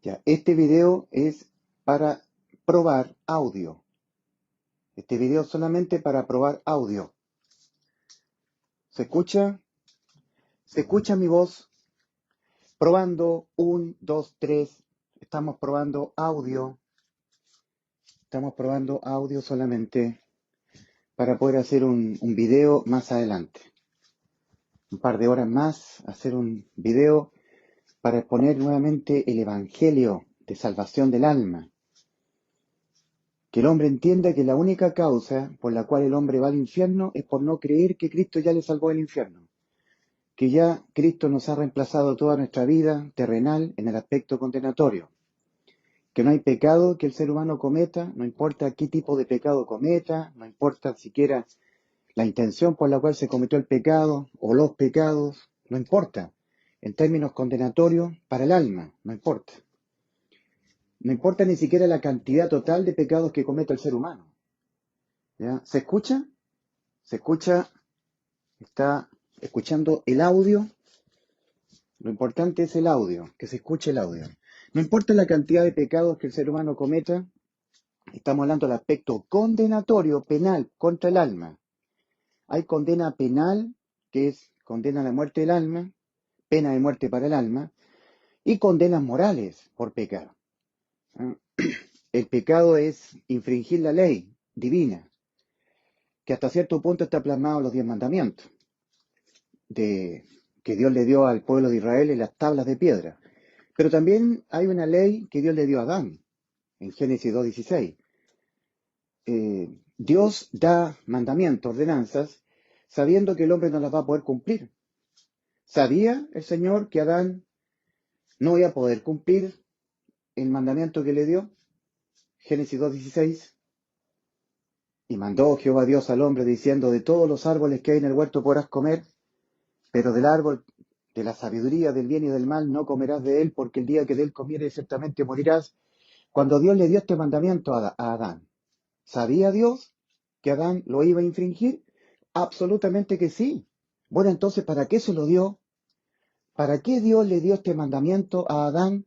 Ya, este video es para probar audio. Este video es solamente para probar audio. ¿Se escucha? ¿Se escucha mi voz? Probando, 1, 2, 3. Estamos probando audio. Estamos probando audio solamente para poder hacer un video más adelante. Un par de horas más, hacer un video para exponer nuevamente el Evangelio de salvación del alma. Que el hombre entienda que la única causa por la cual el hombre va al infierno es por no creer que Cristo ya le salvó del infierno. Que ya Cristo nos ha reemplazado toda nuestra vida terrenal en el aspecto condenatorio. Que no hay pecado que el ser humano cometa, no importa qué tipo de pecado cometa, no importa siquiera la intención por la cual se cometió el pecado o los pecados, no importa. En términos condenatorios, para el alma, no importa. No importa ni siquiera la cantidad total de pecados que cometa el ser humano. ¿Ya? ¿Se escucha? ¿Se escucha? ¿Está escuchando el audio? Lo importante es el audio, que se escuche el audio. No importa la cantidad de pecados que el ser humano cometa, estamos hablando del aspecto condenatorio, penal, contra el alma. Hay condena penal, que es condena a la muerte del alma, pena de muerte para el alma, y condenas morales por pecar. El pecado es infringir la ley divina, que hasta cierto punto está plasmado en los 10 mandamientos, que Dios le dio al pueblo de Israel en las tablas de piedra. Pero también hay una ley que Dios le dio a Adán, en Génesis 2:16. Dios da mandamientos, ordenanzas, sabiendo que el hombre no las va a poder cumplir. ¿Sabía el Señor que Adán no iba a poder cumplir el mandamiento que le dio? Génesis 2:16. Y mandó Jehová Dios al hombre diciendo: de todos los árboles que hay en el huerto podrás comer, pero del árbol de la sabiduría del bien y del mal no comerás de él, porque el día que de él comieres ciertamente morirás. Cuando Dios le dio este mandamiento a Adán, ¿sabía Dios que Adán lo iba a infringir? Absolutamente que sí. Bueno, entonces, ¿para qué se lo dio? ¿Para qué Dios le dio este mandamiento a Adán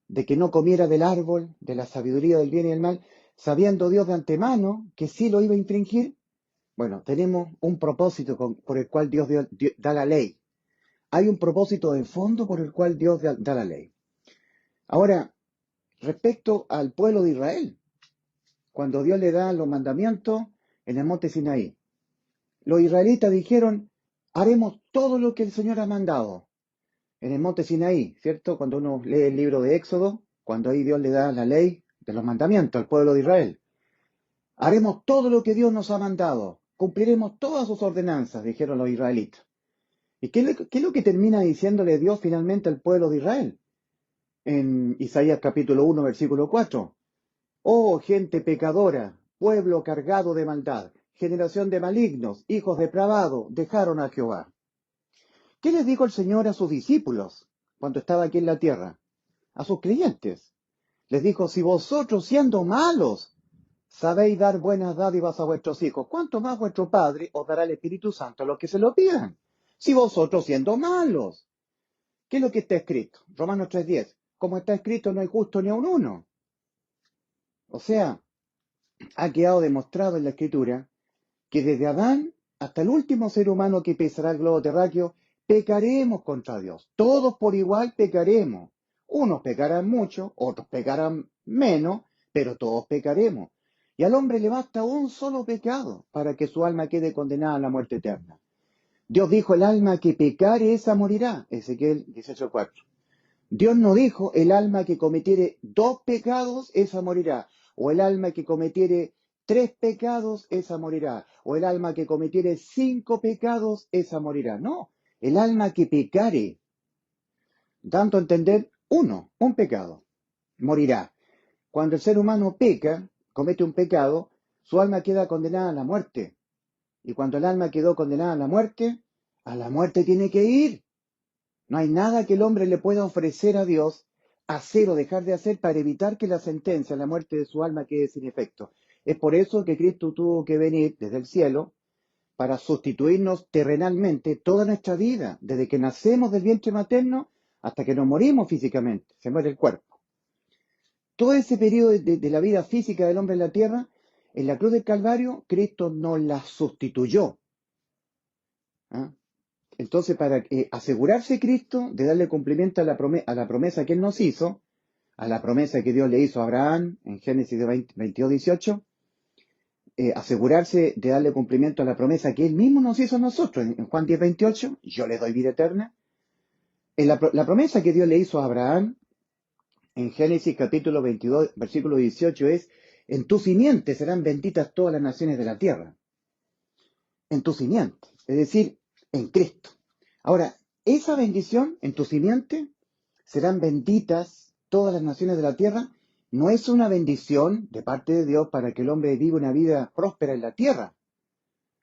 de que no comiera del árbol de la sabiduría del bien y del mal, sabiendo Dios de antemano que sí lo iba a infringir? Bueno, tenemos un propósito por el cual Dios da la ley. Hay un propósito de fondo por el cual Dios da la ley. Ahora, respecto al pueblo de Israel, cuando Dios le da los mandamientos en el monte Sinaí, los israelitas dijeron: haremos todo lo que el Señor ha mandado. En el monte Sinaí, ¿cierto? Cuando uno lee el libro de Éxodo, cuando ahí Dios le da la ley de los mandamientos al pueblo de Israel. Haremos todo lo que Dios nos ha mandado. Cumpliremos todas sus ordenanzas, dijeron los israelitas. ¿Y qué es lo que termina diciéndole Dios finalmente al pueblo de Israel? En Isaías capítulo 1, versículo 4. Oh, gente pecadora, pueblo cargado de maldad, generación de malignos, hijos depravados, dejaron a Jehová. ¿Qué les dijo el Señor a sus discípulos cuando estaba aquí en la tierra? A sus creyentes. Les dijo: si vosotros, siendo malos, sabéis dar buenas dádivas a vuestros hijos, ¿cuánto más vuestro Padre os dará el Espíritu Santo a los que se lo pidan? Si vosotros, siendo malos. ¿Qué es lo que está escrito? Romanos 3:10. Como está escrito, no hay justo ni a un uno. O sea, ha quedado demostrado en la Escritura que desde Adán hasta el último ser humano que pisará el globo terráqueo, pecaremos contra Dios. Todos por igual pecaremos. Unos pecarán mucho, otros pecarán menos, pero todos pecaremos. Y al hombre le basta un solo pecado para que su alma quede condenada a la muerte eterna. Dios dijo: el alma que pecare, esa morirá. Ezequiel 18:4. Dios no dijo: el alma que cometiere 2 pecados, esa morirá. O el alma que cometiere 3 pecados, esa morirá. O el alma que cometiere 5 pecados, esa morirá. No, el alma que pecare, dando a entender un pecado, morirá. Cuando el ser humano peca, comete un pecado, su alma queda condenada a la muerte. Y cuando el alma quedó condenada a la muerte tiene que ir. No hay nada que el hombre le pueda ofrecer a Dios, hacer o dejar de hacer, para evitar que la sentencia, la muerte de su alma, quede sin efecto. Es por eso que Cristo tuvo que venir desde el cielo para sustituirnos terrenalmente toda nuestra vida, desde que nacemos del vientre materno hasta que nos morimos físicamente, se muere el cuerpo. todo ese periodo de la vida física del hombre en la tierra, en la cruz del Calvario, Cristo nos la sustituyó. ¿Ah? Entonces, para asegurarse Cristo de darle cumplimiento a la promesa que Él nos hizo, a la promesa que Dios le hizo a Abraham en Génesis 22, 18, asegurarse de darle cumplimiento a la promesa que Él mismo nos hizo a nosotros en Juan 10, 28, yo le doy vida eterna. La promesa que Dios le hizo a Abraham en Génesis capítulo 22, versículo 18 es, en tu simiente serán benditas todas las naciones de la tierra. En tu simiente, es decir, en Cristo. Ahora, esa bendición, en tu simiente, serán benditas todas las naciones de la tierra, no es una bendición de parte de Dios para que el hombre viva una vida próspera en la tierra,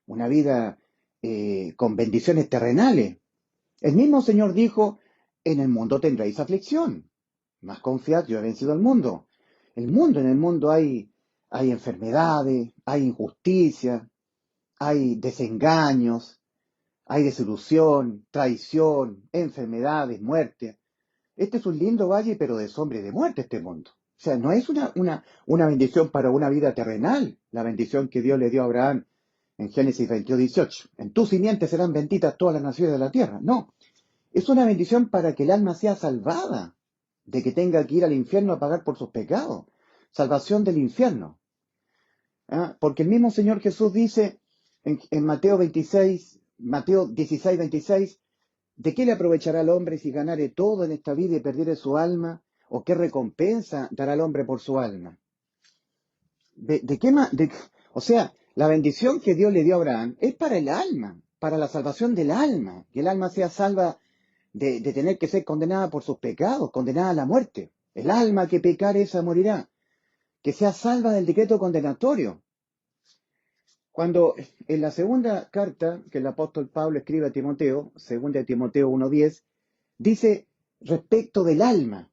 una vida con bendiciones terrenales. El mismo Señor dijo, en el mundo tendréis aflicción, mas confiad, yo he vencido al mundo. En el mundo hay enfermedades, hay injusticia, hay desengaños, hay desilusión, traición, enfermedades, muerte. Este es un lindo valle, pero de sombra y de muerte este mundo. O sea, no es una bendición para una vida terrenal, la bendición que Dios le dio a Abraham en Génesis 22, 18. En tu simiente serán benditas todas las naciones de la tierra. No, es una bendición para que el alma sea salvada, de que tenga que ir al infierno a pagar por sus pecados. Salvación del infierno. ¿Ah? Porque el mismo Señor Jesús dice en Mateo 16, 26, ¿de qué le aprovechará al hombre si ganare todo en esta vida y perdiere su alma? ¿O qué recompensa dará al hombre por su alma? ¿De qué más? O sea, la bendición que Dios le dio a Abraham es para el alma, para la salvación del alma, que el alma sea salva de tener que ser condenada por sus pecados, condenada a la muerte. El alma que pecare esa morirá, que sea salva del decreto condenatorio. Cuando en la segunda carta que el apóstol Pablo escribe a Timoteo, segunda de Timoteo 1:10, dice respecto del alma,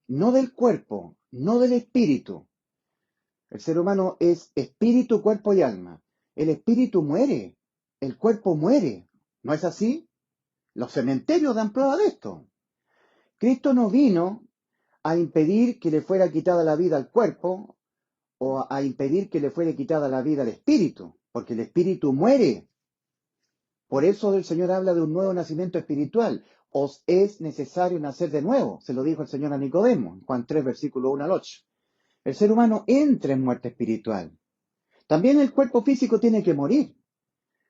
no del cuerpo, no del espíritu. El ser humano es espíritu, cuerpo y alma. El espíritu muere, el cuerpo muere. ¿No es así? Los cementerios dan prueba de esto. Cristo no vino a impedir que le fuera quitada la vida al cuerpo o a impedir que le fuera quitada la vida al espíritu, porque el espíritu muere. Por eso el Señor habla de un nuevo nacimiento espiritual. Os es necesario nacer de nuevo, se lo dijo el Señor a Nicodemo, en Juan 3, versículo 1 al 8. El ser humano entra en muerte espiritual. También el cuerpo físico tiene que morir.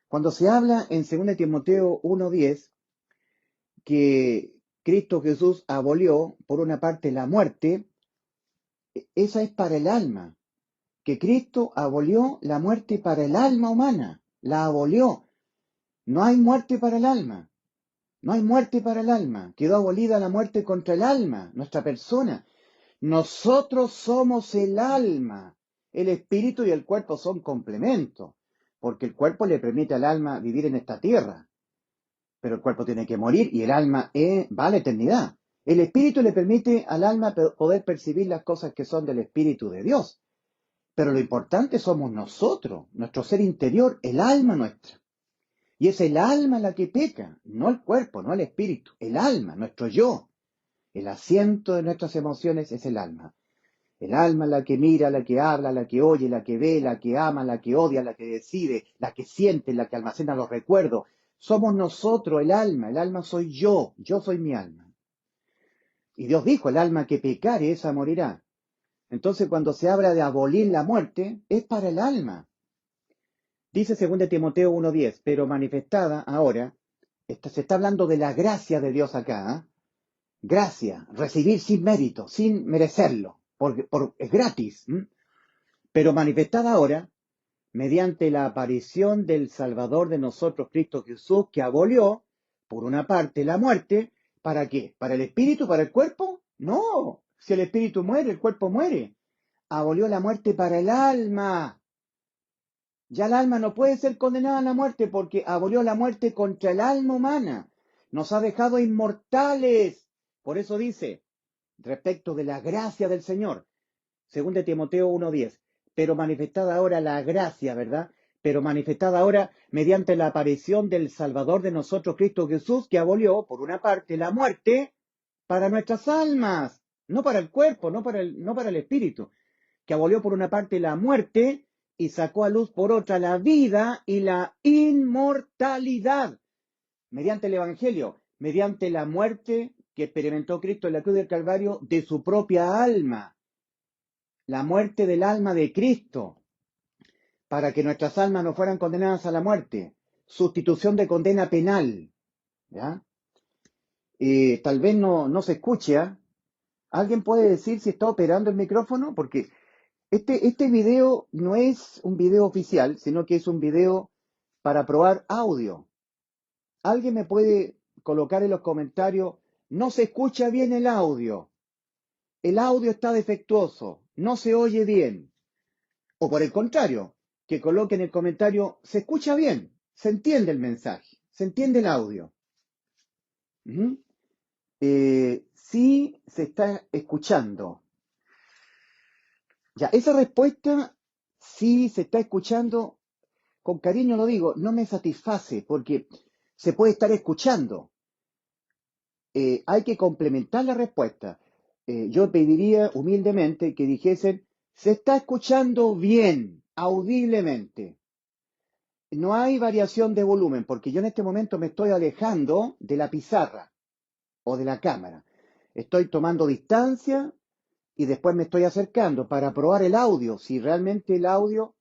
Cuando se habla en 2 Timoteo 1:10 que Cristo Jesús abolió, por una parte, la muerte, esa es para el alma. Que Cristo abolió la muerte para el alma humana. La abolió. No hay muerte para el alma. No hay muerte para el alma. Quedó abolida la muerte contra el alma, nuestra persona. Nosotros somos el alma. El espíritu y el cuerpo son complementos, porque el cuerpo le permite al alma vivir en esta tierra, pero el cuerpo tiene que morir y el alma va a la eternidad. El espíritu le permite al alma poder percibir las cosas que son del espíritu de Dios, pero lo importante somos nosotros, nuestro ser interior, el alma nuestra. Y es el alma la que peca, no el cuerpo, no el espíritu, el alma, nuestro yo. El asiento de nuestras emociones es el alma. El alma es la que mira, la que habla, la que oye, la que ve, la que ama, la que odia, la que decide, la que siente, la que almacena los recuerdos. Somos nosotros el alma soy yo soy mi alma. Y Dios dijo, el alma que pecare, esa morirá. Entonces cuando se habla de abolir la muerte, es para el alma. Dice 2 Timoteo 1:10, pero manifestada ahora, se está hablando de la gracia de Dios acá, ¿eh? Gracia, recibir sin mérito, sin merecerlo, es gratis, pero manifestada ahora mediante la aparición del Salvador de nosotros, Cristo Jesús, que abolió, por una parte, la muerte. ¿Para qué? ¿Para el espíritu, para el cuerpo? No, si el espíritu muere, el cuerpo muere. Abolió la muerte para el alma. Ya el alma no puede ser condenada a la muerte porque abolió la muerte contra el alma humana. Nos ha dejado inmortales. Por eso dice, respecto de la gracia del Señor, 2 Timoteo 1:10, pero manifestada ahora la gracia, ¿verdad? Pero manifestada ahora mediante la aparición del Salvador de nosotros, Cristo Jesús, que abolió, por una parte, la muerte para nuestras almas. no para el cuerpo, no para el espíritu, que abolió por una parte la muerte y sacó a luz por otra la vida y la inmortalidad, mediante el Evangelio, mediante la muerte que experimentó Cristo en la cruz del Calvario de su propia alma, la muerte del alma de Cristo, para que nuestras almas no fueran condenadas a la muerte, sustitución de condena penal, ¿ya? Tal vez no se escuche, ¿ah? ¿Alguien puede decir si está operando el micrófono? Porque este video no es un video oficial, sino que es un video para probar audio. ¿Alguien me puede colocar en los comentarios? No se escucha bien el audio está defectuoso, no se oye bien. O por el contrario, que coloque en el comentario, se escucha bien, se entiende el mensaje, se entiende el audio. Ujú. Sí se está escuchando. Ya, esa respuesta, sí se está escuchando, con cariño lo digo, no me satisface porque se puede estar escuchando. Hay que complementar la respuesta. Yo pediría humildemente que dijesen, se está escuchando bien, audiblemente. No hay variación de volumen, porque yo en este momento me estoy alejando de la pizarra o de la cámara. Estoy tomando distancia y después me estoy acercando para probar el audio, si realmente el audio,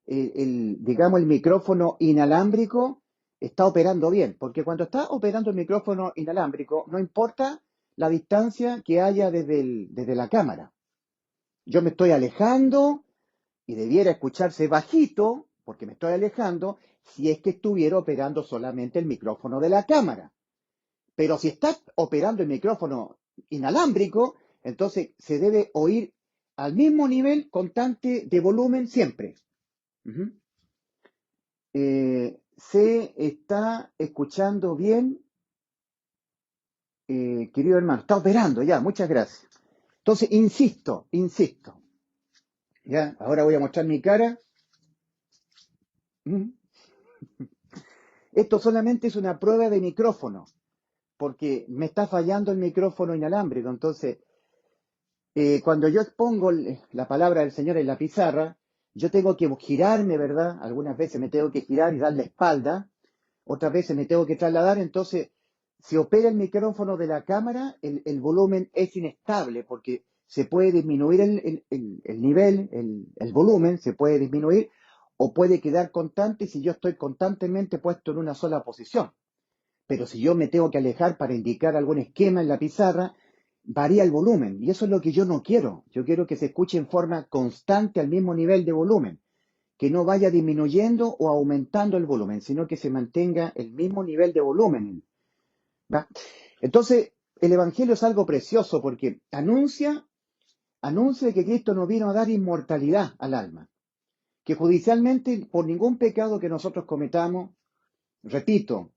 digamos, el micrófono inalámbrico está operando bien, porque cuando está operando el micrófono inalámbrico, no importa la distancia que haya desde la cámara. Yo me estoy alejando y debiera escucharse bajito, porque me estoy alejando, si es que estuviera operando solamente el micrófono de la cámara. Pero si está operando el micrófono inalámbrico, entonces se debe oír al mismo nivel constante de volumen siempre. Uh-huh. Se está escuchando bien, querido hermano, está operando ya, muchas gracias. Entonces, insisto, ya, ahora voy a mostrar mi cara. Esto solamente es una prueba de micrófono, porque me está fallando el micrófono inalámbrico. Entonces, cuando yo expongo la palabra del Señor en la pizarra, yo tengo que girarme, ¿verdad? Algunas veces me tengo que girar y dar la espalda, otras veces me tengo que trasladar. Entonces, si opera el micrófono de la cámara, el volumen es inestable, porque se puede disminuir el nivel, el volumen, se puede disminuir, o puede quedar constante si yo estoy constantemente puesto en una sola posición. Pero si yo me tengo que alejar para indicar algún esquema en la pizarra, varía el volumen. Y eso es lo que yo no quiero. Yo quiero que se escuche en forma constante al mismo nivel de volumen. Que no vaya disminuyendo o aumentando el volumen, sino que se mantenga el mismo nivel de volumen, ¿va? Entonces, el Evangelio es algo precioso porque anuncia que Cristo nos vino a dar inmortalidad al alma. Que judicialmente, por ningún pecado que nosotros cometamos, repito,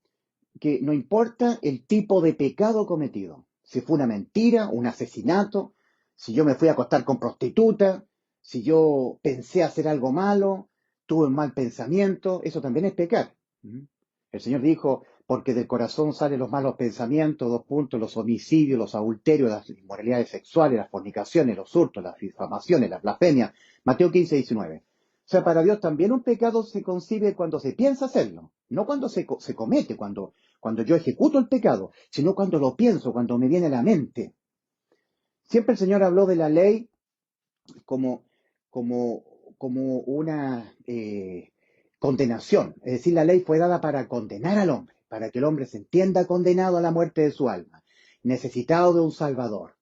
que no importa el tipo de pecado cometido, si fue una mentira, un asesinato, si yo me fui a acostar con prostituta, si yo pensé hacer algo malo, tuve un mal pensamiento, eso también es pecar. El Señor dijo, porque del corazón salen los malos pensamientos, los homicidios, los adulterios, las inmoralidades sexuales, las fornicaciones, los hurtos, las difamaciones, las blasfemias. Mateo 15, 19. O sea, para Dios también un pecado se concibe cuando se piensa hacerlo, no cuando se comete, cuando yo ejecuto el pecado, sino cuando lo pienso, cuando me viene a la mente. Siempre el Señor habló de la ley como una condenación. Es decir, la ley fue dada para condenar al hombre, para que el hombre se entienda condenado a la muerte de su alma, necesitado de un Salvador.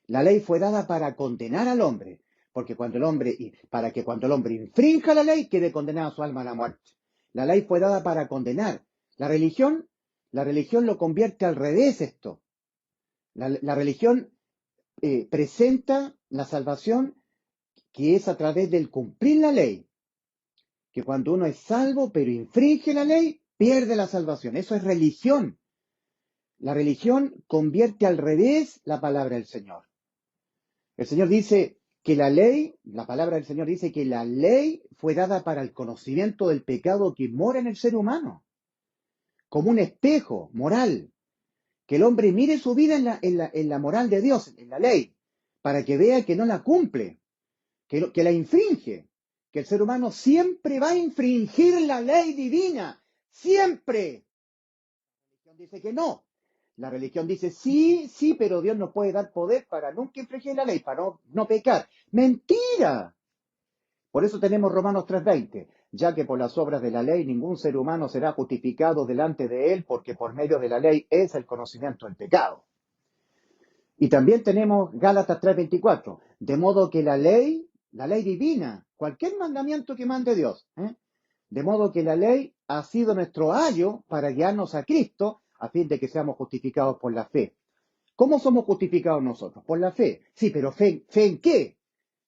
La ley fue dada para condenar al hombre, para que cuando el hombre infrinja la ley, quede condenado su alma a la muerte. La ley fue dada para condenar. La religión lo convierte al revés esto. La religión presenta la salvación que es a través del cumplir la ley. Que cuando uno es salvo pero infringe la ley, pierde la salvación. Eso es religión. La religión convierte al revés la palabra del Señor. El Señor dice que la palabra del Señor dice que la ley fue dada para el conocimiento del pecado que mora en el ser humano, como un espejo moral, que el hombre mire su vida en la moral de Dios, en la ley, para que vea que no la cumple, que la infringe, que el ser humano siempre va a infringir la ley divina, siempre. La religión dice que no. La religión dice sí, sí, pero Dios nos puede dar poder para nunca infringir la ley, para no pecar. ¡Mentira! Por eso tenemos Romanos 3:20, ya que por las obras de la ley ningún ser humano será justificado delante de él, porque por medio de la ley es el conocimiento del pecado. Y también tenemos Gálatas 3:24, de modo que la ley divina, cualquier mandamiento que mande Dios, de modo que la ley ha sido nuestro ayo para guiarnos a Cristo, a fin de que seamos justificados por la fe. ¿Cómo somos justificados nosotros? Por la fe. Sí, pero ¿fe en qué?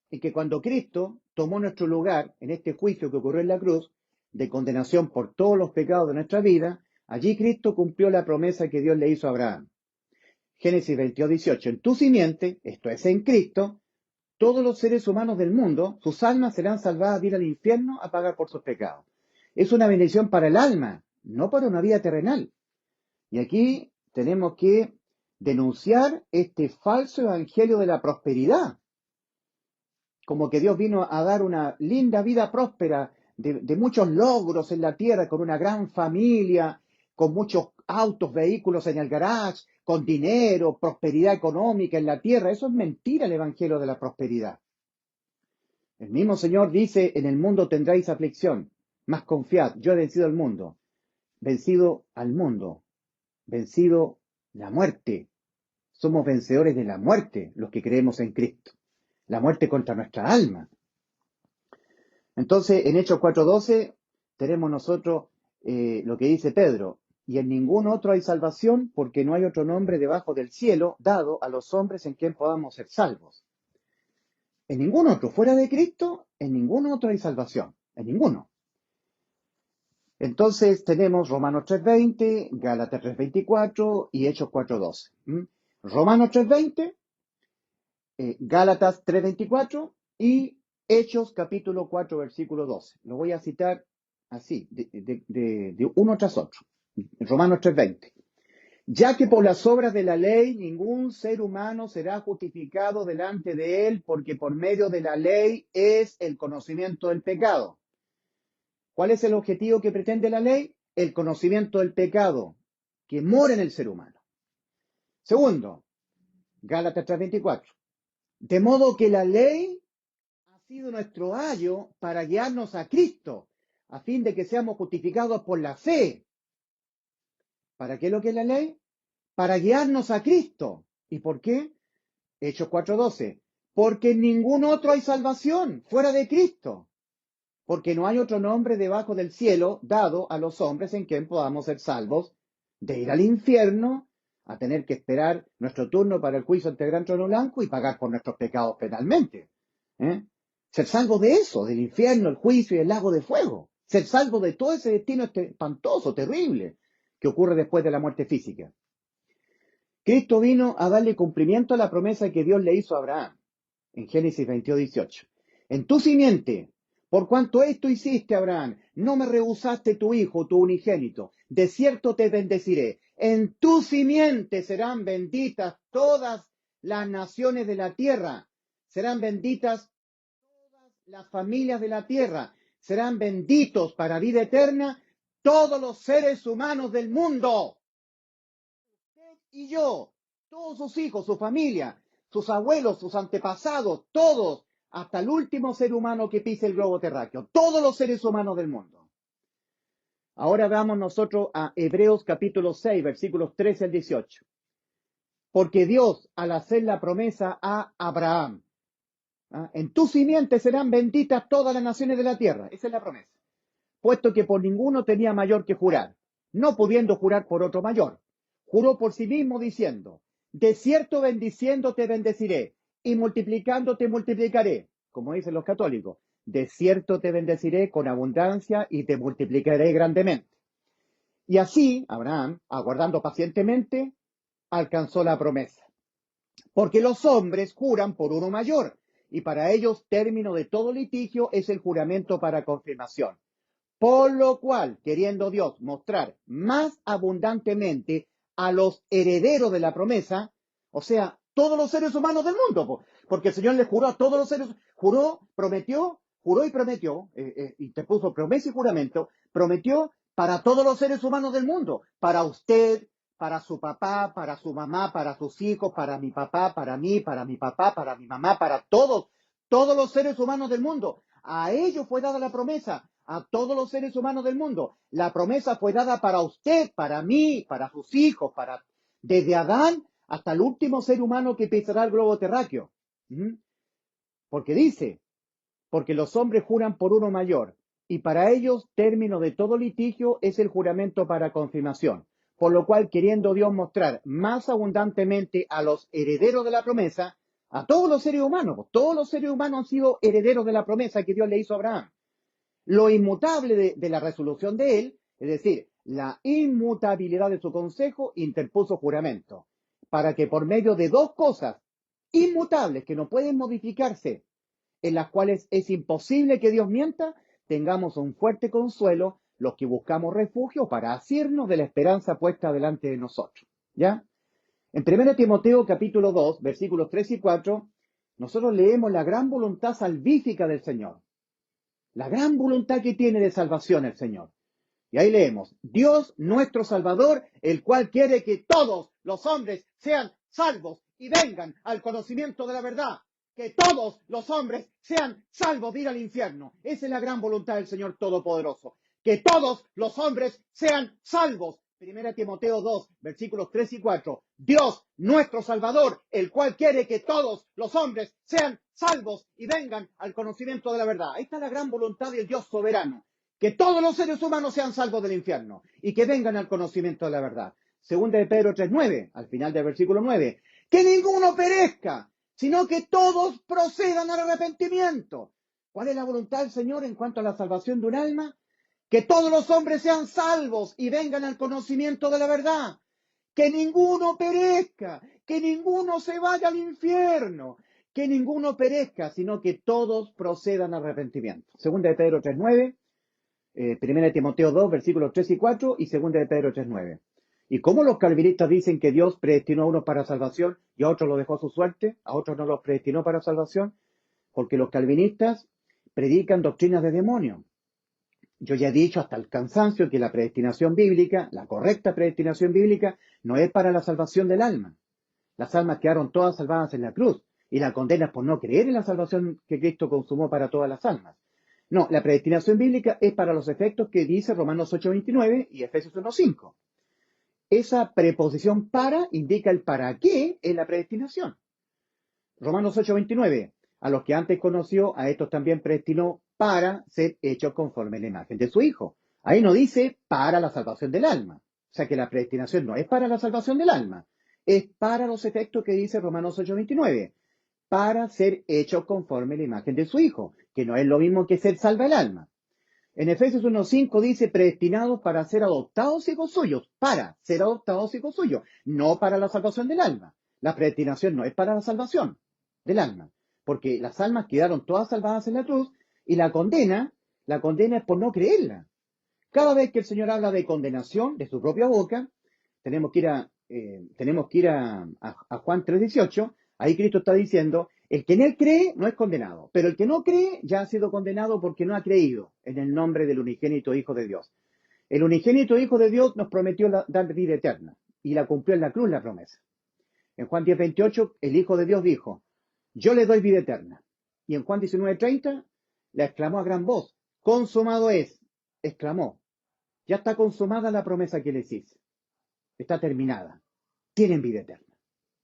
En que cuando Cristo tomó nuestro lugar en este juicio que ocurrió en la cruz, de condenación por todos los pecados de nuestra vida, allí Cristo cumplió la promesa que Dios le hizo a Abraham. Génesis 22:18, en tu simiente, esto es en Cristo, todos los seres humanos del mundo, sus almas serán salvadas de ir al infierno a pagar por sus pecados. Es una bendición para el alma, no para una vida terrenal. Y aquí tenemos que denunciar este falso evangelio de la prosperidad, como que Dios vino a dar una linda vida próspera, de muchos logros en la tierra, con una gran familia, con muchos autos, vehículos en el garage, con dinero, prosperidad económica en la tierra. Eso es mentira, el evangelio de la prosperidad. El mismo Señor dice, en el mundo tendréis aflicción, mas confiad, yo he vencido al mundo, vencido la muerte. Somos vencedores de la muerte, los que creemos en Cristo. La muerte contra nuestra alma. Entonces, en Hechos 4:12 tenemos nosotros lo que dice Pedro, y en ningún otro hay salvación, porque no hay otro nombre debajo del cielo dado a los hombres en quien podamos ser salvos. En ningún otro, fuera de Cristo, en ningún otro hay salvación, en ninguno. Entonces tenemos Romanos 3:20, Gálatas 3:24 y Hechos 4:12. Romanos 3:20, Gálatas 3:24 y Hechos capítulo 4, versículo 12. Lo voy a citar así, de uno tras otro. Romanos 3:20. Ya que por las obras de la ley ningún ser humano será justificado delante de él, porque por medio de la ley es el conocimiento del pecado. ¿Cuál es el objetivo que pretende la ley? El conocimiento del pecado que mora en el ser humano. Segundo, Gálatas 3:24. De modo que la ley ha sido nuestro ayo para guiarnos a Cristo, a fin de que seamos justificados por la fe. ¿Para qué lo que es la ley? Para guiarnos a Cristo. ¿Y por qué? Hechos 4:12. Porque en ningún otro hay salvación fuera de Cristo. Porque no hay otro nombre debajo del cielo dado a los hombres en quien podamos ser salvos de ir al infierno, a tener que esperar nuestro turno para el juicio ante el gran trono blanco y pagar por nuestros pecados penalmente. Ser salvo de eso, del infierno, el juicio y el lago de fuego. Ser salvo de todo ese destino espantoso, terrible, que ocurre después de la muerte física. Cristo vino a darle cumplimiento a la promesa que Dios le hizo a Abraham, en Génesis 22:18. En tu simiente, por cuanto esto hiciste, Abraham, no me rehusaste tu hijo, tu unigénito, de cierto te bendeciré. En tu simiente serán benditas todas las naciones de la tierra. Serán benditas todas las familias de la tierra. Serán benditos para vida eterna todos los seres humanos del mundo. Usted y yo, todos sus hijos, su familia, sus abuelos, sus antepasados, todos, hasta el último ser humano que pise el globo terráqueo, todos los seres humanos del mundo. Ahora veamos nosotros a Hebreos capítulo 6, versículos 13 al 18. Porque Dios, al hacer la promesa a Abraham, en tu simiente serán benditas todas las naciones de la tierra, esa es la promesa, puesto que por ninguno tenía mayor que jurar, no pudiendo jurar por otro mayor, juró por sí mismo diciendo, de cierto bendiciendo te bendeciré, y multiplicando te multiplicaré, como dicen los católicos, de cierto te bendeciré con abundancia y te multiplicaré grandemente. Y así, Abraham, aguardando pacientemente, alcanzó la promesa. Porque los hombres juran por uno mayor, y para ellos término de todo litigio es el juramento para confirmación. Por lo cual, queriendo Dios mostrar más abundantemente a los herederos de la promesa, o sea, todos los seres humanos del mundo, po, porque el Señor le juró a todos los seres, juró y prometió, interpuso promesa y juramento, prometió para todos los seres humanos del mundo, para usted, para su papá, para su mamá, para sus hijos, para mi papá, para mí, para mi papá, para mi mamá, para todos los seres humanos del mundo. A ellos fue dada la promesa, a todos los seres humanos del mundo. La promesa fue dada para usted, para mí, para sus hijos, desde Adán hasta el último ser humano que pisará el globo terráqueo. ¿Mm? Porque dice, porque los hombres juran por uno mayor, y para ellos término de todo litigio es el juramento para confirmación. Por lo cual, queriendo Dios mostrar más abundantemente a los herederos de la promesa, a todos los seres humanos, pues, todos los seres humanos han sido herederos de la promesa que Dios le hizo a Abraham. Lo inmutable de la resolución de él, es decir, la inmutabilidad de su consejo, interpuso juramento, para que por medio de dos cosas inmutables que no pueden modificarse, en las cuales es imposible que Dios mienta, tengamos un fuerte consuelo los que buscamos refugio para asirnos de la esperanza puesta delante de nosotros. ¿Ya? En 1 Timoteo capítulo 2, versículos 3 y 4, nosotros leemos la gran voluntad salvífica del Señor. La gran voluntad que tiene de salvación el Señor. Y ahí leemos, Dios nuestro Salvador, el cual quiere que todos los hombres sean salvos y vengan al conocimiento de la verdad. Que todos los hombres sean salvos de ir al infierno. Esa es la gran voluntad del Señor Todopoderoso. Que todos los hombres sean salvos. 1 Timoteo 2, versículos 3 y 4. Dios, nuestro Salvador, el cual quiere que todos los hombres sean salvos y vengan al conocimiento de la verdad. Ahí está la gran voluntad del Dios soberano. Que todos los seres humanos sean salvos del infierno y que vengan al conocimiento de la verdad. Segunda de Pedro 3:9, al final del versículo 9. Que ninguno perezca, sino que todos procedan al arrepentimiento. ¿Cuál es la voluntad del Señor en cuanto a la salvación de un alma? Que todos los hombres sean salvos y vengan al conocimiento de la verdad. Que ninguno perezca, que ninguno se vaya al infierno, que ninguno perezca, sino que todos procedan al arrepentimiento. Segunda de Pedro 3:9, 1 Timoteo 2, versículos 3 y 4 y segunda de Pedro 3:9. ¿Y cómo los calvinistas dicen que Dios predestinó a unos para salvación y a otros los dejó a su suerte? ¿A otros no los predestinó para salvación? Porque los calvinistas predican doctrinas de demonios. Yo ya he dicho hasta el cansancio que la predestinación bíblica, la correcta predestinación bíblica, no es para la salvación del alma. Las almas quedaron todas salvadas en la cruz y la condena es por no creer en la salvación que Cristo consumó para todas las almas. No, la predestinación bíblica es para los efectos que dice Romanos 8:29 y Efesios 1:5. Esa preposición para indica el para qué en la predestinación. Romanos 8:29. A los que antes conoció, a estos también predestinó para ser hechos conforme a la imagen de su Hijo. Ahí no dice para la salvación del alma. O sea que la predestinación no es para la salvación del alma. Es para los efectos que dice Romanos 8:29. Para ser hechos conforme a la imagen de su Hijo. Que no es lo mismo que ser salva el alma. En Efesios 1:5 dice predestinados para ser adoptados hijos suyos. Para ser adoptados hijos suyos. No para la salvación del alma. La predestinación no es para la salvación del alma, porque las almas quedaron todas salvadas en la cruz y la condena es por no creerla. Cada vez que el Señor habla de condenación de su propia boca, tenemos que ir a Juan 3:18, ahí Cristo está diciendo, el que en él cree no es condenado, pero el que no cree ya ha sido condenado porque no ha creído en el nombre del unigénito Hijo de Dios. El unigénito Hijo de Dios nos prometió dar vida eterna y la cumplió en la cruz la promesa. En Juan 10:28, el Hijo de Dios dijo, yo le doy vida eterna. Y en Juan 19:30, la exclamó a gran voz, consumado es, exclamó, ya está consumada la promesa que les hice, está terminada, tienen vida eterna.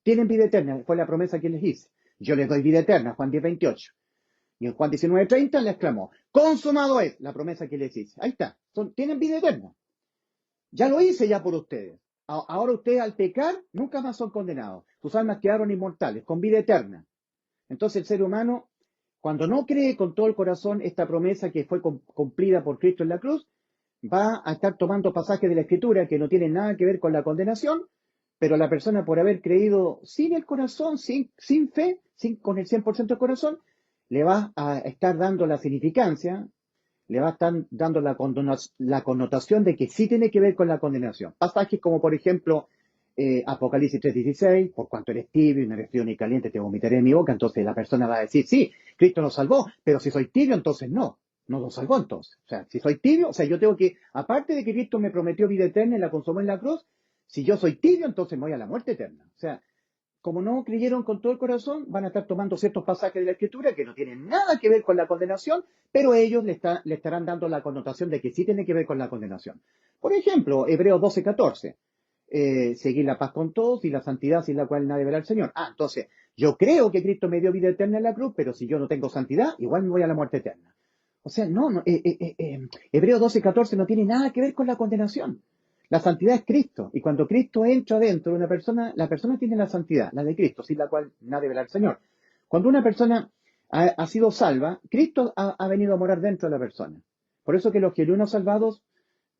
Tienen vida eterna, fue la promesa que les hice. Yo les doy vida eterna, Juan 10:28. Y en Juan 19:30 le exclamó, consumado es la promesa que les hice. Ahí está, tienen vida eterna. Ya lo hice ya por ustedes. Ahora ustedes al pecar nunca más son condenados. Sus almas quedaron inmortales, con vida eterna. Entonces el ser humano, cuando no cree con todo el corazón esta promesa que fue cumplida por Cristo en la cruz, va a estar tomando pasajes de la Escritura que no tienen nada que ver con la condenación, pero la persona por haber creído sin el corazón, sin fe, con el 100% del corazón, le va a estar dando la significancia, le va a estar dando la connotación de que sí tiene que ver con la condenación. Pasajes como, por ejemplo, Apocalipsis 3:16, por cuanto eres tibio y no eres frío ni caliente, te vomitaré en mi boca. Entonces la persona va a decir, sí, Cristo nos salvó, pero si soy tibio, entonces no lo salvó entonces. O sea, si soy tibio, o sea, yo tengo que, aparte de que Cristo me prometió vida eterna y la consumó en la cruz, si yo soy tibio, entonces me voy a la muerte eterna. O sea, como no creyeron con todo el corazón, van a estar tomando ciertos pasajes de la Escritura que no tienen nada que ver con la condenación, pero ellos le estarán dando la connotación de que sí tiene que ver con la condenación. Por ejemplo, Hebreos 12:14. Seguir la paz con todos y la santidad sin la cual nadie verá al Señor. Entonces, yo creo que Cristo me dio vida eterna en la cruz, pero si yo no tengo santidad, igual me voy a la muerte eterna. O sea, Hebreos 12:14 no tiene nada que ver con la condenación. La santidad es Cristo, y cuando Cristo entra dentro de una persona, la persona tiene la santidad, la de Cristo, sin la cual nadie verá al Señor. Cuando una persona ha sido salva, Cristo ha venido a morar dentro de la persona. Por eso que los genuinos salvados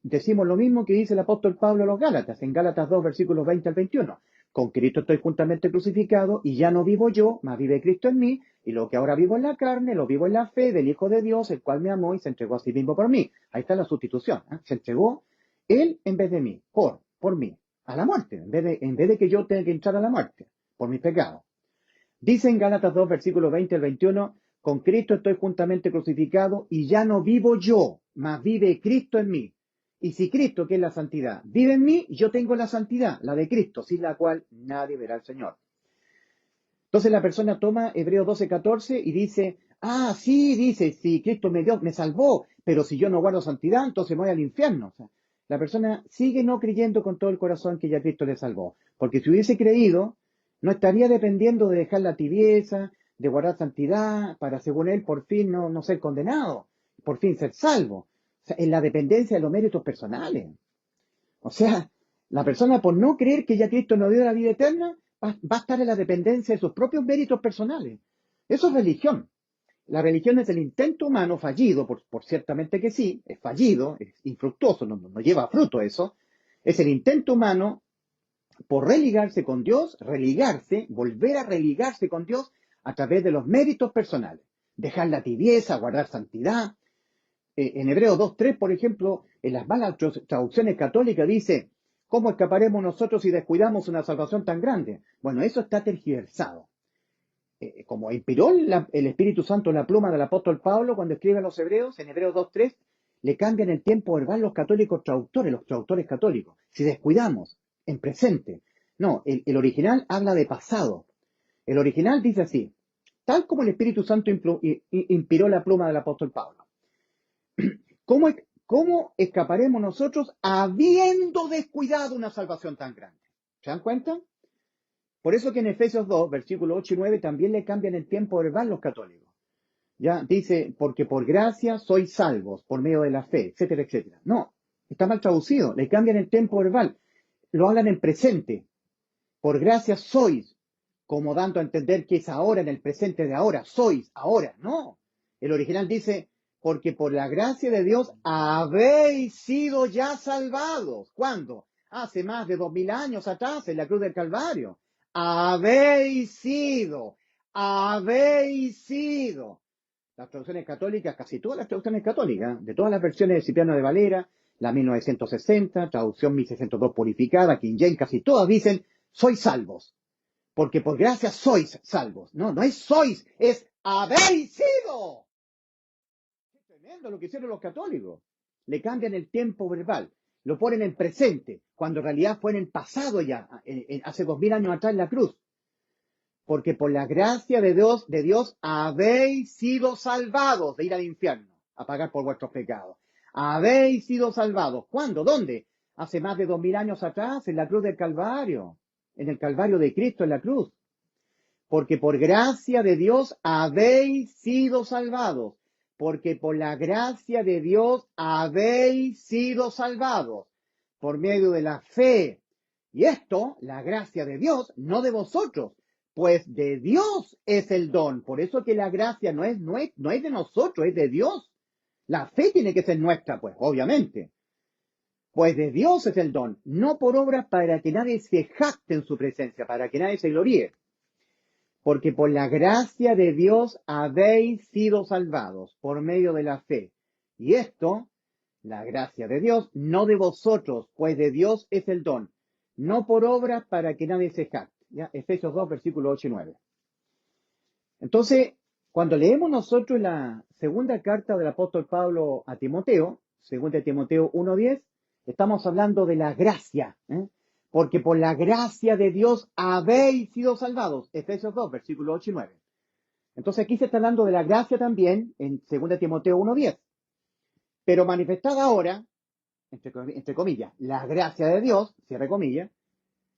decimos lo mismo que dice el apóstol Pablo a los Gálatas, en Gálatas 2, versículos 20 al 21. Con Cristo estoy juntamente crucificado, y ya no vivo yo, mas vive Cristo en mí, y lo que ahora vivo en la carne, lo vivo en la fe del Hijo de Dios, el cual me amó y se entregó a sí mismo por mí. Ahí está la sustitución, ¿eh? Se entregó Él en vez de mí, por mí, a la muerte, en vez de que yo tenga que entrar a la muerte, por mis pecados. Dice en Gálatas 2, versículos 20 al 21, con Cristo estoy juntamente crucificado, y ya no vivo yo, mas vive Cristo en mí. Y si Cristo, que es la santidad, vive en mí, yo tengo la santidad, la de Cristo, sin la cual nadie verá al Señor. Entonces la persona toma Hebreos 12:14 y dice, sí, dice, si Cristo me salvó, pero si yo no guardo santidad, entonces me voy al infierno. O sea, la persona sigue no creyendo con todo el corazón que ya Cristo le salvó. Porque si hubiese creído, no estaría dependiendo de dejar la tibieza, de guardar santidad, para según él por fin no ser condenado, por fin ser salvo. O sea, en la dependencia de los méritos personales. O sea, la persona por no creer que ya Cristo nos dio la vida eterna, va a estar en la dependencia de sus propios méritos personales. Eso es religión. La religión es el intento humano fallido, por ciertamente que sí, es fallido, es infructuoso, no lleva fruto eso. Es el intento humano por religarse con Dios, volver a religarse con Dios a través de los méritos personales. Dejar la tibieza, guardar santidad. En Hebreos 2:3, por ejemplo, en las malas traducciones católicas dice, ¿cómo escaparemos nosotros si descuidamos una salvación tan grande? Bueno, eso está tergiversado. Como inspiró el Espíritu Santo la pluma del apóstol Pablo cuando escribe a los Hebreos, en Hebreos 2:3, le cambian el tiempo verbal los traductores católicos. Si descuidamos, en presente. No, el original habla de pasado. El original dice así, tal como el Espíritu Santo inspiró la pluma del apóstol Pablo. ¿Cómo escaparemos nosotros habiendo descuidado una salvación tan grande? ¿Se dan cuenta? Por eso que en Efesios 2, versículos 8 y 9, también le cambian el tiempo verbal los católicos. Ya dice, porque por gracia sois salvos por medio de la fe, etcétera, etcétera. No, está mal traducido, le cambian el tiempo verbal. Lo hablan en presente. Por gracia sois, como dando a entender que es ahora, en el presente de ahora, sois ahora. No, el original dice, porque por la gracia de Dios habéis sido ya salvados. ¿Cuándo? Hace más de 2000 años atrás, en la cruz del Calvario. Habéis sido. Las traducciones católicas, casi todas las traducciones católicas, de todas las versiones de Cipriano de Valera, la 1960, traducción 1602 purificada, King James, casi todas dicen, sois salvos. Porque por gracia sois salvos. No es sois, es habéis sido. Qué tremendo lo que hicieron los católicos. Le cambian el tiempo verbal, lo ponen en presente, cuando en realidad fue en el pasado ya, hace 2000 años atrás en la cruz. Porque por la gracia de Dios habéis sido salvados de ir al infierno, a pagar por vuestros pecados. Habéis sido salvados. ¿Cuándo? ¿Dónde? Hace más de 2000 años atrás, en la cruz del Calvario, en el Calvario de Cristo en la cruz. Porque por gracia de Dios habéis sido salvados. Porque por la gracia de Dios habéis sido salvados. Por medio de la fe. Y esto, la gracia de Dios, no de vosotros, pues de Dios es el don. Por eso que la gracia no es de nosotros, es de Dios. La fe tiene que ser nuestra, pues, obviamente. Pues de Dios es el don, no por obras para que nadie se jacte en su presencia, para que nadie se gloríe. Porque por la gracia de Dios habéis sido salvados por medio de la fe. Y esto, la gracia de Dios, no de vosotros, pues de Dios es el don. no por obras para que nadie se jacte. ¿Ya? Efesios 2, versículos 8 y 9. Entonces, cuando leemos nosotros la segunda carta del apóstol Pablo a Timoteo, segunda Timoteo 1:10, estamos hablando de la gracia, ¿eh? Porque por la gracia de Dios habéis sido salvados. Efesios 2, versículos 8 y 9. Entonces aquí se está hablando de la gracia también en segunda Timoteo 1:10. Pero manifestada ahora, entre comillas, la gracia de Dios, cierre comillas,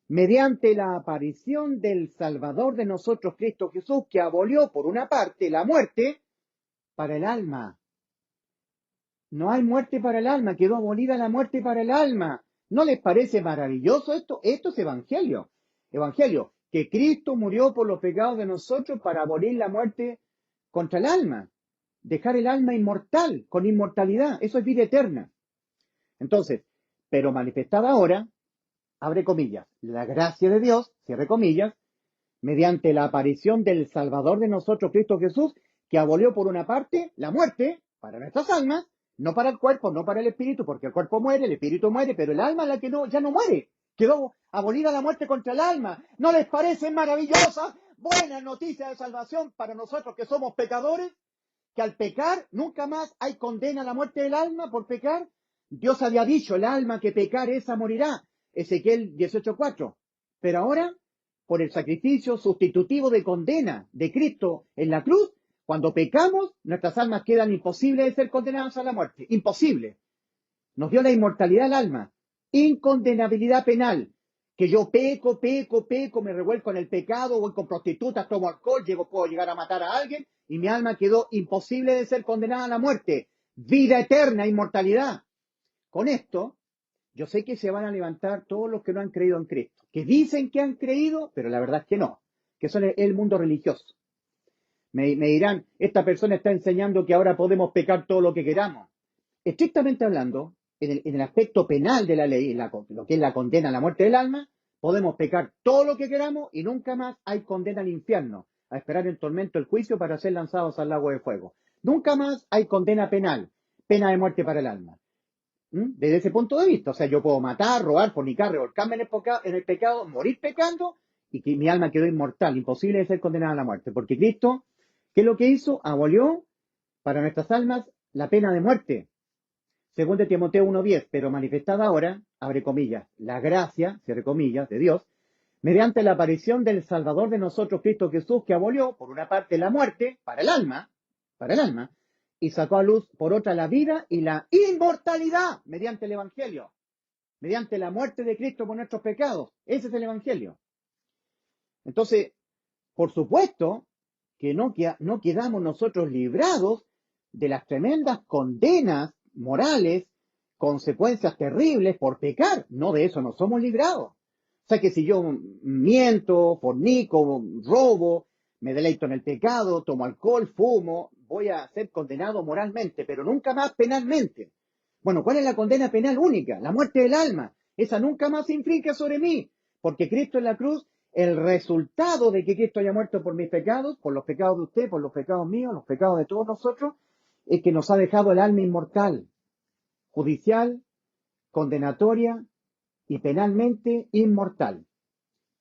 mediante la aparición del Salvador de nosotros, Cristo Jesús, que abolió por una parte la muerte para el alma. No hay muerte para el alma, quedó abolida la muerte para el alma. ¿No les parece maravilloso esto? Esto es evangelio. Evangelio, que Cristo murió por los pecados de nosotros para abolir la muerte contra el alma. Dejar el alma inmortal, con inmortalidad. Eso es vida eterna. Entonces, pero manifestada ahora, abre comillas, la gracia de Dios, cierre comillas, mediante la aparición del Salvador de nosotros, Cristo Jesús, que abolió por una parte la muerte para nuestras almas, no para el cuerpo, no para el espíritu, porque el cuerpo muere, el espíritu muere, pero el alma es la que no, ya no muere. Quedó abolida la muerte contra el alma. ¿No les parece maravillosa? Buena noticia de salvación para nosotros que somos pecadores, que al pecar nunca más hay condena a la muerte del alma por pecar. Dios había dicho, el alma que pecar esa morirá. Ezequiel 18:4. Pero ahora, por el sacrificio sustitutivo de condena de Cristo en la cruz, cuando pecamos, nuestras almas quedan imposibles de ser condenadas a la muerte. Imposible. Nos dio la inmortalidad al alma. Incondenabilidad penal. Que yo peco, me revuelco en el pecado, voy con prostitutas, tomo alcohol, puedo llegar a matar a alguien, y mi alma quedó imposible de ser condenada a la muerte. Vida eterna, inmortalidad. Con esto, yo sé que se van a levantar todos los que no han creído en Cristo, que dicen que han creído, pero la verdad es que no, que son el mundo religioso. Me dirán, esta persona está enseñando que ahora podemos pecar todo lo que queramos. Estrictamente hablando, en el aspecto penal de la ley, lo que es la condena a la muerte del alma, podemos pecar todo lo que queramos y nunca más hay condena al infierno, a esperar en tormento el juicio para ser lanzados al lago de fuego. Nunca más hay condena penal, pena de muerte para el alma. Desde ese punto de vista, o sea, yo puedo matar, robar, fornicar, revolcarme en el pecado, morir pecando y que mi alma quedó inmortal, imposible de ser condenada a la muerte, porque Cristo, ¿qué es lo que hizo? Abolió para nuestras almas la pena de muerte. Según de Timoteo 1:10, pero manifestada ahora, abre comillas, la gracia, cierre comillas, de Dios, mediante la aparición del Salvador de nosotros, Cristo Jesús, que abolió, por una parte, la muerte para el alma, y sacó a luz, por otra, la vida y la inmortalidad mediante el Evangelio, mediante la muerte de Cristo por nuestros pecados. Ese es el Evangelio. Entonces, por supuesto que no quedamos nosotros librados de las tremendas condenas morales, consecuencias terribles por pecar. No, de eso no somos librados. O sea que si yo miento, fornico, robo, me deleito en el pecado, tomo alcohol, fumo, voy a ser condenado moralmente, pero nunca más penalmente. Bueno, ¿cuál es la condena penal única? La muerte del alma. Esa nunca más se inflige sobre mí, porque Cristo en la cruz, el resultado de que Cristo haya muerto por mis pecados, por los pecados de usted, por los pecados míos, los pecados de todos nosotros, es que nos ha dejado el alma inmortal, judicial, condenatoria y penalmente inmortal.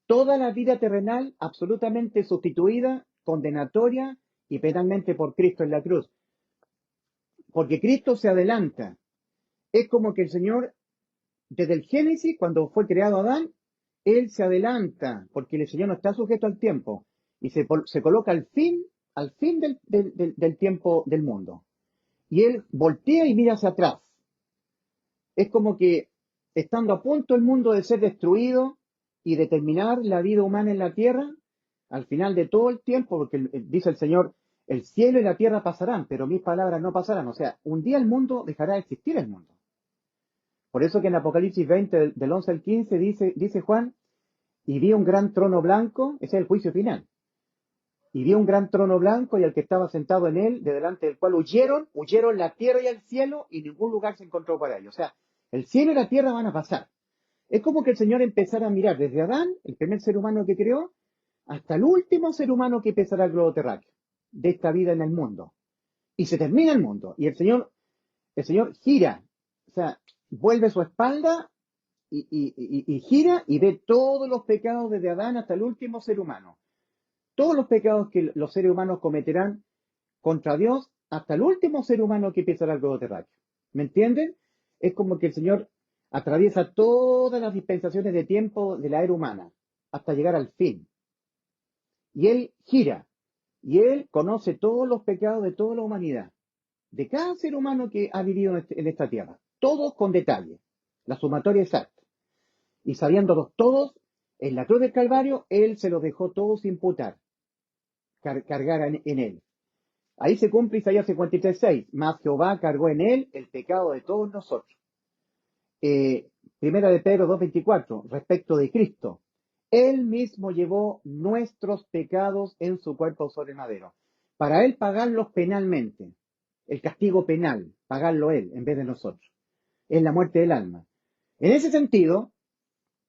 Toda la vida terrenal absolutamente sustituida, condenatoria y penalmente por Cristo en la cruz. Porque Cristo se adelanta. Es como que el Señor, desde el Génesis, cuando fue creado Adán, Él se adelanta, porque el Señor no está sujeto al tiempo, y se coloca al fin del tiempo del mundo. Y Él voltea y mira hacia atrás. Es como que, estando a punto el mundo de ser destruido y de terminar la vida humana en la tierra, al final de todo el tiempo, porque dice el Señor, el cielo y la tierra pasarán, pero mis palabras no pasarán. O sea, un día el mundo dejará de existir el mundo. Por eso que en Apocalipsis 20, del 11 al 15, dice Juan, y vi un gran trono blanco, ese es el juicio final. Y vi un gran trono blanco y al que estaba sentado en él, de delante del cual huyeron la tierra y el cielo, y ningún lugar se encontró para ellos. O sea, el cielo y la tierra van a pasar. Es como que el Señor empezara a mirar desde Adán, el primer ser humano que creó, hasta el último ser humano que pisará el globo terráqueo de esta vida en el mundo. Y se termina el mundo. Y el Señor gira, o sea, vuelve su espalda y gira y ve todos los pecados desde Adán hasta el último ser humano. Todos los pecados que los seres humanos cometerán contra Dios hasta el último ser humano que pisará el globo terráqueo. ¿Me entienden? Es como que el Señor atraviesa todas las dispensaciones de tiempo de la era humana hasta llegar al fin. Y Él gira, y Él conoce todos los pecados de toda la humanidad, de cada ser humano que ha vivido en esta tierra, todos con detalle, la sumatoria exacta. Y sabiéndolos todos, en la cruz del Calvario, Él se los dejó todos imputar, cargar en Él. Ahí se cumple Isaías 53:6, mas Jehová cargó en Él el pecado de todos nosotros. Primera de Pedro 2:24, respecto de Cristo. Él mismo llevó nuestros pecados en su cuerpo sobre el madero, para Él pagarlos penalmente, el castigo penal, pagarlo Él en vez de nosotros. Es la muerte del alma. En ese sentido,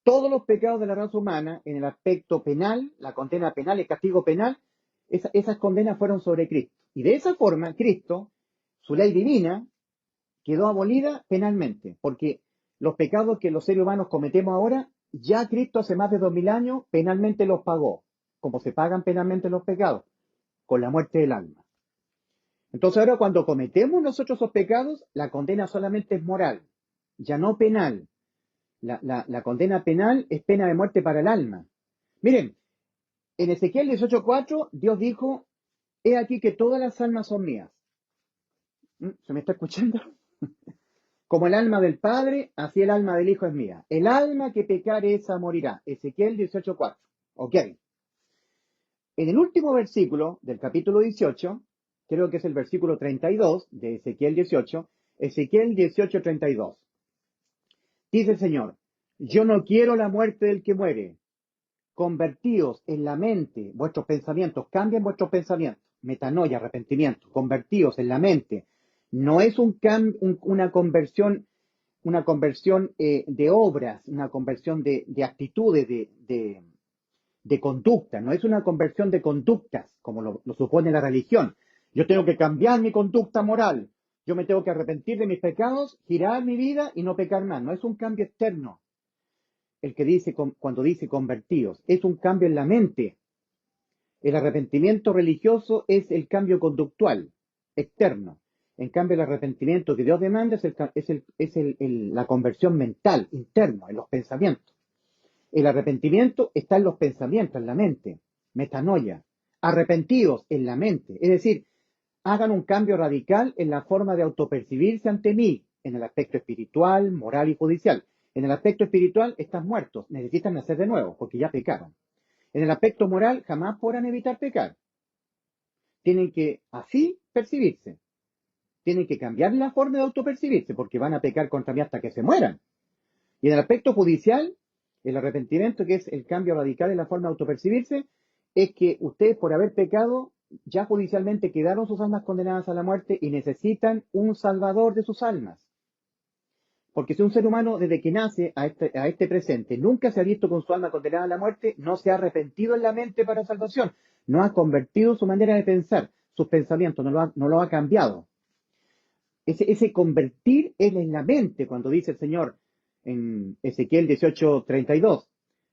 todos los pecados de la raza humana, en el aspecto penal, la condena penal, el castigo penal, esas condenas fueron sobre Cristo. Y de esa forma, Cristo, su ley divina, quedó abolida penalmente, porque los pecados que los seres humanos cometemos ahora, ya Cristo hace más de 2000 años penalmente los pagó, como se pagan penalmente los pecados, con la muerte del alma. Entonces ahora cuando cometemos nosotros esos pecados, la condena solamente es moral, ya no penal. La condena penal es pena de muerte para el alma. Miren, en Ezequiel 18:4, Dios dijo, he aquí que todas las almas son mías. ¿Se me está escuchando? Como el alma del Padre, así el alma del Hijo es mía. El alma que pecare esa morirá. Ezequiel 18:4. Ok. En el último versículo del capítulo 18, creo que es el versículo 32 de Ezequiel 18, Ezequiel 18:32. Dice el Señor, yo no quiero la muerte del que muere. Convertíos en la mente, vuestros pensamientos, cambien vuestros pensamientos. Metanoia, arrepentimiento. Convertíos en la mente. No es una conversión de obras, una conversión de actitudes, de conducta, no es una conversión de conductas, como lo supone la religión. Yo tengo que cambiar mi conducta moral, yo me tengo que arrepentir de mis pecados, girar mi vida y no pecar más. No es un cambio externo, el que dice cuando dice convertidos, es un cambio en la mente. El arrepentimiento religioso es el cambio conductual, externo. En cambio, el arrepentimiento que Dios demanda es la conversión mental, interno, en los pensamientos. El arrepentimiento está en los pensamientos, en la mente. Metanoia. Arrepentidos en la mente. Es decir, hagan un cambio radical en la forma de autopercibirse ante mí, en el aspecto espiritual, moral y judicial. En el aspecto espiritual están muertos, necesitan nacer de nuevo, porque ya pecaron. En el aspecto moral jamás podrán evitar pecar. Tienen que así percibirse. Tienen que cambiar la forma de autopercibirse, porque van a pecar contra mí hasta que se mueran. Y en el aspecto judicial, el arrepentimiento, que es el cambio radical en la forma de autopercibirse, es que ustedes por haber pecado, ya judicialmente quedaron sus almas condenadas a la muerte y necesitan un salvador de sus almas. Porque si un ser humano desde que nace a este presente nunca se ha visto con su alma condenada a la muerte, no se ha arrepentido en la mente para salvación, no ha convertido su manera de pensar, sus pensamientos, no lo ha cambiado. Ese convertir es en la mente, cuando dice el Señor en Ezequiel 18:32,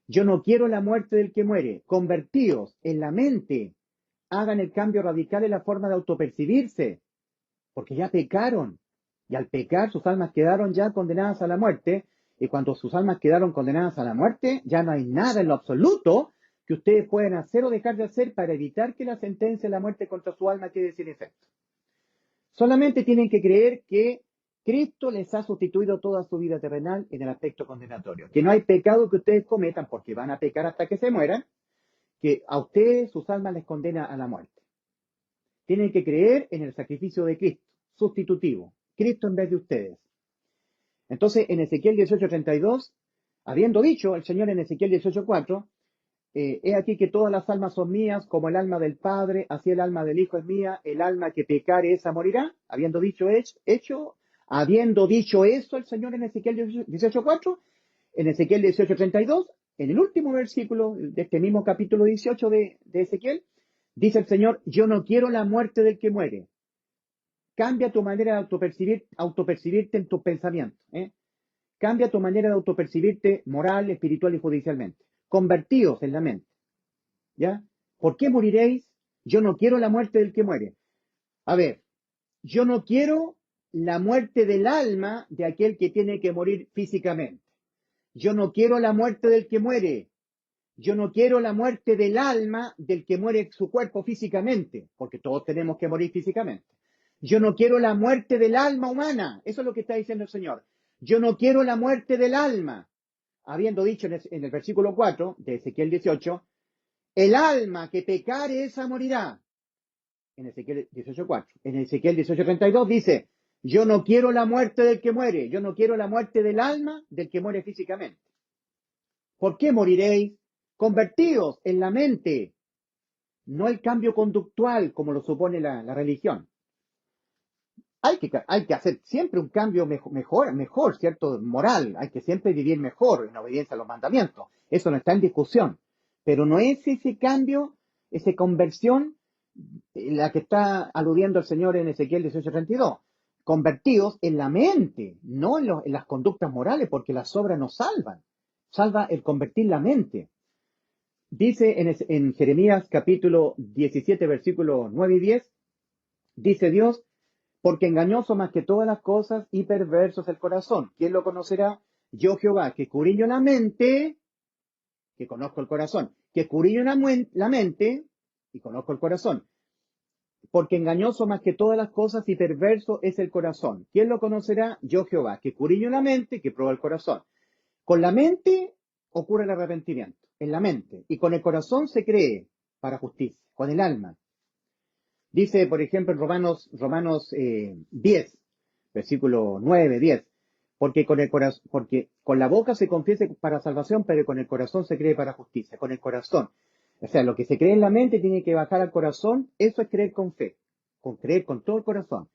yo no quiero la muerte del que muere, convertíos en la mente, hagan el cambio radical en la forma de autopercibirse, porque ya pecaron, y al pecar sus almas quedaron ya condenadas a la muerte, y cuando sus almas quedaron condenadas a la muerte, ya no hay nada en lo absoluto que ustedes puedan hacer o dejar de hacer para evitar que la sentencia de la muerte contra su alma quede sin efecto. Solamente tienen que creer que Cristo les ha sustituido toda su vida terrenal en el aspecto condenatorio. Que no hay pecado que ustedes cometan, porque van a pecar hasta que se mueran, que a ustedes sus almas les condena a la muerte. Tienen que creer en el sacrificio de Cristo, sustitutivo. Cristo en vez de ustedes. Entonces, en Ezequiel 18:32, habiendo dicho el Señor en Ezequiel 18:4, he aquí que todas las almas son mías, como el alma del Padre, así el alma del Hijo es mía, el alma que pecare esa morirá. Habiendo dicho eso el Señor en Ezequiel 18:4, en Ezequiel 18:32, en el último versículo de este mismo capítulo 18 de Ezequiel, dice el Señor, yo no quiero la muerte del que muere. Cambia tu manera de autopercibirte en tus pensamientos. Cambia tu manera de autopercibirte moral, espiritual y judicialmente. Convertíos en la mente. ¿Ya? ¿Por qué moriréis? Yo no quiero la muerte del que muere. A ver, yo no quiero la muerte del alma de aquel que tiene que morir físicamente. Yo no quiero la muerte del que muere. Yo no quiero la muerte del alma del que muere su cuerpo físicamente, porque todos tenemos que morir físicamente. Yo no quiero la muerte del alma humana. Eso es lo que está diciendo el Señor. Yo no quiero la muerte del alma. Habiendo dicho en el versículo 4 de Ezequiel 18, el alma que pecare esa morirá. En Ezequiel 18:4. En Ezequiel 18:32 dice, yo no quiero la muerte del que muere, yo no quiero la muerte del alma del que muere físicamente. ¿Por qué moriréis? Convertidos en la mente, no el cambio conductual como lo supone la religión. Hay que hacer siempre un cambio mejor, ¿cierto? Moral. Hay que siempre vivir mejor en obediencia a los mandamientos. Eso no está en discusión. Pero no es ese cambio, esa conversión, la que está aludiendo el Señor en Ezequiel 18:32. Convertidos en la mente, no en las conductas morales, porque las obras nos salvan. Salva el convertir la mente. Dice en Jeremías capítulo 17, versículos 9 y 10, dice Dios, porque engañoso más que todas las cosas y perverso es el corazón. ¿Quién lo conocerá? Yo Jehová, que escudriño la mente, que conozco el corazón, que escudriño la mente y conozco el corazón. Porque engañoso más que todas las cosas y perverso es el corazón. ¿Quién lo conocerá? Yo Jehová, que escudriño la mente, que prueba el corazón. Con la mente ocurre el arrepentimiento, en la mente, y con el corazón se cree para justicia, con el alma. Dice, por ejemplo, en Romanos 10, versículo 9, 10, porque con la boca se confiesa para salvación, pero con el corazón se cree para justicia, con el corazón. O sea, lo que se cree en la mente tiene que bajar al corazón, eso es creer con fe, con creer con todo el corazón.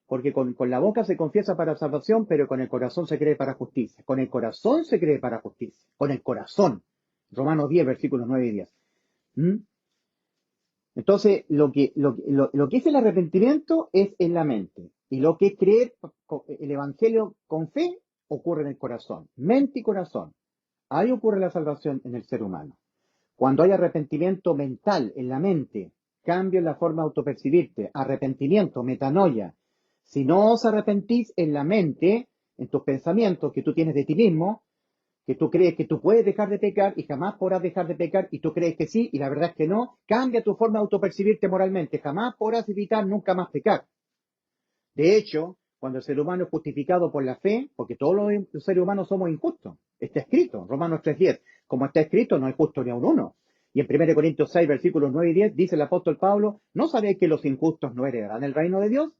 Porque con la boca se confiesa para salvación, pero con el corazón se cree para justicia. Con el corazón se cree para justicia, con el corazón. Romanos 10, versículos 9 y 10. ¿Mm? Entonces, lo que es el arrepentimiento es en la mente. Y lo que es creer el Evangelio con fe ocurre en el corazón. Mente y corazón. Ahí ocurre la salvación en el ser humano. Cuando hay arrepentimiento mental en la mente, cambio en la forma de autopercibirte, arrepentimiento, metanoia. Si no os arrepentís en la mente, en tus pensamientos que tú tienes de ti mismo, que tú crees que tú puedes dejar de pecar y jamás podrás dejar de pecar y tú crees que sí y la verdad es que no, cambia tu forma de autopercibirte moralmente, jamás podrás evitar nunca más pecar. De hecho, cuando el ser humano es justificado por la fe, porque todos los seres humanos somos injustos, está escrito, Romanos 3:10, como está escrito, no hay justo ni a un uno. Y en 1 Corintios 6, versículos 9 y 10, dice el apóstol Pablo, ¿no sabéis que los injustos no heredarán el reino de Dios?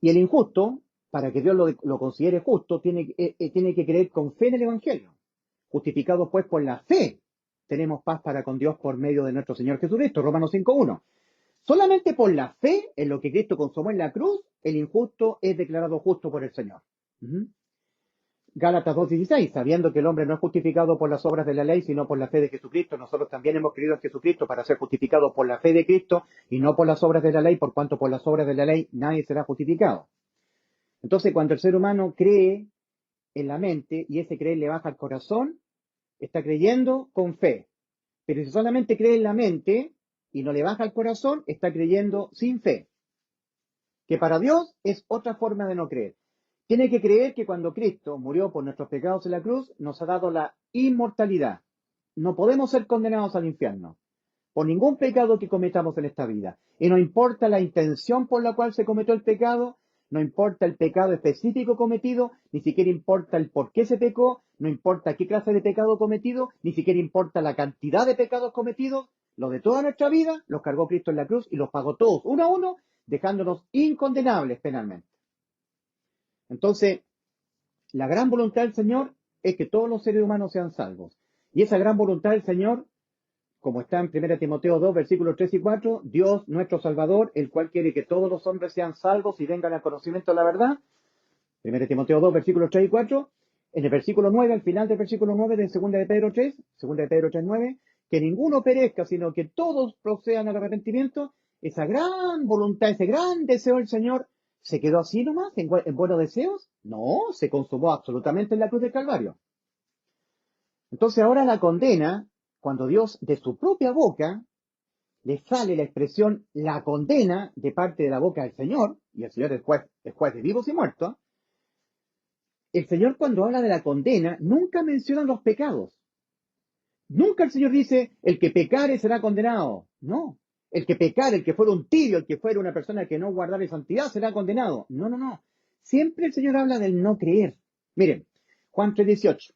Y el injusto, para que Dios lo considere justo, tiene que creer con fe en el Evangelio. Justificados pues por la fe, tenemos paz para con Dios por medio de nuestro Señor Jesucristo, Romanos 5:1. Solamente por la fe en lo que Cristo consumó en la cruz, el injusto es declarado justo por el Señor. Gálatas 2:16, sabiendo que el hombre no es justificado por las obras de la ley, sino por la fe de Jesucristo. Nosotros también hemos creído en Jesucristo para ser justificados por la fe de Cristo y no por las obras de la ley, por cuanto por las obras de la ley nadie será justificado. Entonces, cuando el ser humano cree en la mente y ese creer le baja al corazón, está creyendo con fe. Pero si solamente cree en la mente y no le baja al corazón, está creyendo sin fe. Que para Dios es otra forma de no creer. Tiene que creer que cuando Cristo murió por nuestros pecados en la cruz, nos ha dado la inmortalidad. No podemos ser condenados al infierno por ningún pecado que cometamos en esta vida. Y no importa la intención por la cual se cometió el pecado, no importa el pecado específico cometido, ni siquiera importa el por qué se pecó, no importa qué clase de pecado cometido, ni siquiera importa la cantidad de pecados cometidos. Lo de toda nuestra vida los cargó Cristo en la cruz y los pagó todos uno a uno, dejándonos incondenables penalmente. Entonces, la gran voluntad del Señor es que todos los seres humanos sean salvos. Y esa gran voluntad del Señor, como está en 1 Timoteo 2, versículos 3 y 4, Dios, nuestro Salvador, el cual quiere que todos los hombres sean salvos y vengan al conocimiento de la verdad. 1 Timoteo 2, versículos 3 y 4. En el versículo 9, al final del versículo 9 de 2 de Pedro 3, 2 de Pedro 3, 9, que ninguno perezca, sino que todos procedan al arrepentimiento. Esa gran voluntad, ese gran deseo del Señor ¿Se quedó así nomás, en buenos deseos? No, se consumó absolutamente en la cruz del Calvario. Entonces ahora la condena, cuando Dios de su propia boca le sale la expresión la condena de parte de la boca del Señor, y el Señor es juez de vivos y muertos, el Señor cuando habla de la condena nunca menciona los pecados. Nunca el Señor dice, el que pecare será condenado. No. El que pecare, el que fuera un tibio, el que fuera una persona que no guardara santidad será condenado. No, no, no. Siempre el Señor habla del no creer. Miren, Juan 3:18.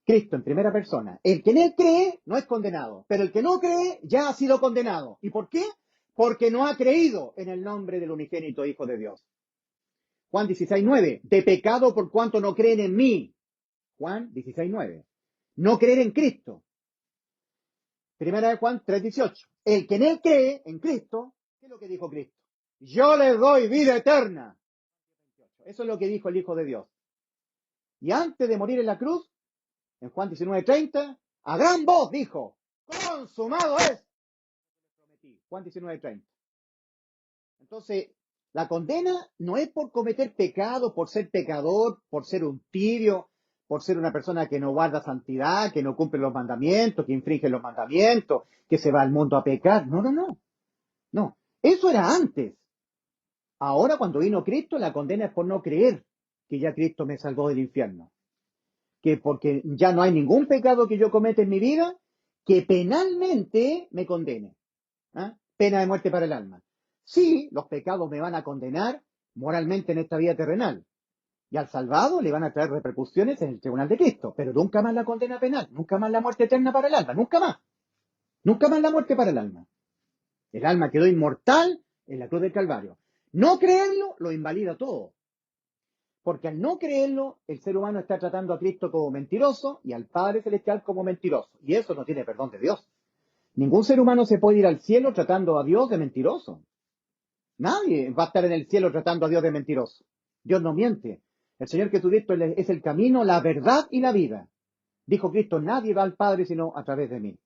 Cristo en primera persona. El que en él cree no es condenado, pero el que no cree ya ha sido condenado. ¿Y por qué? Porque no ha creído en el nombre del unigénito Hijo de Dios. Juan 16:9. De pecado por cuanto no creen en mí. Juan 16:9. No creer en Cristo. Primera de Juan 3:18. El que en él cree, en Cristo, ¿qué es lo que dijo Cristo? Yo les doy vida eterna. Eso es lo que dijo el Hijo de Dios. Y antes de morir en la cruz, en Juan 19:30, a gran voz dijo, consumado es. Juan 19:30. Entonces, la condena no es por cometer pecado, por ser pecador, por ser un tibio, por ser una persona que no guarda santidad, que no cumple los mandamientos, que infringe los mandamientos, que se va al mundo a pecar. No, no, no. No. Eso era antes. Ahora, cuando vino Cristo, la condena es por no creer que ya Cristo me salvó del infierno. Que porque ya no hay ningún pecado que yo cometa en mi vida que penalmente me condene. ¿Ah? Pena de muerte para el alma. Sí, los pecados me van a condenar moralmente en esta vida terrenal. Y al salvado le van a traer repercusiones en el tribunal de Cristo. Pero nunca más la condena penal, nunca más la muerte eterna para el alma, nunca más. Nunca más la muerte para el alma. El alma quedó inmortal en la cruz del Calvario. No creerlo lo invalida todo. Porque al no creerlo, el ser humano está tratando a Cristo como mentiroso y al Padre Celestial como mentiroso. Y eso no tiene perdón de Dios. Ningún ser humano se puede ir al cielo tratando a Dios de mentiroso. Nadie va a estar en el cielo tratando a Dios de mentiroso. Dios no miente. El Señor Jesucristo es el camino, la verdad y la vida. Dijo Cristo, nadie va al Padre sino a través de mí.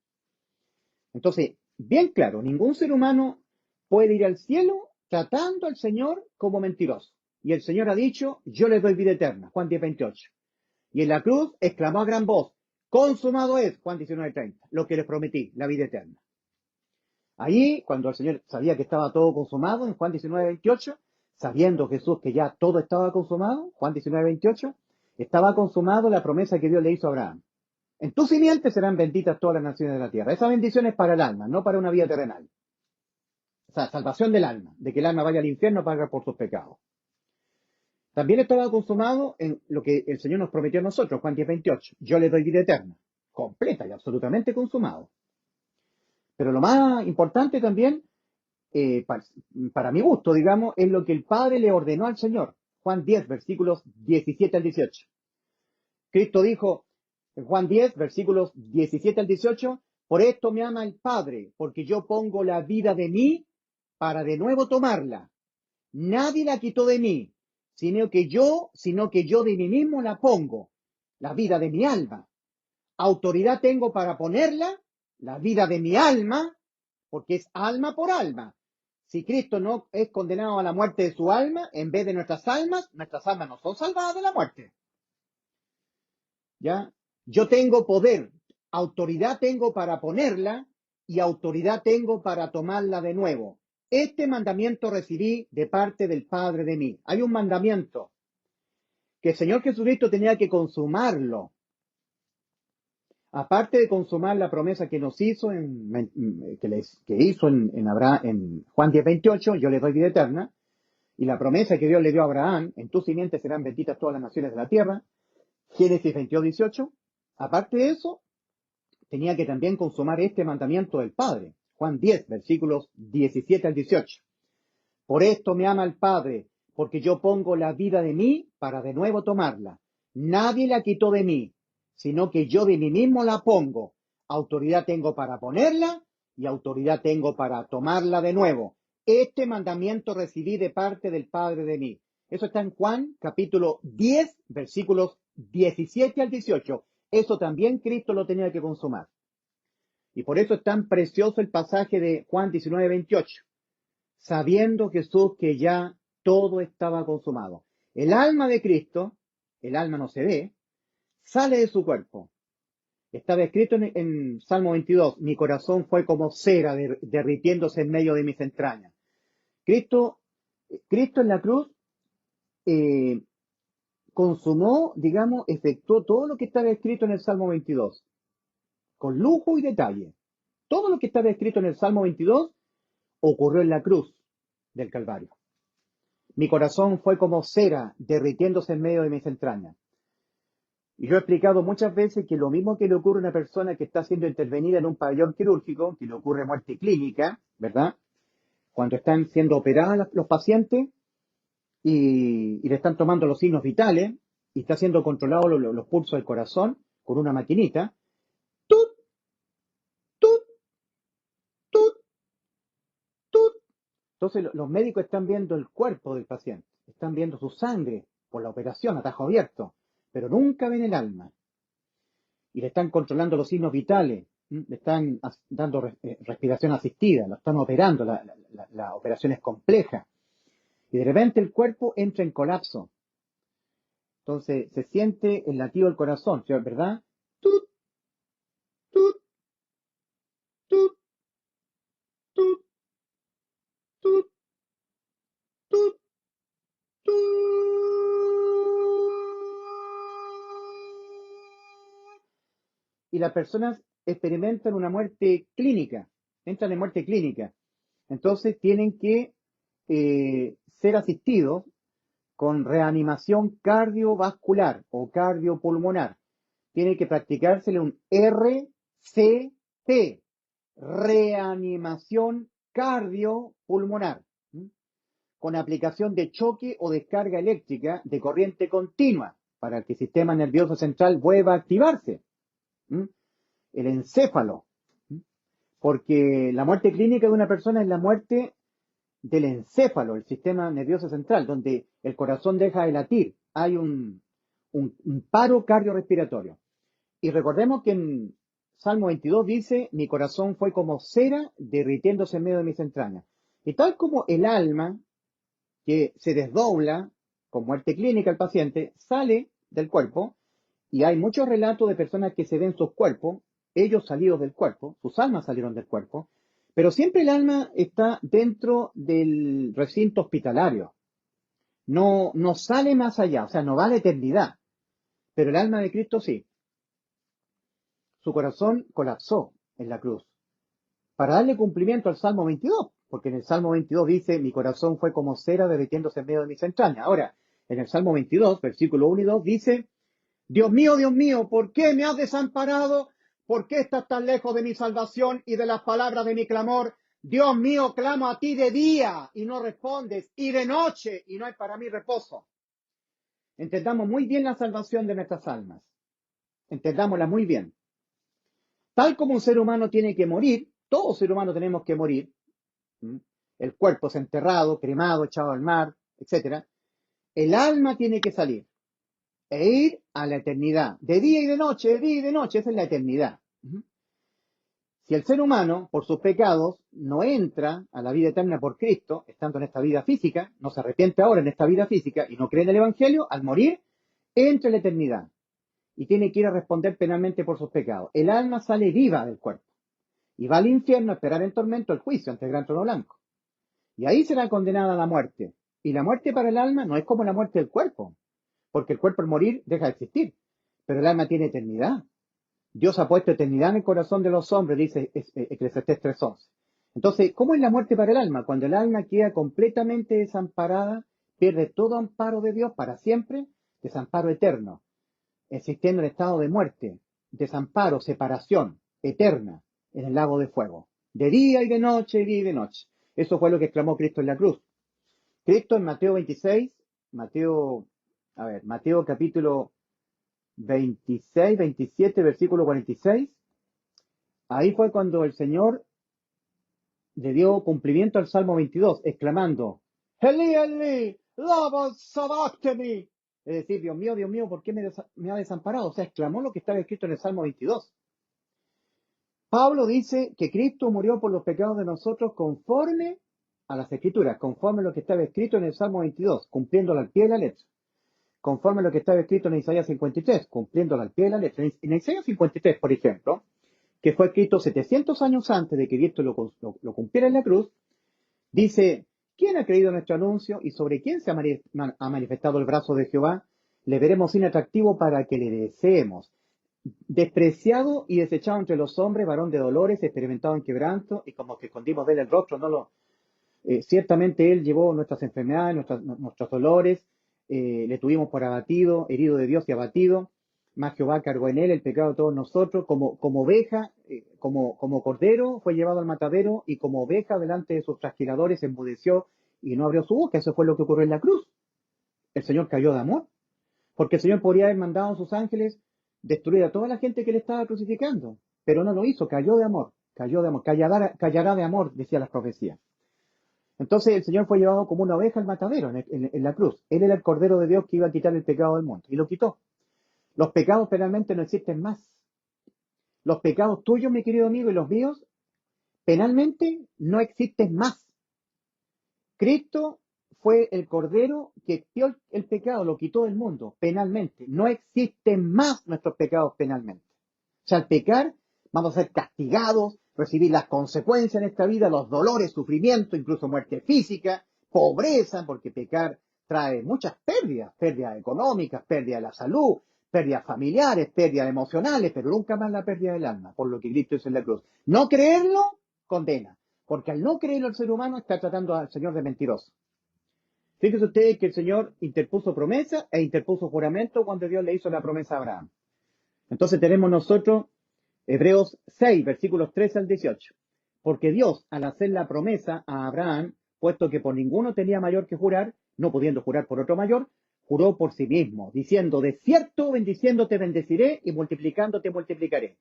Entonces, bien claro, ningún ser humano puede ir al cielo tratando al Señor como mentiroso. Y el Señor ha dicho, yo les doy vida eterna, Juan 10:28. Y en la cruz exclamó a gran voz, consumado es, Juan 19:30, lo que les prometí, la vida eterna. Ahí, cuando el Señor sabía que estaba todo consumado, en Juan 19:28, sabiendo Jesús que ya todo estaba consumado, Juan 19:28, estaba consumado la promesa que Dios le hizo a Abraham. En tu simiente serán benditas todas las naciones de la tierra. Esa bendición es para el alma, no para una vida terrenal. O sea, salvación del alma, de que el alma vaya al infierno a pagar por sus pecados. También estaba consumado en lo que el Señor nos prometió a nosotros, Juan 10:28. Yo le doy vida eterna, completa y absolutamente consumado. Pero lo más importante también, para mi gusto, digamos, es lo que el Padre le ordenó al Señor. Juan 10, versículos 17 al 18. Cristo dijo en Juan 10, versículos 17 al 18, por esto me ama el Padre, porque yo pongo la vida de mí para de nuevo tomarla. Nadie la quitó de mí, sino que yo de mí mismo la pongo, la vida de mi alma. Autoridad tengo para ponerla, la vida de mi alma, porque es alma por alma. Si Cristo no es condenado a la muerte de su alma, en vez de nuestras almas no son salvadas de la muerte. ¿Ya? Yo tengo poder, autoridad tengo para ponerla y autoridad tengo para tomarla de nuevo. Este mandamiento recibí de parte del Padre de mí. Hay un mandamiento que el Señor Jesucristo tenía que consumarlo. Aparte de consumar la promesa que nos hizo, que hizo en Juan 10:28, yo le doy vida eterna, y la promesa que Dios le dio a Abraham, en tu simiente serán benditas todas las naciones de la tierra, Génesis 22:18, aparte de eso, tenía que también consumar este mandamiento del Padre, Juan 10, versículos 17 al 18. Por esto me ama el Padre, porque yo pongo la vida de mí para de nuevo tomarla. Nadie la quitó de mí, sino que yo de mí mismo la pongo. Autoridad tengo para ponerla y autoridad tengo para tomarla de nuevo. Este mandamiento recibí de parte del Padre de mí. Eso está en Juan capítulo 10, versículos 17 al 18. Eso también Cristo lo tenía que consumar. Y por eso es tan precioso el pasaje de Juan 19:28. Sabiendo Jesús que ya todo estaba consumado. El alma de Cristo, el alma no se ve, sale de su cuerpo. Estaba escrito en Salmo 22, mi corazón fue como cera derritiéndose en medio de mis entrañas. Cristo en la cruz consumó, digamos, efectuó todo lo que estaba escrito en el Salmo 22, con lujo y detalle. Todo lo que estaba escrito en el Salmo 22 ocurrió en la cruz del Calvario. Mi corazón fue como cera derritiéndose en medio de mis entrañas. Y yo he explicado muchas veces que lo mismo que le ocurre a una persona que está siendo intervenida en un pabellón quirúrgico, que le ocurre muerte clínica, ¿verdad? Cuando están siendo operados los pacientes y le están tomando los signos vitales y está siendo controlado los pulsos del corazón con una maquinita, ¡tut, tut, tut, tut! Entonces los médicos están viendo el cuerpo del paciente, están viendo su sangre por la operación a tajo abierto, pero nunca ven el alma. Y le están controlando los signos vitales, le están dando respiración asistida, lo están operando, la operación es compleja. Y de repente el cuerpo entra en colapso. Entonces se siente el latido del corazón, ¿verdad? Tut, tut, tut, tut, tut, tut, tut. Y las personas experimentan una muerte clínica, entran en muerte clínica. Entonces tienen que ser asistidos con reanimación cardiovascular o cardiopulmonar. Tiene que practicársele un RCP, reanimación cardiopulmonar, con aplicación de choque o descarga eléctrica de corriente continua para que el sistema nervioso central vuelva a activarse. El encéfalo, porque la muerte clínica de una persona es la muerte del encéfalo, el sistema nervioso central, donde el corazón deja de latir. Hay un paro cardiorrespiratorio. Y recordemos que en Salmo 22 dice, mi corazón fue como cera derritiéndose en medio de mis entrañas. Y tal como el alma, que se desdobla con muerte clínica el paciente, sale del cuerpo, y hay muchos relatos de personas que se ven sus cuerpos, ellos salidos del cuerpo, sus almas salieron del cuerpo, pero siempre el alma está dentro del recinto hospitalario. No sale más allá, o sea, no va a la eternidad. Pero el alma de Cristo sí. Su corazón colapsó en la cruz para darle cumplimiento al Salmo 22, porque en el Salmo 22 dice, mi corazón fue como cera derritiéndose en medio de mis entrañas. Ahora, en el Salmo 22, versículo 1 y 2, dice, Dios mío, ¿por qué me has desamparado? ¿Por qué estás tan lejos de mi salvación y de las palabras de mi clamor? Dios mío, clamo a ti de día y no respondes, y de noche y no hay para mí reposo. Entendamos muy bien la salvación de nuestras almas. Entendámosla muy bien. Tal como un ser humano tiene que morir, todo ser humano tenemos que morir. El cuerpo es enterrado, cremado, echado al mar, etc. El alma tiene que salir e ir a la eternidad, de día y de noche, esa es la eternidad. Si el ser humano, por sus pecados, no entra a la vida eterna por Cristo, estando en esta vida física, no se arrepiente ahora en esta vida física y no cree en el Evangelio, al morir, entra en la eternidad y tiene que ir a responder penalmente por sus pecados. El alma sale viva del cuerpo y va al infierno a esperar en tormento el juicio ante el gran trono blanco. Y ahí será condenada a la muerte. Y la muerte para el alma no es como la muerte del cuerpo, porque el cuerpo al morir deja de existir, pero el alma tiene eternidad. Dios ha puesto eternidad en el corazón de los hombres, dice Eclesiastés 3:11. Entonces, ¿cómo es la muerte para el alma? Cuando el alma queda completamente desamparada, pierde todo amparo de Dios para siempre, desamparo eterno, existiendo en estado de muerte, desamparo, separación eterna en el lago de fuego, de día y de noche, día y de noche. Eso fue lo que exclamó Cristo en la cruz. Cristo en Mateo 26, Mateo capítulo 26, 27, versículo 46, ahí fue cuando el Señor le dio cumplimiento al Salmo 22, exclamando, Eli, Eli, lama sabachthani. Es decir, Dios mío, ¿por qué me ha desamparado? O sea, exclamó lo que estaba escrito en el Salmo 22. Pablo dice que Cristo murió por los pecados de nosotros conforme a las Escrituras, conforme a lo que estaba escrito en el Salmo 22, cumpliéndolo al pie de la letra. Conforme a lo que estaba escrito en Isaías 53, cumpliéndolo al pie de la letra. En Isaías 53, por ejemplo, que fue escrito 700 años antes de que Cristo lo cumpliera en la cruz, dice, ¿quién ha creído nuestro anuncio y sobre quién se ha manifestado el brazo de Jehová? Le veremos inatractivo para que le deseemos. Despreciado y desechado entre los hombres, varón de dolores, experimentado en quebranto, y como que escondimos de él el rostro, ciertamente él llevó nuestras enfermedades, nuestros dolores, le tuvimos por abatido, herido de Dios y abatido, mas Jehová cargó en él el pecado de todos nosotros, como oveja, como cordero fue llevado al matadero, y como oveja delante de sus trasquiladores enmudeció y no abrió su boca. Eso fue lo que ocurrió en la cruz. El Señor cayó de amor, porque el Señor podría haber mandado a sus ángeles destruir a toda la gente que le estaba crucificando, pero no lo hizo, cayó de amor, callará de amor, decía las profecías. Entonces el Señor fue llevado como una oveja al matadero en la cruz. Él era el Cordero de Dios que iba a quitar el pecado del mundo, y lo quitó. Los pecados penalmente no existen más. Los pecados tuyos, mi querido amigo, y los míos, penalmente no existen más. Cristo fue el Cordero que expió el pecado, lo quitó del mundo, penalmente. No existen más nuestros pecados penalmente. O sea, al pecar vamos a ser castigados, recibir las consecuencias en esta vida, los dolores, sufrimiento, incluso muerte física, pobreza, porque pecar trae muchas pérdidas económicas, pérdida de la salud, pérdidas familiares, pérdidas emocionales, pero nunca más la pérdida del alma, por lo que Cristo hizo en la cruz. No creerlo, condena, porque al no creerlo el ser humano está tratando al Señor de mentiroso. Fíjense ustedes que el Señor interpuso promesa e interpuso juramento cuando Dios le hizo la promesa a Abraham. Entonces tenemos nosotros Hebreos 6, versículos 13 al 18. Porque Dios, al hacer la promesa a Abraham, puesto que por ninguno tenía mayor que jurar, no pudiendo jurar por otro mayor, juró por sí mismo, diciendo, de cierto bendiciendo te bendeciré y multiplicando te multiplicaré.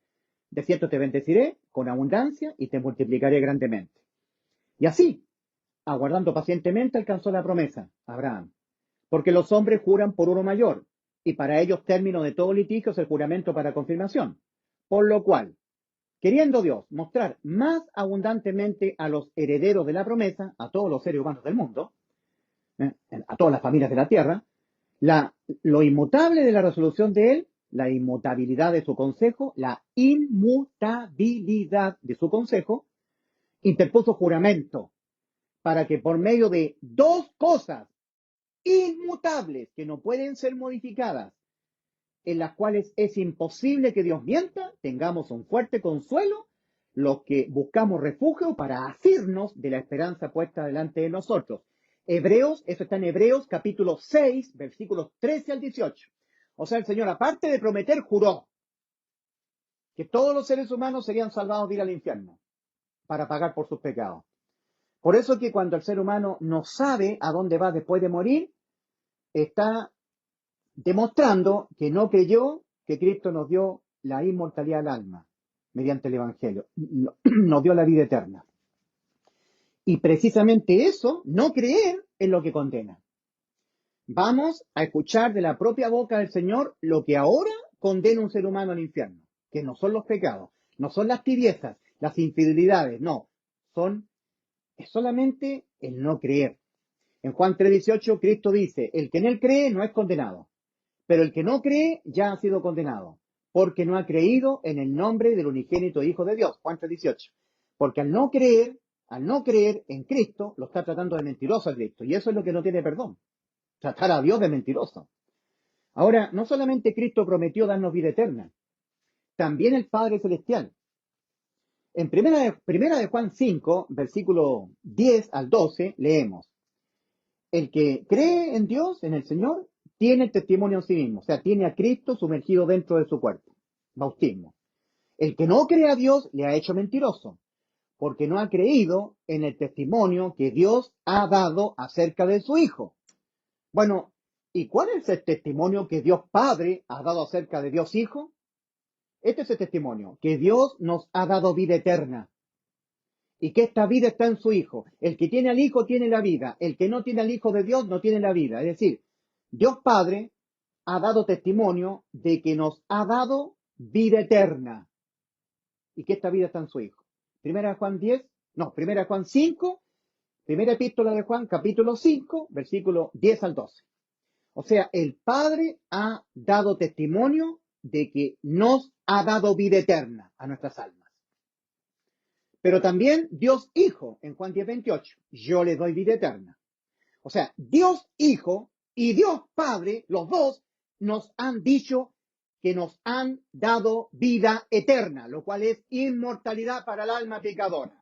De cierto te bendeciré con abundancia y te multiplicaré grandemente. Y así, aguardando pacientemente, alcanzó la promesa, Abraham. Porque los hombres juran por uno mayor, y para ellos término de todo litigio es el juramento para confirmación. Por lo cual, queriendo Dios mostrar más abundantemente a los herederos de la promesa, a todos los seres humanos del mundo, a todas las familias de la tierra, lo inmutable de la resolución de él, la inmutabilidad de su consejo, la inmutabilidad de su consejo, interpuso juramento para que por medio de dos cosas inmutables que no pueden ser modificadas, en las cuales es imposible que Dios mienta, tengamos un fuerte consuelo, los que buscamos refugio para asirnos de la esperanza puesta delante de nosotros. Hebreos, eso está en Hebreos capítulo 6, versículos 13 al 18. O sea, el Señor, aparte de prometer, juró que todos los seres humanos serían salvados de ir al infierno para pagar por sus pecados. Por eso que cuando el ser humano no sabe a dónde va después de morir, está demostrando que no creyó que Cristo nos dio la inmortalidad al alma mediante el Evangelio, nos dio la vida eterna. Y precisamente eso, no creer, es lo que condena. Vamos a escuchar de la propia boca del Señor lo que ahora condena un ser humano al infierno, que no son los pecados, no son las tibiezas, las infidelidades, no, es solamente el no creer. En Juan 3:18 Cristo dice, el que en él cree no es condenado, pero el que no cree ya ha sido condenado, porque no ha creído en el nombre del unigénito Hijo de Dios. Juan 3:18. Porque al no creer en Cristo, lo está tratando de mentiroso a Cristo. Y eso es lo que no tiene perdón. Tratar a Dios de mentiroso. Ahora, no solamente Cristo prometió darnos vida eterna, también el Padre Celestial. En primera de Juan 5, versículo 10 al 12, leemos, el que cree en Dios, en el Señor, tiene el testimonio en sí mismo, o sea, tiene a Cristo sumergido dentro de su cuerpo, bautismo. El que no cree a Dios le ha hecho mentiroso, porque no ha creído en el testimonio que Dios ha dado acerca de su Hijo. Bueno, ¿y cuál es el testimonio que Dios Padre ha dado acerca de Dios Hijo? Este es el testimonio, que Dios nos ha dado vida eterna. Y que esta vida está en su Hijo. El que tiene al Hijo tiene la vida. El que no tiene al Hijo de Dios no tiene la vida. Es decir, Dios Padre ha dado testimonio de que nos ha dado vida eterna. Y que esta vida está en su Hijo. Primera Juan 5, Primera epístola de Juan, capítulo 5, versículo 10 al 12. O sea, el Padre ha dado testimonio de que nos ha dado vida eterna a nuestras almas. Pero también Dios Hijo, en Juan 10, 28, yo le doy vida eterna. O sea, Dios Hijo y Dios Padre, los dos, nos han dicho que nos han dado vida eterna, lo cual es inmortalidad para el alma pecadora.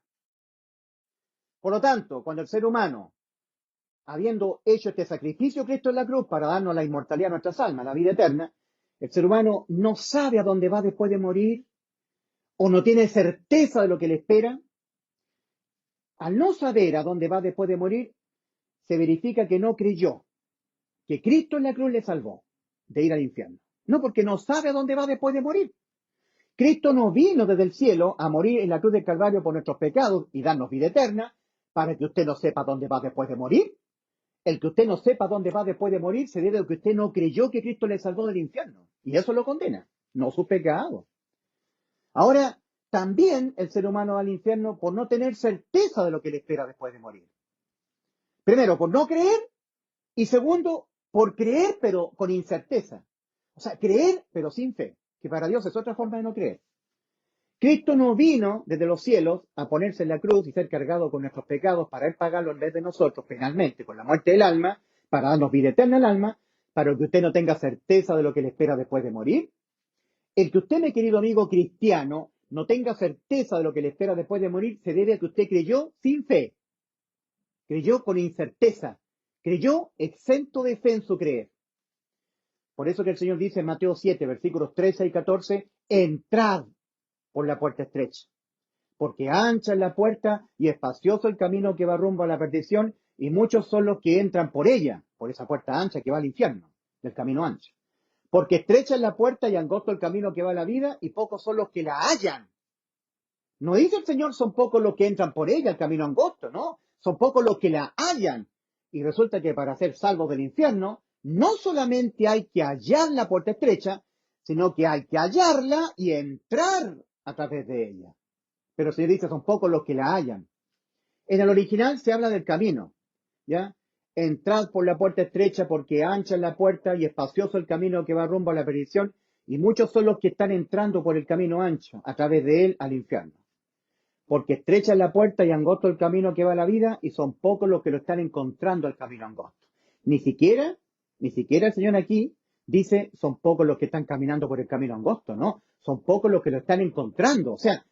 Por lo tanto, cuando el ser humano, habiendo hecho este sacrificio Cristo en la cruz para darnos la inmortalidad a nuestras almas, la vida eterna, el ser humano no sabe a dónde va después de morir o no tiene certeza de lo que le espera. Al no saber a dónde va después de morir, se verifica que no creyó que Cristo en la cruz le salvó de ir al infierno. No, porque no sabe a dónde va después de morir. Cristo no vino desde el cielo a morir en la cruz del Calvario por nuestros pecados y darnos vida eterna para que usted no sepa dónde va después de morir. El que usted no sepa dónde va después de morir se debe a que usted no creyó que Cristo le salvó del infierno. Y eso lo condena, no sus pecados. Ahora, también el ser humano va al infierno por no tener certeza de lo que le espera después de morir. Primero, por no creer, y segundo, por creer pero con incerteza. O sea, creer pero sin fe, que para Dios es otra forma de no creer. Cristo no vino desde los cielos a ponerse en la cruz y ser cargado con nuestros pecados para él pagarlo en vez de nosotros penalmente con la muerte del alma, para darnos vida eterna al alma, para que usted no tenga certeza de lo que le espera después de morir. El que usted, mi querido amigo cristiano, no tenga certeza de lo que le espera después de morir se debe a que usted creyó sin fe, creyó con incerteza, creyó exento de fe en su creer. Por eso que el Señor dice en Mateo 7, versículos 13 y 14, entrad por la puerta estrecha, porque ancha es la puerta y espacioso el camino que va rumbo a la perdición, y muchos son los que entran por ella, por esa puerta ancha que va al infierno, del camino ancho. Porque estrecha es la puerta y angosto el camino que va a la vida, y pocos son los que la hallan. No dice el Señor, son pocos los que entran por ella, el camino angosto, ¿no? Son pocos los que la hallan. Y resulta que para ser salvos del infierno, no solamente hay que hallar la puerta estrecha, sino que hay que hallarla y entrar a través de ella. Pero se dice, son pocos los que la hallan. En el original se habla del camino, ¿ya? Entrad por la puerta estrecha porque ancha es la puerta y espacioso el camino que va rumbo a la perdición, y muchos son los que están entrando por el camino ancho, a través de él, al infierno. Porque estrecha es la puerta y angosto el camino que va a la vida, y son pocos los que lo están encontrando al camino angosto. Ni siquiera el Señor aquí dice, son pocos los que están caminando por el camino angosto, ¿no? Son pocos los que lo están encontrando. O sea,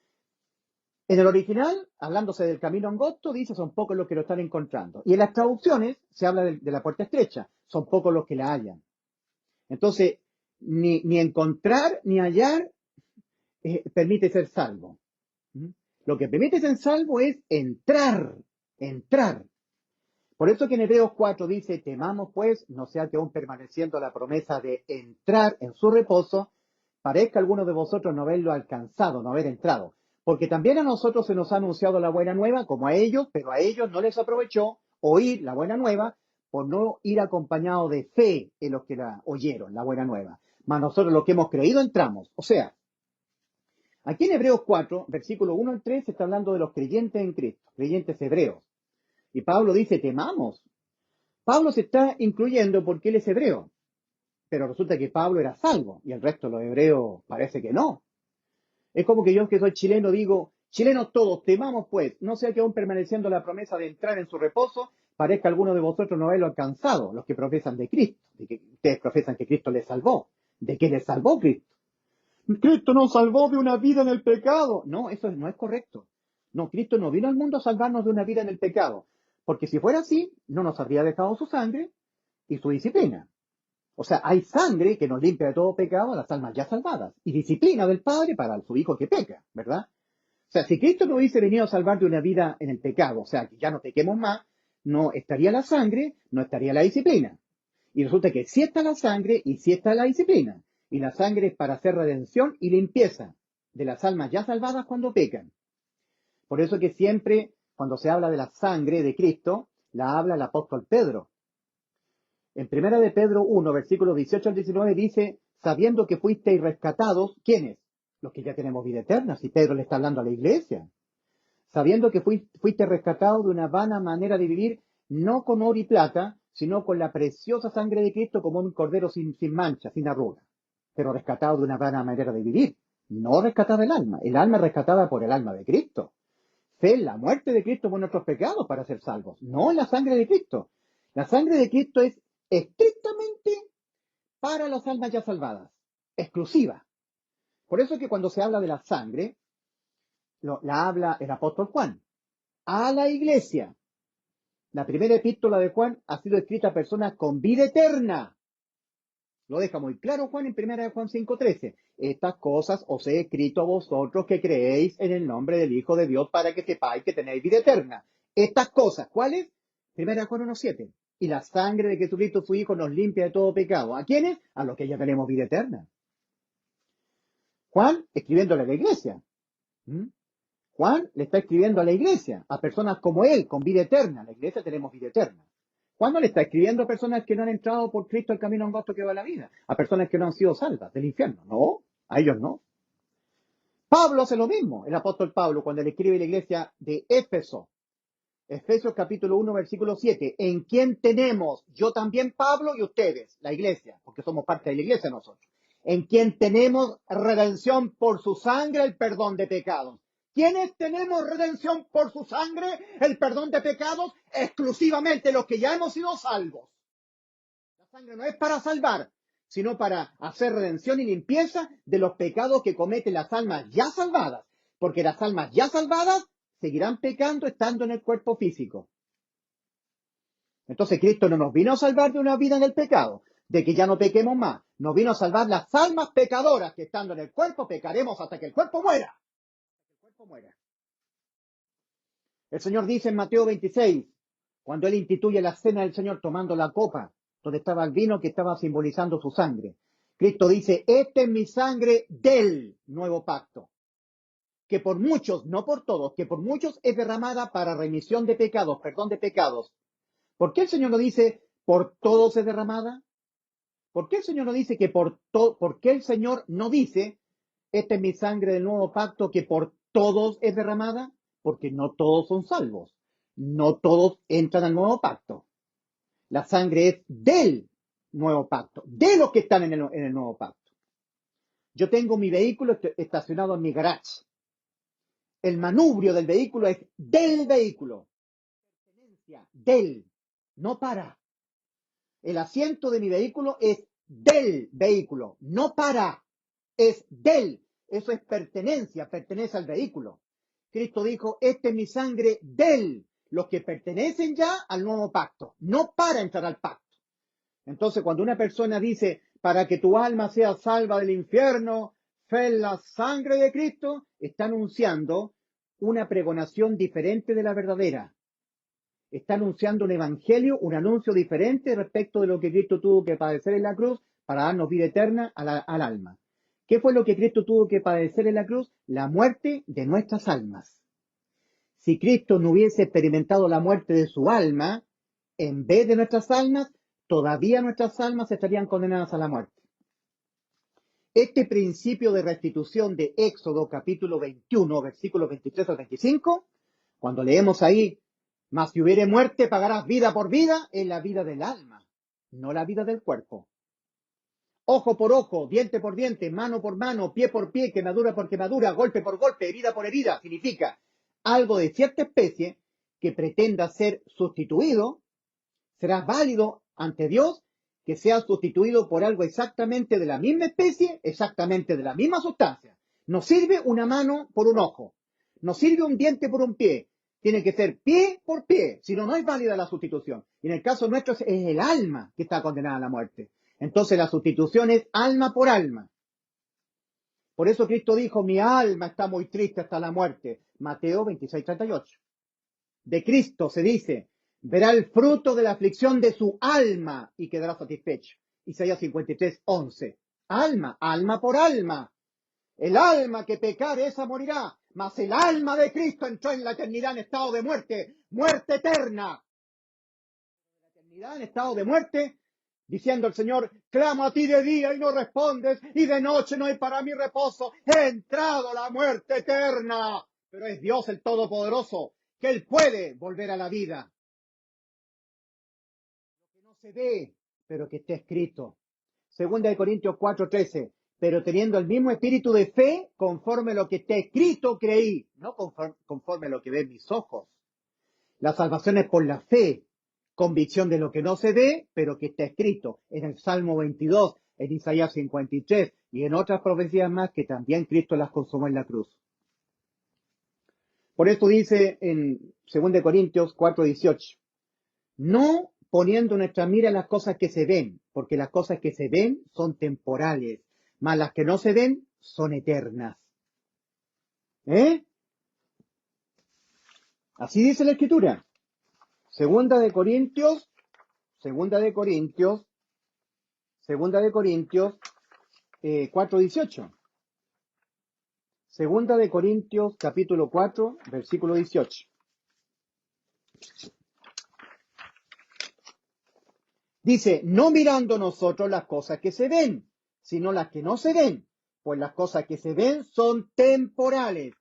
en el original, hablándose del camino angosto, dice, son pocos los que lo están encontrando. Y en las traducciones se habla de la puerta estrecha, son pocos los que la hallan. Entonces, ni encontrar ni hallar permite ser salvo. Lo que permite ser salvo es entrar. Por eso que en Hebreos 4 dice, temamos pues, no sea que aún permaneciendo la promesa de entrar en su reposo, parezca alguno de vosotros no haberlo alcanzado, no haber entrado. Porque también a nosotros se nos ha anunciado la buena nueva, como a ellos, pero a ellos no les aprovechó oír la buena nueva por no ir acompañado de fe en los que la oyeron, la buena nueva. Mas nosotros los que hemos creído entramos. O sea, aquí en Hebreos 4, versículo 1 al 3, se está hablando de los creyentes en Cristo, creyentes hebreos. Y Pablo dice, temamos. Pablo se está incluyendo porque él es hebreo. Pero resulta que Pablo era salvo y el resto de los hebreos parece que no. Es como que yo, que soy chileno, digo, chilenos todos, temamos pues, no sea que aún permaneciendo la promesa de entrar en su reposo, parezca alguno de vosotros no haberlo alcanzado, los que profesan de Cristo, de que ustedes profesan que Cristo les salvó. ¿De qué les salvó Cristo? Cristo nos salvó de una vida en el pecado. No, eso no es correcto. No, Cristo no vino al mundo a salvarnos de una vida en el pecado. Porque si fuera así, no nos habría dejado su sangre y su disciplina. O sea, hay sangre que nos limpia de todo pecado a las almas ya salvadas. Y disciplina del Padre para su hijo que peca, ¿verdad? O sea, si Cristo no hubiese venido a salvar de una vida en el pecado, o sea, que ya no pequemos más, no estaría la sangre, no estaría la disciplina. Y resulta que sí está la sangre y sí está la disciplina. Y la sangre es para hacer redención y limpieza de las almas ya salvadas cuando pecan. Por eso que siempre, cuando se habla de la sangre de Cristo, la habla el apóstol Pedro. En primera de Pedro 1, versículos 18 al 19, dice, sabiendo que fuisteis rescatados, ¿quiénes? Los que ya tenemos vida eterna, si Pedro le está hablando a la iglesia. sabiendo que fuiste rescatado de una vana manera de vivir, no con oro y plata, sino con la preciosa sangre de Cristo como un cordero sin mancha, sin arruga, pero rescatado de una vana manera de vivir, no rescatada el alma es rescatada por el alma de Cristo. Fe en la muerte de Cristo por nuestros pecados para ser salvos, no en la sangre de Cristo. La sangre de Cristo es estrictamente para las almas ya salvadas, exclusiva. Por eso es que cuando se habla de la sangre, la habla el apóstol Juan a la iglesia. La primera epístola de Juan ha sido escrita a personas con vida eterna. Lo deja muy claro Juan en 1 Juan 5:13. Estas cosas os he escrito a vosotros que creéis en el nombre del Hijo de Dios para que sepáis que tenéis vida eterna. Estas cosas, ¿cuáles? 1 Juan 1:7. Y la sangre de Jesucristo su Hijo nos limpia de todo pecado. ¿A quiénes? A los que ya tenemos vida eterna. Juan escribiéndole a la iglesia. Juan le está escribiendo a la iglesia, a personas como él, con vida eterna. La iglesia tenemos vida eterna. Juan no le está escribiendo a personas que no han entrado por Cristo el camino angosto que va a la vida, a personas que no han sido salvas del infierno. No, a ellos no. Pablo hace lo mismo, el apóstol Pablo, cuando le escribe a la iglesia de Éfeso. Efesios capítulo 1, versículo 7. En quien tenemos, yo también Pablo y ustedes, la iglesia, porque somos parte de la iglesia nosotros. En quien tenemos redención por su sangre, el perdón de pecados. ¿Quiénes tenemos redención por su sangre, el perdón de pecados? Exclusivamente los que ya hemos sido salvos. La sangre no es para salvar, sino para hacer redención y limpieza de los pecados que cometen las almas ya salvadas. Porque las almas ya salvadas seguirán pecando estando en el cuerpo físico. Entonces Cristo no nos vino a salvar de una vida en el pecado, de que ya no pequemos más. Nos vino a salvar las almas pecadoras que estando en el cuerpo pecaremos hasta que el cuerpo muera. El Señor dice en Mateo 26, cuando Él instituye la cena del Señor tomando la copa, donde estaba el vino que estaba simbolizando su sangre. Cristo dice, esta es mi sangre del nuevo pacto, que por muchos, no por todos, que por muchos es derramada para remisión de pecados, perdón de pecados. ¿Por qué el Señor no dice, por todos es derramada? ¿Por qué el Señor no dice que por qué el Señor no dice, esta es mi sangre del nuevo pacto que por todos es derramada? Porque no todos son salvos. No todos entran al nuevo pacto. La sangre es del nuevo pacto, de los que están en el nuevo pacto. Yo tengo mi vehículo estacionado en mi garage. El manubrio del vehículo es del vehículo. Del, no para. El asiento de mi vehículo es del vehículo, no para, es del. Eso es pertenencia, pertenece al vehículo. Cristo dijo, esta es mi sangre del, los que pertenecen ya al nuevo pacto, no para entrar al pacto. Entonces, cuando una persona dice, para que tu alma sea salva del infierno, fe en la sangre de Cristo, está anunciando una pregonación diferente de la verdadera. Está anunciando un evangelio, un anuncio diferente respecto de lo que Cristo tuvo que padecer en la cruz para darnos vida eterna al alma. ¿Qué fue lo que Cristo tuvo que padecer en la cruz? La muerte de nuestras almas. Si Cristo no hubiese experimentado la muerte de su alma, en vez de nuestras almas, todavía nuestras almas estarían condenadas a la muerte. Este principio de restitución de Éxodo capítulo 21, versículos 23 al 25, cuando leemos ahí, mas si hubiere muerte, pagarás vida por vida, es la vida del alma, no la vida del cuerpo. Ojo por ojo, diente por diente, mano por mano, pie por pie, quemadura por quemadura, golpe por golpe, herida por herida, significa algo de cierta especie que pretenda ser sustituido, será válido ante Dios que sea sustituido por algo exactamente de la misma especie, exactamente de la misma sustancia. No sirve una mano por un ojo, no sirve un diente por un pie, tiene que ser pie por pie, si no, no es válida la sustitución. Y en el caso nuestro es el alma que está condenada a la muerte. Entonces la sustitución es alma por alma. Por eso Cristo dijo, mi alma está muy triste hasta la muerte. Mateo 26:38. De Cristo se dice, verá el fruto de la aflicción de su alma y quedará satisfecho. Isaías 53:11. Alma, alma por alma. El alma que pecare, esa morirá. Mas el alma de Cristo entró en la eternidad en estado de muerte, muerte eterna. La eternidad en estado de muerte, diciendo el Señor, clamo a ti de día y no respondes, y de noche no hay para mí reposo. He entrado la muerte eterna. pero es Dios el Todopoderoso, que Él puede volver a la vida. Lo que no se ve, pero que está escrito. Segunda de Corintios 4:13. Pero teniendo el mismo espíritu de fe, conforme lo que está escrito, creí. No conforme lo que ven mis ojos. La salvación es por la fe. Convicción de lo que no se ve, pero que está escrito en el Salmo 22, en Isaías 53 y en otras profecías más que también Cristo las consumó en la cruz. Por esto dice en 2 Corintios 4:18, no poniendo nuestra mira en las cosas que se ven, porque las cosas que se ven son temporales, mas las que no se ven son eternas. Así dice la Escritura. Segunda de Corintios 4:18. Segunda de Corintios capítulo 4, versículo 18. Dice, no mirando nosotros las cosas que se ven, sino las que no se ven, pues las cosas que se ven son temporales.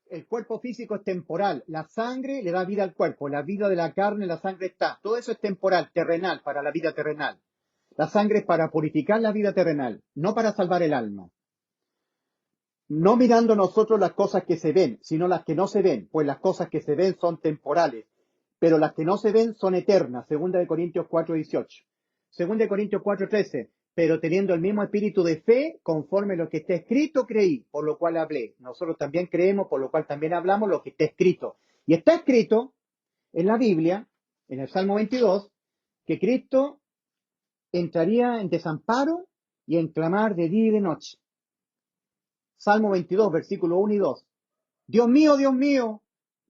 El cuerpo físico es temporal, la sangre le da vida al cuerpo, la vida de la carne, la sangre está, todo eso es temporal, terrenal, para la vida terrenal. La sangre es para purificar la vida terrenal, no para salvar el alma. No mirando nosotros las cosas que se ven, sino las que no se ven, pues las cosas que se ven son temporales, pero las que no se ven son eternas. Segunda de Corintios 4:18. Segunda de Corintios 4:13. Pero teniendo el mismo espíritu de fe, conforme lo que está escrito, creí, por lo cual hablé. Nosotros también creemos, por lo cual también hablamos lo que está escrito. Y está escrito en la Biblia, en el Salmo 22, que Cristo entraría en desamparo y en clamar de día y de noche. Salmo 22, versículo 1 y 2. Dios mío,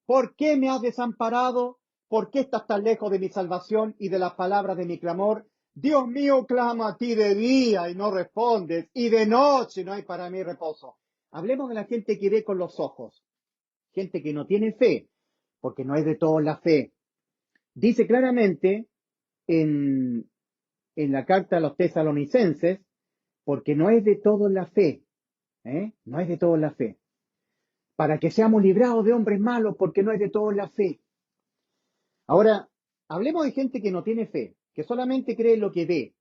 ¿por qué me has desamparado? ¿Por qué estás tan lejos de mi salvación y de las palabras de mi clamor? Dios mío, clamo a ti de día y no respondes, y de noche no hay para mí reposo. Hablemos de la gente que ve con los ojos, gente que no tiene fe, porque no es de todos la fe. Dice claramente en la carta a los tesalonicenses, porque no es de todos la fe, no es de todos la fe. Para que seamos librados de hombres malos, porque no es de todos la fe. Ahora, hablemos de gente que no tiene fe, que solamente cree en lo que ve.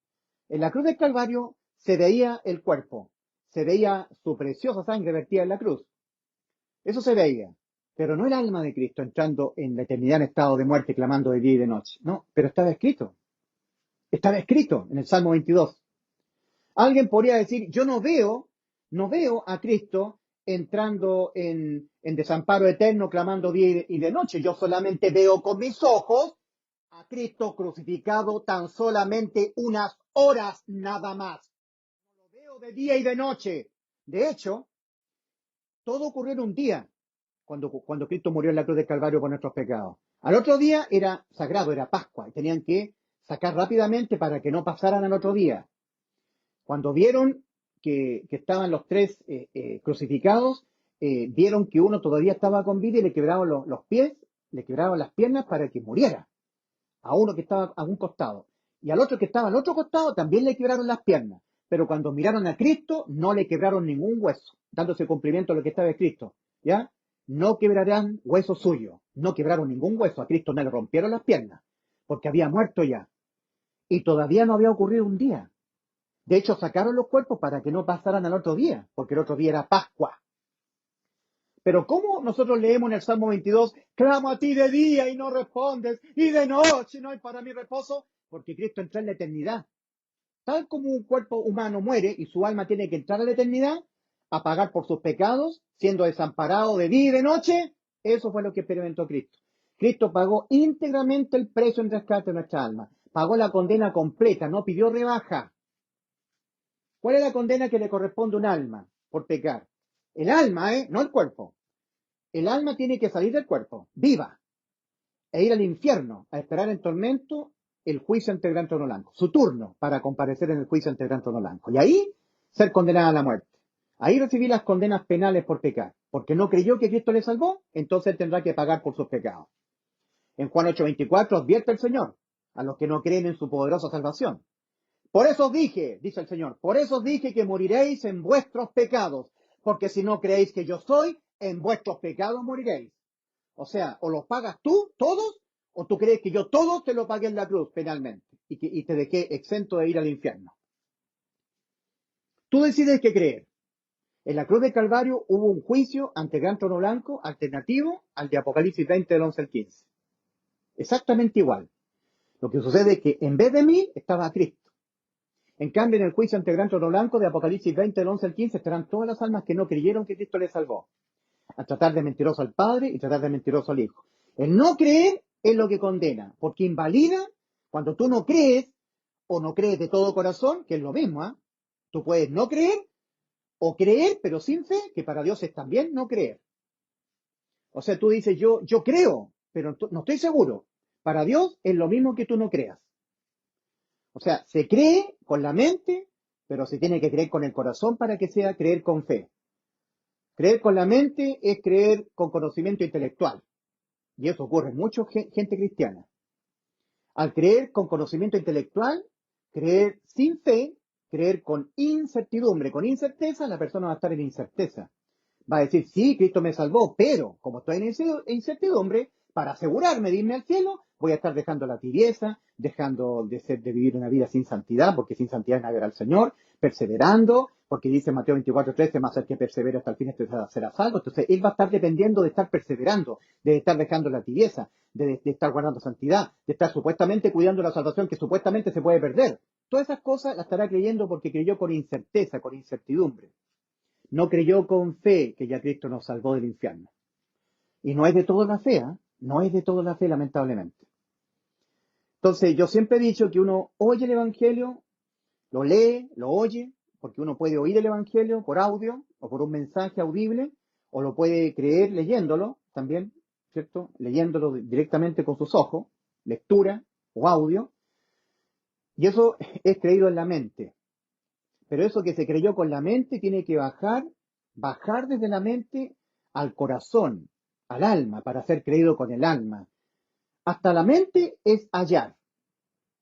En la cruz del Calvario se veía el cuerpo, se veía su preciosa sangre vertida en la cruz. Eso se veía, pero no el alma de Cristo entrando en la eternidad en estado de muerte, clamando de día y de noche. No, pero estaba escrito en el Salmo 22. Alguien podría decir, yo no veo a Cristo entrando en desamparo eterno, clamando día y de noche. Yo solamente veo con mis ojos a Cristo crucificado tan solamente unas horas nada más. Lo veo de día y de noche. De hecho, todo ocurrió en un día, cuando Cristo murió en la cruz del Calvario por nuestros pecados. Al otro día era sagrado, era Pascua, y tenían que sacar rápidamente para que no pasaran al otro día. Cuando vieron que estaban los tres crucificados, vieron que uno todavía estaba con vida y le quebraron los pies, le quebraron las piernas para que muriera. A uno que estaba a un costado. Y al otro que estaba al otro costado también le quebraron las piernas. Pero cuando miraron a Cristo, no le quebraron ningún hueso, dándose cumplimiento a lo que estaba escrito. ¿Ya? No quebrarán hueso suyo. No quebraron ningún hueso. A Cristo no le rompieron las piernas, porque había muerto ya. Y todavía no había ocurrido un día. De hecho, sacaron los cuerpos para que no pasaran al otro día, porque el otro día era Pascua. Pero ¿cómo nosotros leemos en el Salmo 22, clamo a ti de día y no respondes, y de noche no hay para mí reposo? Porque Cristo entra en la eternidad. Tal como un cuerpo humano muere y su alma tiene que entrar a la eternidad, a pagar por sus pecados, siendo desamparado de día y de noche, eso fue lo que experimentó Cristo. Cristo pagó íntegramente el precio en rescate de nuestra alma. Pagó la condena completa, no pidió rebaja. ¿Cuál es la condena que le corresponde a un alma por pecar? El alma, no el cuerpo. El alma tiene que salir del cuerpo, viva, e ir al infierno, a esperar en tormento el juicio ante el gran trono blanco. Su turno para comparecer en el juicio ante el gran trono blanco. Y ahí ser condenada a la muerte. Ahí recibir las condenas penales por pecar. Porque no creyó que Cristo le salvó, entonces tendrá que pagar por sus pecados. En Juan 8:24 advierte el Señor a los que no creen en su poderosa salvación. Por eso os dije, dice el Señor, por eso os dije que moriréis en vuestros pecados, porque si no creéis que yo soy, en vuestros pecados moriréis. O sea, o los pagas tú, todos, o tú crees que yo todo te lo pagué en la cruz penalmente y te dejé exento de ir al infierno. Tú decides qué creer. En la cruz del Calvario hubo un juicio ante el gran trono blanco alternativo al de Apocalipsis 20 del 11 al 15. Exactamente igual. Lo que sucede es que en vez de mí estaba Cristo. En cambio, en el juicio ante el gran trono blanco de Apocalipsis 20 del 11 al 15 estarán todas las almas que no creyeron que Cristo les salvó. A tratar de mentiroso al Padre y tratar de mentiroso al Hijo. El no creer es lo que condena, porque invalida cuando tú no crees o no crees de todo corazón, que es lo mismo, ¿eh? Tú puedes no creer o creer, pero sin fe, que para Dios es también no creer. O sea, tú dices, yo creo, pero no estoy seguro. Para Dios es lo mismo que tú no creas. O sea, se cree con la mente, pero se tiene que creer con el corazón para que sea creer con fe. Creer con la mente es creer con conocimiento intelectual. Y eso ocurre en mucha gente cristiana. Al creer con conocimiento intelectual, creer sin fe, creer con incertidumbre, con incerteza, la persona va a estar en incerteza. Va a decir, sí, Cristo me salvó, pero como estoy en incertidumbre, para asegurarme de irme al cielo, voy a estar dejando la tibieza, dejando de vivir una vida sin santidad, porque sin santidad es no ver al Señor, perseverando, porque dice Mateo 24:13, más el que persevera hasta el fin será salvo. Entonces, él va a estar dependiendo de estar perseverando, de estar dejando la tibieza, de estar guardando santidad, de estar supuestamente cuidando la salvación que supuestamente se puede perder. Todas esas cosas las estará creyendo porque creyó con incerteza, con incertidumbre. No creyó con fe que ya Cristo nos salvó del infierno. Y no es de toda la fe, ¿eh? No es de toda la fe, lamentablemente. Entonces, yo siempre he dicho que uno oye el Evangelio, lo lee, lo oye, porque uno puede oír el Evangelio por audio o por un mensaje audible, o lo puede creer leyéndolo también, ¿cierto? Leyéndolo directamente con sus ojos, lectura o audio, y eso es creído en la mente. Pero eso que se creyó con la mente tiene que bajar desde la mente al corazón, al alma, para ser creído con el alma. Hasta la mente es hallar.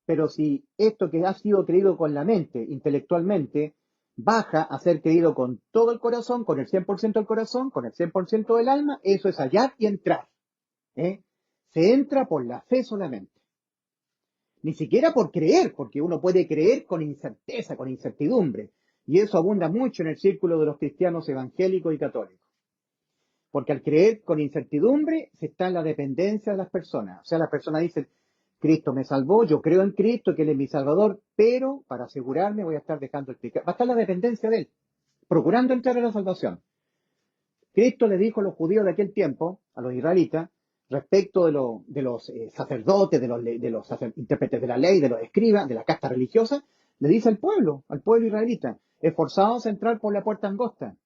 Pero si esto que ha sido creído con la mente, intelectualmente, baja a ser creído con todo el corazón, con el 100% del corazón, con el 100% del alma, eso es hallar y entrar. ¿Eh? Se entra por la fe solamente. Ni siquiera por creer, porque uno puede creer con incerteza, con incertidumbre. Y eso abunda mucho en el círculo de los cristianos evangélicos y católicos. Porque al creer con incertidumbre se está en la dependencia de las personas. O sea, las personas dicen, Cristo me salvó, yo creo en Cristo, que Él es mi Salvador, pero para asegurarme voy a estar dejando el pecado. Va a estar la dependencia de Él, procurando entrar a la salvación. Cristo le dijo a los judíos de aquel tiempo, a los israelitas, respecto de los sacerdotes, de los intérpretes de la ley, de los escribas, de la casta religiosa, le dice al pueblo israelita, esforzados a entrar por la puerta angosta.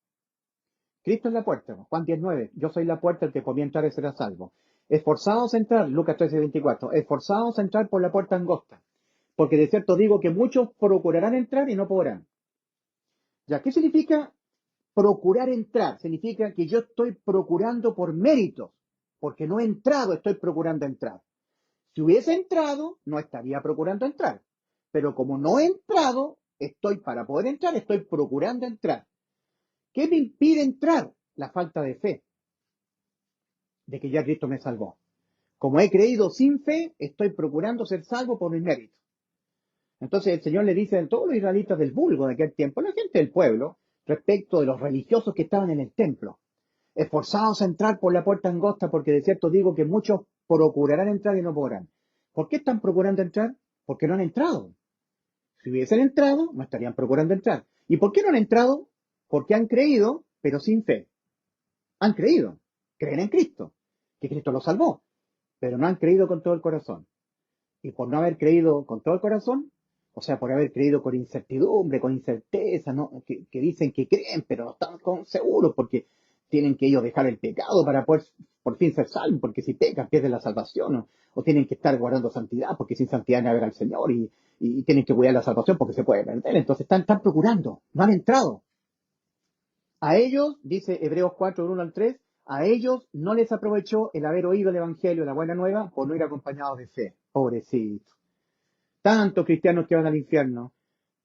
Cristo es la puerta, Juan 19, yo soy la puerta, el que por mí entrar será salvo. Esforzados a entrar, Lucas 13:24, esforzados a entrar por la puerta angosta, porque de cierto digo que muchos procurarán entrar y no podrán. ¿Ya qué significa procurar entrar? Significa que yo estoy procurando por méritos, porque no he entrado, estoy procurando entrar. Si hubiese entrado, no estaría procurando entrar. Pero como no he entrado, para poder entrar, estoy procurando entrar. ¿Qué me impide entrar? La falta de fe, de que ya Cristo me salvó. Como he creído sin fe, estoy procurando ser salvo por mi mérito. Entonces el Señor le dice a todos los israelitas del vulgo de aquel tiempo, la gente del pueblo, respecto de los religiosos que estaban en el templo, esforzados a entrar por la puerta angosta, porque de cierto digo que muchos procurarán entrar y no podrán. ¿Por qué están procurando entrar? Porque no han entrado. Si hubiesen entrado, no estarían procurando entrar. ¿Y por qué no han entrado? Porque han creído, pero sin fe. Han creído, creen en Cristo, que Cristo los salvó, pero no han creído con todo el corazón. Y por no haber creído con todo el corazón, o sea, por haber creído con incertidumbre, con incerteza, ¿no? que dicen que creen, pero no están seguros, porque tienen que ellos dejar el pecado para poder por fin ser salvos, porque si pecan pierden la salvación, o tienen que estar guardando santidad, porque sin santidad no hay ver al Señor, y tienen que cuidar la salvación porque se puede perder. Entonces están procurando, no han entrado. A ellos, dice Hebreos 4, 1 al 3, a ellos no les aprovechó el haber oído el Evangelio, la buena nueva, por no ir acompañados de fe. Pobrecito. Tantos cristianos que van al infierno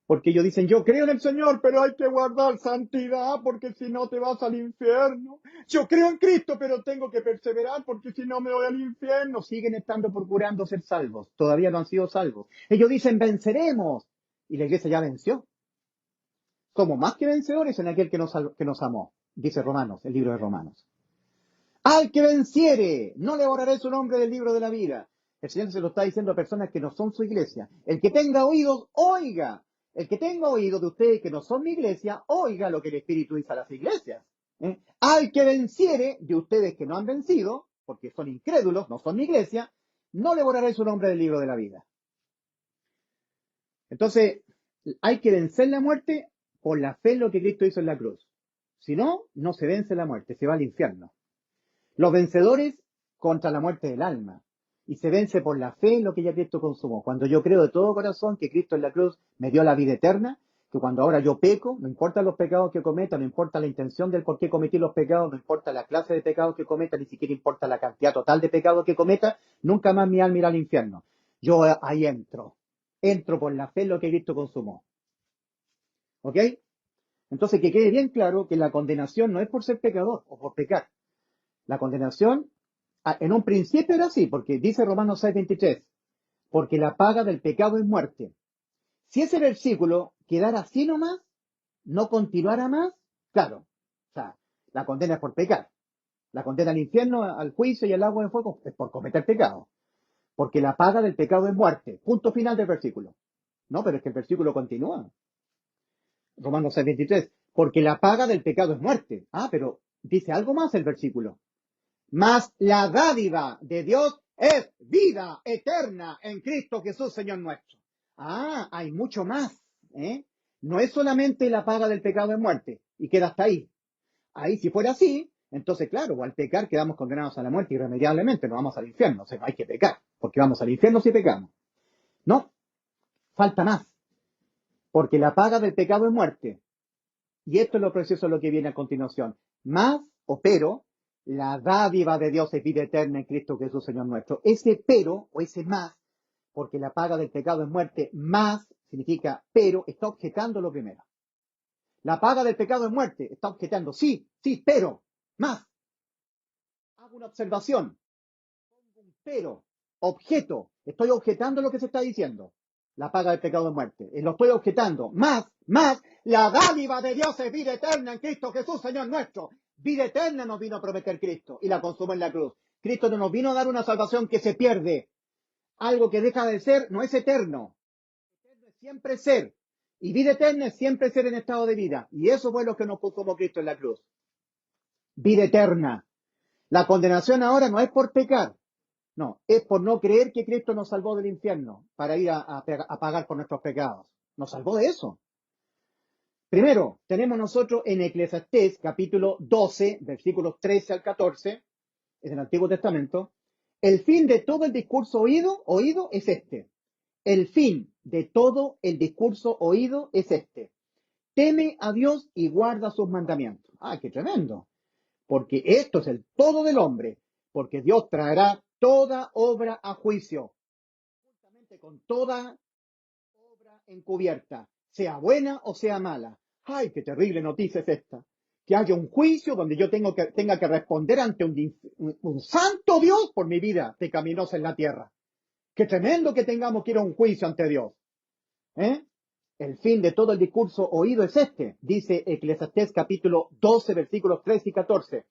Porque ellos dicen, yo creo en el Señor, pero hay que guardar santidad porque si no te vas al infierno. Yo creo en Cristo, pero tengo que perseverar porque si no me voy al infierno. Siguen estando procurando ser salvos. Todavía no han sido salvos. Ellos dicen, venceremos. Y la iglesia ya venció. Somos más que vencedores en aquel que nos amó. Dice Romanos, el libro de Romanos. Al que venciere, no le borraré su nombre del libro de la vida. El Señor se lo está diciendo a personas que no son su iglesia. El que tenga oídos, oiga. El que tenga oídos de ustedes que no son mi iglesia, oiga lo que el Espíritu dice a las iglesias. Al que venciere de ustedes que no han vencido, porque son incrédulos, no son mi iglesia, no le borraré su nombre del libro de la vida. Entonces, hay que vencer la muerte por la fe en lo que Cristo hizo en la cruz. Si no, no se vence la muerte, se va al infierno. Los vencedores contra la muerte del alma. Y se vence por la fe en lo que ya Cristo consumó. Cuando yo creo de todo corazón que Cristo en la cruz me dio la vida eterna, que cuando ahora yo peco, no importa los pecados que cometa, no importa la intención del por qué cometí los pecados, no importa la clase de pecados que cometa, ni siquiera importa la cantidad total de pecados que cometa, nunca más mi alma irá al infierno. Yo ahí entro por la fe en lo que Cristo consumó. ¿Ok? Entonces que quede bien claro que la condenación no es por ser pecador o por pecar. La condenación, en un principio era así, porque dice Romanos 6:23, porque la paga del pecado es muerte. Si ese versículo quedara así nomás, no continuara más, claro, o sea, la condena es por pecar. La condena al infierno, al juicio y al agua de fuego es por cometer pecado. Porque la paga del pecado es muerte. Punto final del versículo. No, pero es que el versículo continúa. Romanos 6:23, porque la paga del pecado es muerte. Ah, pero dice algo más el versículo. Mas la dádiva de Dios es vida eterna en Cristo Jesús, Señor nuestro. Ah, hay mucho más. No es solamente la paga del pecado de muerte y queda hasta ahí. Ahí, si fuera así, entonces, claro, al pecar quedamos condenados a la muerte irremediablemente, nos vamos al infierno. O sea, hay que pecar, porque vamos al infierno si pecamos. No, falta más. Porque la paga del pecado es muerte. Y esto es lo precioso, lo que viene a continuación. Más, o pero, la dádiva de Dios es vida eterna en Cristo Jesús, Señor nuestro. Ese pero, o ese más, porque la paga del pecado es muerte, más significa pero, está objetando lo primero. La paga del pecado es muerte, está objetando, sí, pero, más. Hago una observación, pongo un pero, objeto, estoy objetando lo que se está diciendo. La paga del pecado es muerte. Lo estoy objetando. Más, la dádiva de Dios es vida eterna en Cristo Jesús, Señor nuestro. Vida eterna nos vino a prometer Cristo y la consumó en la cruz. Cristo no nos vino a dar una salvación que se pierde. Algo que deja de ser no es eterno. Eterno es siempre ser. Y vida eterna es siempre ser en estado de vida. Y eso fue lo que nos consumó Cristo en la cruz. Vida eterna. La condenación ahora no es por pecar. No, es por no creer que Cristo nos salvó del infierno para ir a pagar por nuestros pecados. Nos salvó de eso. Primero, tenemos nosotros en Eclesiastés capítulo 12, versículos 13 al 14, en el Antiguo Testamento, el fin de todo el discurso oído es este. El fin de todo el discurso oído es este. Teme a Dios y guarda sus mandamientos. ¡Ah, qué tremendo! Porque esto es el todo del hombre, porque Dios traerá toda obra a juicio, juntamente con toda obra encubierta, sea buena o sea mala. ¡Ay, qué terrible noticia es esta! Que haya un juicio donde yo tenga que responder ante un santo Dios por mi vida pecaminosa en la tierra. ¡Qué tremendo que tengamos que ir a un juicio ante Dios! El fin de todo el discurso oído es este, dice Eclesiastés capítulo 12, versículos 13 y 14.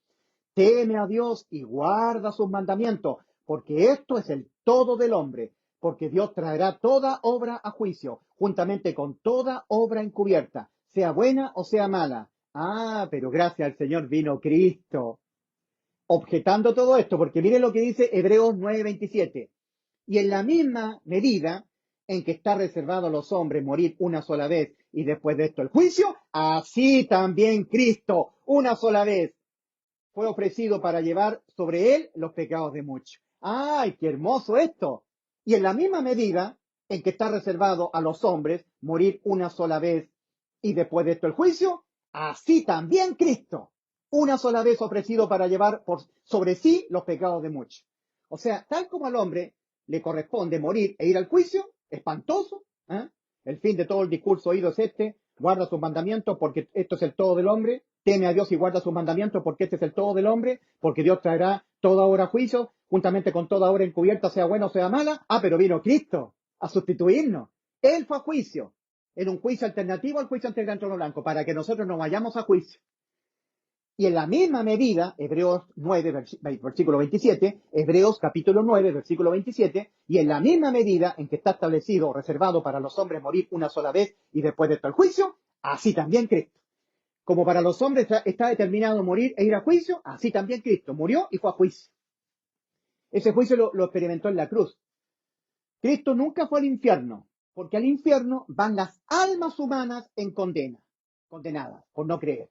Teme a Dios y guarda sus mandamientos, porque esto es el todo del hombre, porque Dios traerá toda obra a juicio, juntamente con toda obra encubierta, sea buena o sea mala. Ah, pero gracias al Señor vino Cristo, objetando todo esto, porque miren lo que dice Hebreos 9:27. Y en la misma medida en que está reservado a los hombres morir una sola vez y después de esto el juicio, así también Cristo, una sola vez, fue ofrecido para llevar sobre él los pecados de muchos. ¡Ay, qué hermoso esto! Y en la misma medida en que está reservado a los hombres morir una sola vez y después de esto el juicio, así también Cristo, una sola vez ofrecido para llevar sobre sí los pecados de muchos. O sea, tal como al hombre le corresponde morir e ir al juicio, espantoso, El fin de todo el discurso oído es este: guarda sus mandamientos porque esto es el todo del hombre. Teme a Dios y guarda sus mandamientos porque este es el todo del hombre, porque Dios traerá toda obra a juicio, juntamente con toda obra encubierta, sea buena o sea mala. Ah, pero vino Cristo a sustituirnos. Él fue a juicio, en un juicio alternativo al juicio ante el gran trono blanco, para que nosotros no vayamos a juicio. Y en la misma medida, Hebreos 9, versículo 27, Hebreos capítulo 9, versículo 27, y en la misma medida en que está establecido, reservado para los hombres morir una sola vez y después de esto el juicio, así también Cristo. Como para los hombres está determinado morir e ir a juicio, así también Cristo murió y fue a juicio. Ese juicio lo experimentó en la cruz. Cristo nunca fue al infierno, porque al infierno van las almas humanas en condenadas por no creer,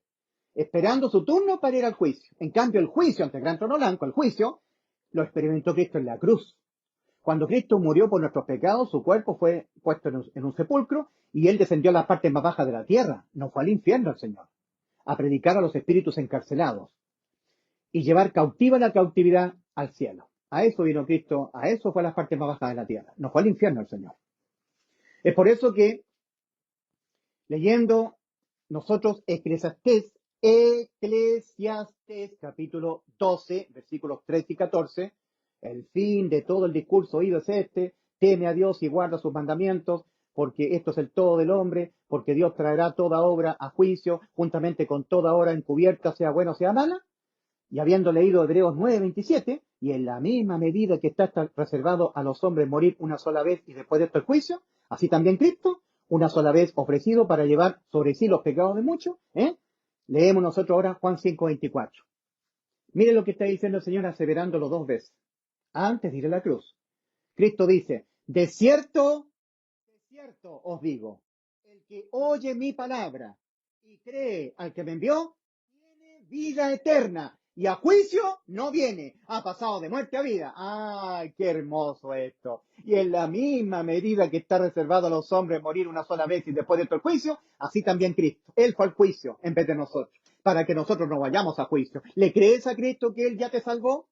esperando su turno para ir al juicio. En cambio, el juicio ante el gran trono blanco, el juicio, lo experimentó Cristo en la cruz. Cuando Cristo murió por nuestros pecados, su cuerpo fue puesto en un sepulcro y él descendió a la parte más baja de la tierra. No fue al infierno el Señor, a predicar a los espíritus encarcelados y llevar cautiva la cautividad al cielo. A eso vino Cristo, a eso fue a las partes más bajas de la tierra. No fue al infierno el Señor. Es por eso que, leyendo nosotros Eclesiastés capítulo 12, versículos 13 y 14, el fin de todo el discurso oído es este: teme a Dios y guarda sus mandamientos, porque esto es el todo del hombre, porque Dios traerá toda obra a juicio, juntamente con toda obra encubierta, sea buena o sea mala. Y habiendo leído Hebreos 9, 27, y en la misma medida que está reservado a los hombres morir una sola vez y después de esto el juicio, así también Cristo, una sola vez ofrecido para llevar sobre sí los pecados de muchos, leemos nosotros ahora Juan 5, 24. Miren lo que está diciendo el Señor, aseverándolo dos veces, antes de ir a la cruz. Cristo dice: de cierto os digo, el que oye mi palabra y cree al que me envió, tiene vida eterna, y a juicio no viene, ha pasado de muerte a vida. ¡Ay, qué hermoso esto! Y en la misma medida que está reservado a los hombres morir una sola vez y después de esto el juicio, así también Cristo. Él fue al juicio en vez de nosotros, para que nosotros no vayamos a juicio. ¿Le crees a Cristo que Él ya te salvó?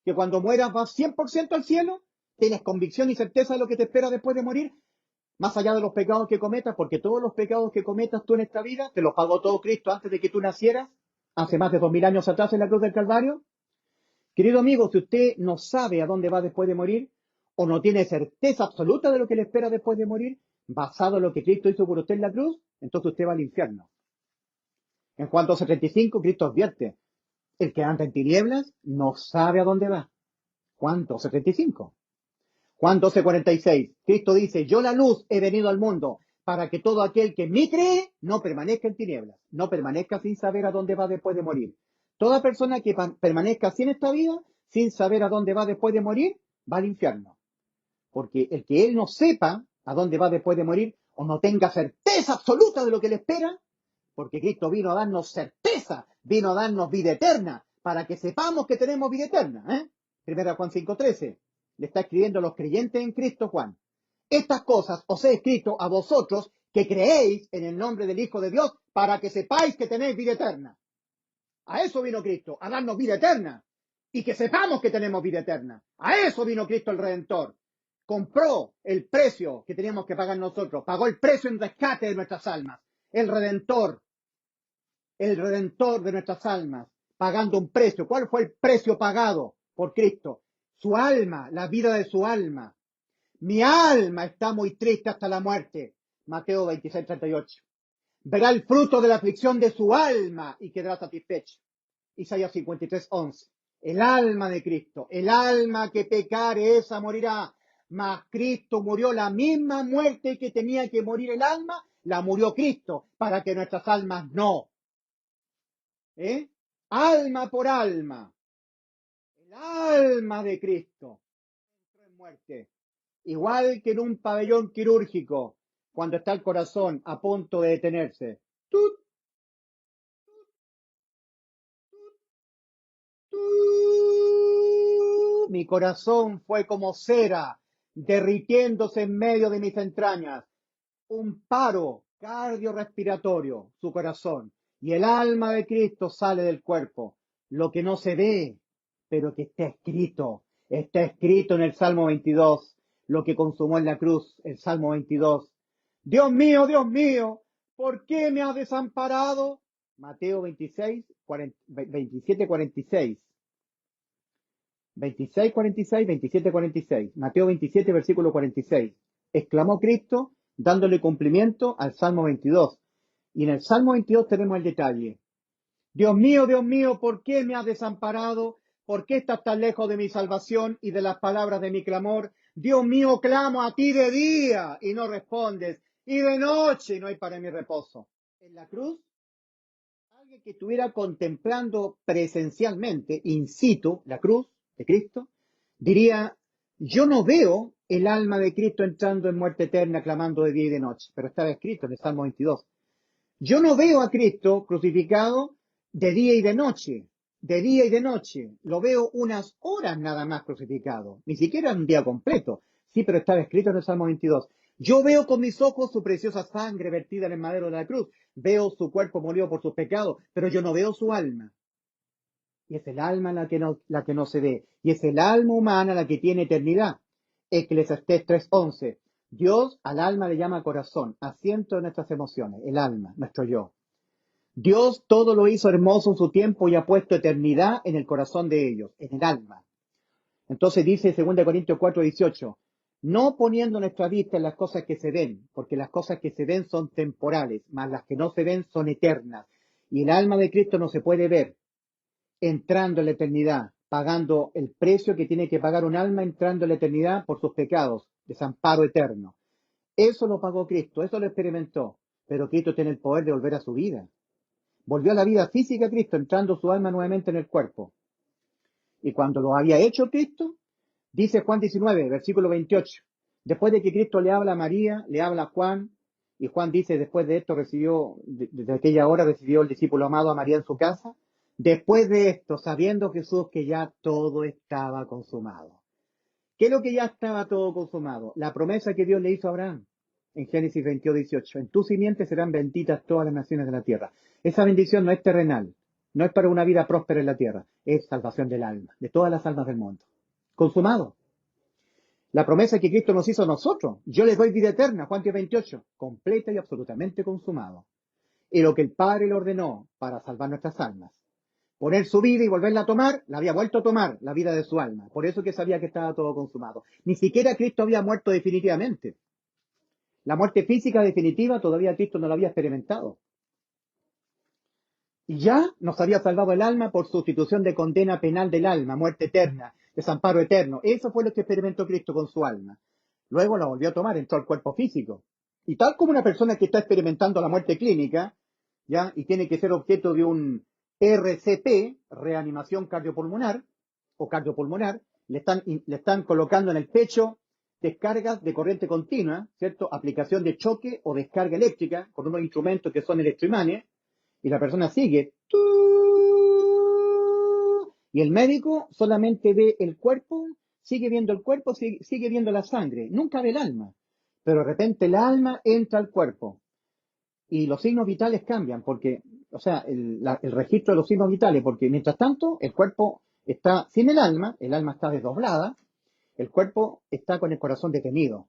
¿Que cuando mueras vas 100% al cielo? ¿Tienes convicción y certeza de lo que te espera después de morir? Más allá de los pecados que cometas, porque todos los pecados que cometas tú en esta vida, te los pagó todo Cristo antes de que tú nacieras, hace más de 2000 años atrás en la cruz del Calvario. Querido amigo, si usted no sabe a dónde va después de morir, o no tiene certeza absoluta de lo que le espera después de morir, basado en lo que Cristo hizo por usted en la cruz, entonces usted va al infierno. En Juan 12:35, Cristo advierte: el que anda en tinieblas no sabe a dónde va. Juan 12:35. Juan 12:46, Cristo dice: yo la luz he venido al mundo, para que todo aquel que en mí cree no permanezca en tinieblas, no permanezca sin saber a dónde va después de morir. Toda persona que permanezca así en esta vida, sin saber a dónde va después de morir, va al infierno. Porque el que él no sepa a dónde va después de morir, o no tenga certeza absoluta de lo que le espera, porque Cristo vino a darnos certeza, vino a darnos vida eterna, para que sepamos que tenemos vida eterna. Primera Juan 5:13. Le está escribiendo a los creyentes en Cristo Juan: estas cosas os he escrito a vosotros que creéis en el nombre del Hijo de Dios, para que sepáis que tenéis vida eterna. A eso vino Cristo, a darnos vida eterna, y que sepamos que tenemos vida eterna. A eso vino Cristo el Redentor. Compró el precio que teníamos que pagar nosotros, pagó el precio en rescate de nuestras almas. El Redentor de nuestras almas, pagando un precio. ¿Cuál fue el precio pagado por Cristo? Su alma, la vida de su alma. Mi alma está muy triste hasta la muerte. Mateo 26:38. Verá el fruto de la aflicción de su alma y quedará satisfecho. Isaías 53:11. El alma de Cristo, el alma que pecare, esa morirá. Mas Cristo murió la misma muerte que tenía que morir el alma, la murió Cristo, para que nuestras almas no. Alma por alma. El alma de Cristo entró en muerte. Igual que en un pabellón quirúrgico, cuando está el corazón a punto de detenerse. ¡Tut! Mi corazón fue como cera, derritiéndose en medio de mis entrañas. Un paro cardiorrespiratorio, su corazón. Y el alma de Cristo sale del cuerpo. Lo que no se ve, pero que está escrito. Está escrito en el Salmo 22. Lo que consumó en la cruz, el Salmo 22. Dios mío, ¿por qué me has desamparado? Mateo 26, 27, 46. 26, 46, 27, 46. Mateo 27, versículo 46. Exclamó Cristo, dándole cumplimiento al Salmo 22. Y en el Salmo 22 tenemos el detalle. Dios mío, ¿por qué me has desamparado? ¿Por qué estás tan lejos de mi salvación y de las palabras de mi clamor? Dios mío, clamo a ti de día y no respondes, y de noche y no hay para mi reposo. En la cruz, alguien que estuviera contemplando presencialmente, in situ, la cruz de Cristo, diría, yo no veo el alma de Cristo entrando en muerte eterna, clamando de día y de noche, pero estaba escrito en el Salmo 22. Yo no veo a Cristo crucificado de día y de noche, de día y de noche. Lo veo unas horas nada más crucificado, ni siquiera un día completo. Sí, pero estaba escrito en el Salmo 22. Yo veo con mis ojos su preciosa sangre vertida en el madero de la cruz. Veo su cuerpo molido por sus pecados, pero yo no veo su alma. Y es el alma la que no se ve. Y es el alma humana la que tiene eternidad. Eclesiastés 3:11. Dios al alma le llama corazón, asiento de nuestras emociones, el alma, nuestro yo. Dios todo lo hizo hermoso en su tiempo y ha puesto eternidad en el corazón de ellos, en el alma. Entonces dice 2 Corintios 4:18, no poniendo nuestra vista en las cosas que se ven, porque las cosas que se ven son temporales, mas las que no se ven son eternas. Y el alma de Cristo no se puede ver entrando en la eternidad, pagando el precio que tiene que pagar un alma entrando en la eternidad por sus pecados, desamparo eterno. Eso lo pagó Cristo, eso lo experimentó, pero Cristo tiene el poder de volver a su vida. Volvió a la vida física Cristo, entrando su alma nuevamente en el cuerpo. Y cuando lo había hecho Cristo, dice Juan 19, versículo 28, después de que Cristo le habla a María, le habla a Juan, y Juan dice, después de esto desde aquella hora recibió el discípulo amado a María en su casa, después de esto, sabiendo Jesús que ya todo estaba consumado. ¿Qué es lo que ya estaba todo consumado? La promesa que Dios le hizo a Abraham en Génesis 22:18. En tu simiente serán benditas todas las naciones de la tierra. Esa bendición no es terrenal, no es para una vida próspera en la tierra, es salvación del alma, de todas las almas del mundo. Consumado. La promesa que Cristo nos hizo a nosotros, yo les doy vida eterna, Juan 10:28, completa y absolutamente consumado. Y lo que el Padre le ordenó para salvar nuestras almas, poner su vida y volverla a tomar, la había vuelto a tomar, la vida de su alma. Por eso que sabía que estaba todo consumado. Ni siquiera Cristo había muerto definitivamente. La muerte física definitiva todavía Cristo no la había experimentado. Y ya nos había salvado el alma por sustitución de condena penal del alma, muerte eterna, desamparo eterno. Eso fue lo que experimentó Cristo con su alma. Luego la volvió a tomar, entró al cuerpo físico. Y tal como una persona que está experimentando la muerte clínica, ¿ya? Y tiene que ser objeto de un RCP, reanimación cardiopulmonar, o cardiopulmonar, le están colocando en el pecho descargas de corriente continua, ¿cierto? Aplicación de choque o descarga eléctrica con unos instrumentos que son electroimanes, y la persona sigue. Y el médico solamente ve el cuerpo, sigue viendo el cuerpo, sigue viendo la sangre, nunca ve el alma. Pero de repente el alma entra al cuerpo y los signos vitales cambian, porque, o sea, el registro de los signos vitales, porque mientras tanto el cuerpo está sin el alma está desdoblada, el cuerpo está con el corazón detenido.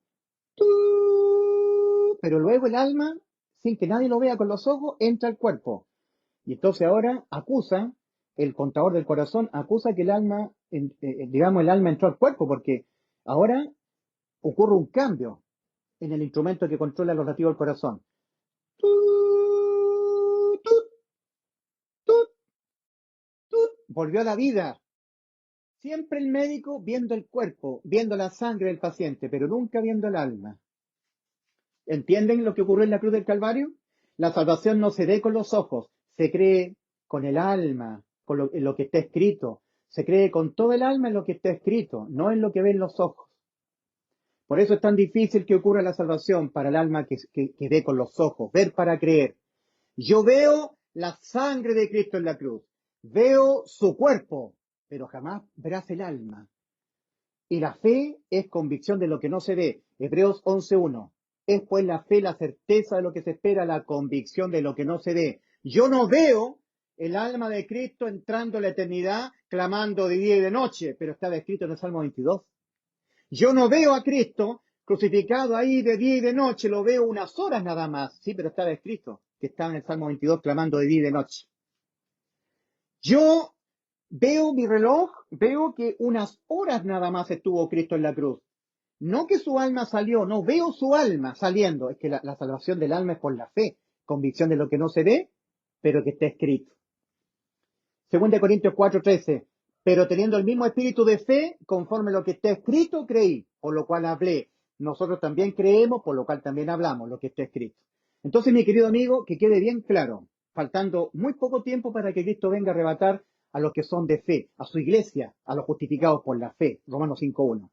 Pero luego el alma, sin que nadie lo vea con los ojos, entra al cuerpo. Y entonces ahora acusa, el contador del corazón acusa que el alma, digamos, el alma entró al cuerpo, porque ahora ocurre un cambio en el instrumento que controla los latidos del corazón. Volvió a la vida. Siempre el médico viendo el cuerpo, viendo la sangre del paciente, pero nunca viendo el alma. ¿Entienden lo que ocurrió en la cruz del Calvario? La salvación no se ve con los ojos, se cree con el alma, en lo que está escrito. Se cree con todo el alma en lo que está escrito, no en lo que ven los ojos. Por eso es tan difícil que ocurra la salvación para el alma que ve con los ojos, ver para creer. Yo veo la sangre de Cristo en la cruz, veo su cuerpo, pero jamás verás el alma. Y la fe es convicción de lo que no se ve. Hebreos 11:1. Es pues la fe la certeza de lo que se espera, la convicción de lo que no se ve. Yo no veo el alma de Cristo entrando en la eternidad, clamando de día y de noche, pero estaba escrito en el Salmo 22. Yo no veo a Cristo crucificado ahí de día y de noche, lo veo unas horas nada más. Sí, pero estaba escrito, que estaba en el Salmo 22 clamando de día y de noche. Yo veo mi reloj, veo que unas horas nada más estuvo Cristo en la cruz. No que su alma salió, no veo su alma saliendo. Es que la salvación del alma es por la fe, convicción de lo que no se ve, pero que está escrito. 2 Corintios 4:13. Pero teniendo el mismo espíritu de fe, conforme lo que está escrito, creí, por lo cual hablé. Nosotros también creemos, por lo cual también hablamos, lo que está escrito. Entonces, mi querido amigo, que quede bien claro, faltando muy poco tiempo para que Cristo venga a arrebatar a los que son de fe, a su iglesia, a los justificados por la fe, Romanos 5:1.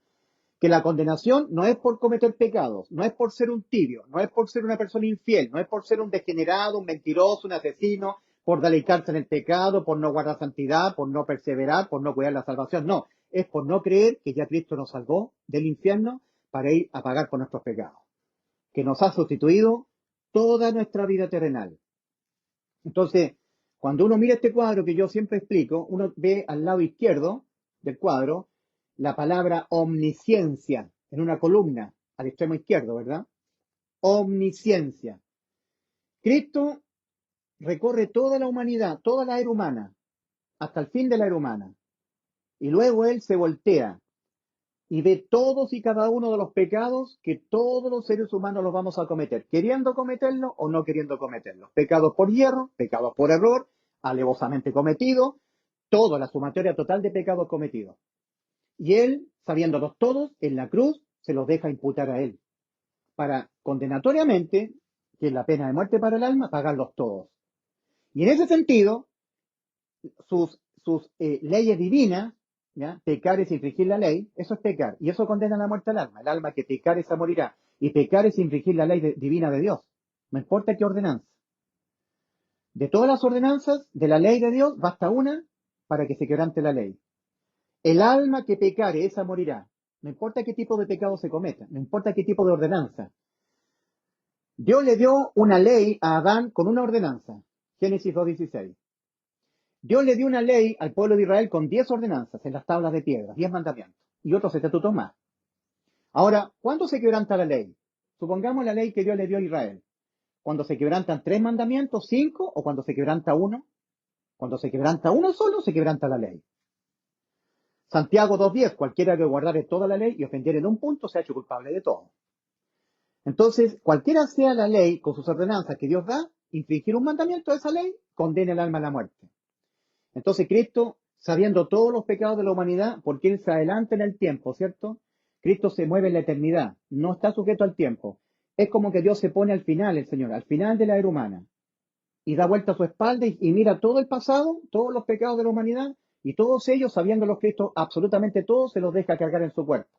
Que la condenación no es por cometer pecados, no es por ser un tibio, no es por ser una persona infiel, no es por ser un degenerado, un mentiroso, un asesino, por deleitarse en el pecado, por no guardar santidad, por no perseverar, por no cuidar la salvación. No, es por no creer que ya Cristo nos salvó del infierno para ir a pagar por nuestros pecados, que nos ha sustituido toda nuestra vida terrenal. Entonces, cuando uno mira este cuadro que yo siempre explico, uno ve al lado izquierdo del cuadro la palabra omnisciencia en una columna al extremo izquierdo, ¿verdad? Omnisciencia. Cristo recorre toda la humanidad, toda la era humana, hasta el fin de la era humana. Y luego Él se voltea y ve todos y cada uno de los pecados que todos los seres humanos los vamos a cometer, queriendo cometerlo o no queriendo cometerlo. Pecados por hierro, pecados por error, alevosamente cometidos, toda la sumatoria total de pecados cometidos. Y Él, sabiéndolos todos, en la cruz se los deja imputar a Él, para condenatoriamente, que es la pena de muerte para el alma, pagarlos todos. Y en ese sentido, sus leyes divinas, ¿ya? Pecar es infringir la ley, eso es pecar, y eso condena la muerte al alma. El alma que pecar esa morirá, y pecar es infringir la ley divina de Dios, no importa qué ordenanza. De todas las ordenanzas de la ley de Dios, basta una para que se quebrante la ley. El alma que pecare, esa morirá, no importa qué tipo de pecado se cometa, no importa qué tipo de ordenanza. Dios le dio una ley a Adán con una ordenanza, Génesis 2:16. Dios le dio una ley al pueblo de Israel con 10 ordenanzas en las tablas de piedra, 10 mandamientos y otros estatutos más. Ahora, ¿cuándo se quebranta la ley? Supongamos la ley que Dios le dio a Israel. Cuando se quebrantan 3 mandamientos, 5, o cuando se quebranta uno. Cuando se quebranta uno solo, se quebranta la ley. Santiago 2:10, cualquiera que guardare toda la ley y ofendiere en un punto, se ha hecho culpable de todo. Entonces, cualquiera sea la ley con sus ordenanzas que Dios da, infringir un mandamiento de esa ley, condena el alma a la muerte. Entonces Cristo, sabiendo todos los pecados de la humanidad, porque Él se adelanta en el tiempo, ¿cierto? Cristo se mueve en la eternidad, no está sujeto al tiempo. Es como que Dios se pone al final, el Señor, al final de la era humana, y da vuelta a su espalda y mira todo el pasado, todos los pecados de la humanidad, y todos ellos, sabiéndolos Cristo, absolutamente todos, se los deja cargar en su cuerpo.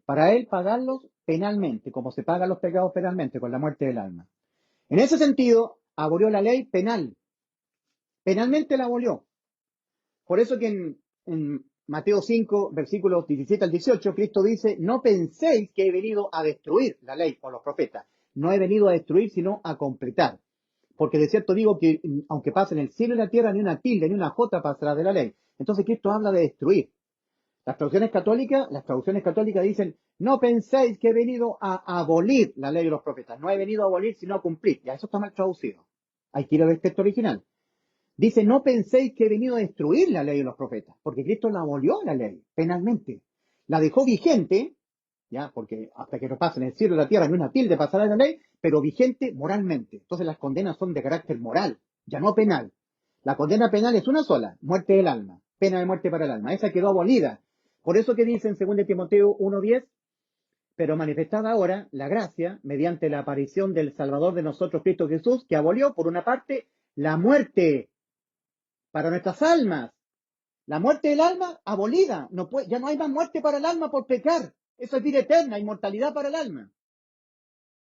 Para Él pagarlos penalmente, como se pagan los pecados penalmente, con la muerte del alma. En ese sentido, abolió la ley penal. Penalmente la abolió. Por eso que en Mateo 5, versículos 17 al 18, Cristo dice, no penséis que he venido a destruir la ley o los profetas. No he venido a destruir, sino a completar. Porque de cierto digo que aunque pasen el cielo y la tierra, ni una tilde, ni una jota pasará de la ley. Entonces Cristo habla de destruir. Las traducciones católicas dicen, no penséis que he venido a abolir la ley de los profetas. No he venido a abolir, sino a cumplir. Ya eso está mal traducido. Hay que ir al texto original. Dice, no penséis que he venido a destruir la ley de los profetas, porque Cristo la abolió la ley, penalmente. La dejó vigente, ya, porque hasta que no pasen el cielo y la tierra, ni una tilde pasará de la ley, pero vigente moralmente. Entonces las condenas son de carácter moral, ya no penal. La condena penal es una sola, muerte del alma, pena de muerte para el alma. Esa quedó abolida. Por eso que dice en 2 Timoteo 1:10, pero manifestada ahora la gracia mediante la aparición del Salvador de nosotros, Cristo Jesús, que abolió, por una parte, la muerte para nuestras almas. La muerte del alma abolida. Ya no hay más muerte para el alma por pecar. Eso es vida eterna, inmortalidad para el alma.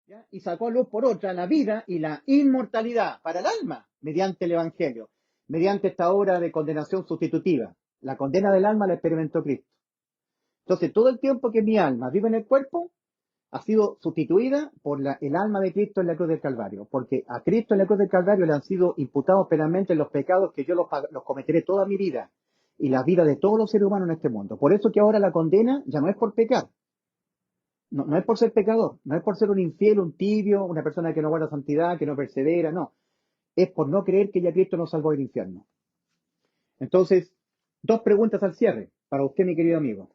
¿Ya? Y sacó a luz por otra la vida y la inmortalidad para el alma mediante el Evangelio, mediante esta obra de condenación sustitutiva. La condena del alma la experimentó Cristo. Entonces, todo el tiempo que mi alma vive en el cuerpo, ha sido sustituida por el alma de Cristo en la cruz del Calvario, porque a Cristo en la cruz del Calvario le han sido imputados penalmente los pecados que yo los cometeré toda mi vida y la vida de todos los seres humanos en este mundo. Por eso que ahora la condena ya no es por pecar, no es por ser pecador, no es por ser un infiel, un tibio, una persona que no guarda santidad, que no persevera, no. Es por no creer que ya Cristo nos salvó del infierno. Entonces, dos preguntas al cierre para usted, mi querido amigo.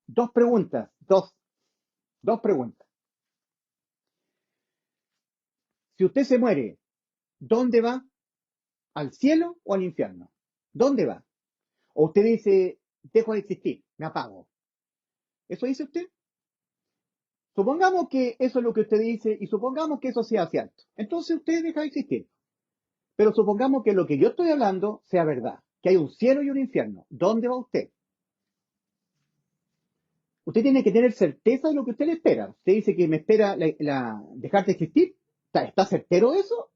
Dos preguntas, dos preguntas. Si usted se muere, ¿dónde va? ¿Al cielo o al infierno? ¿Dónde va? O usted dice, dejo de existir, me apago. ¿Eso dice usted? Supongamos que eso es lo que usted dice y supongamos que eso sea cierto. Entonces usted deja de existir. Pero supongamos que lo que yo estoy hablando sea verdad, que hay un cielo y un infierno. ¿Dónde va usted? Usted tiene que tener certeza de lo que usted le espera. Usted dice que me espera dejar de existir. ¿Está certero de eso?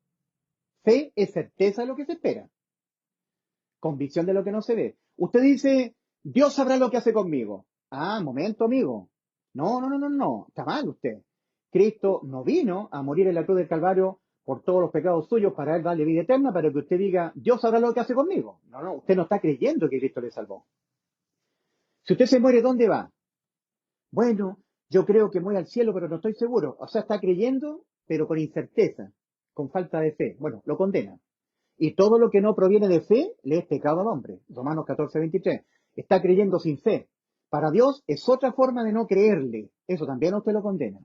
Fe es certeza de lo que se espera. Convicción de lo que no se ve. Usted dice, Dios sabrá lo que hace conmigo. Ah, momento, amigo. No. Está mal usted. Cristo no vino a morir en la cruz del Calvario por todos los pecados suyos para él darle vida eterna, para que usted diga, Dios sabrá lo que hace conmigo. No, usted no está creyendo que Cristo le salvó. Si usted se muere, ¿dónde va? Bueno, yo creo que voy al cielo, pero no estoy seguro. O sea, está creyendo, pero con incerteza, con falta de fe. Bueno, lo condena. Y todo lo que no proviene de fe le es pecado al hombre. Romanos 14:23. Está creyendo sin fe. Para Dios es otra forma de no creerle. Eso también a usted lo condena.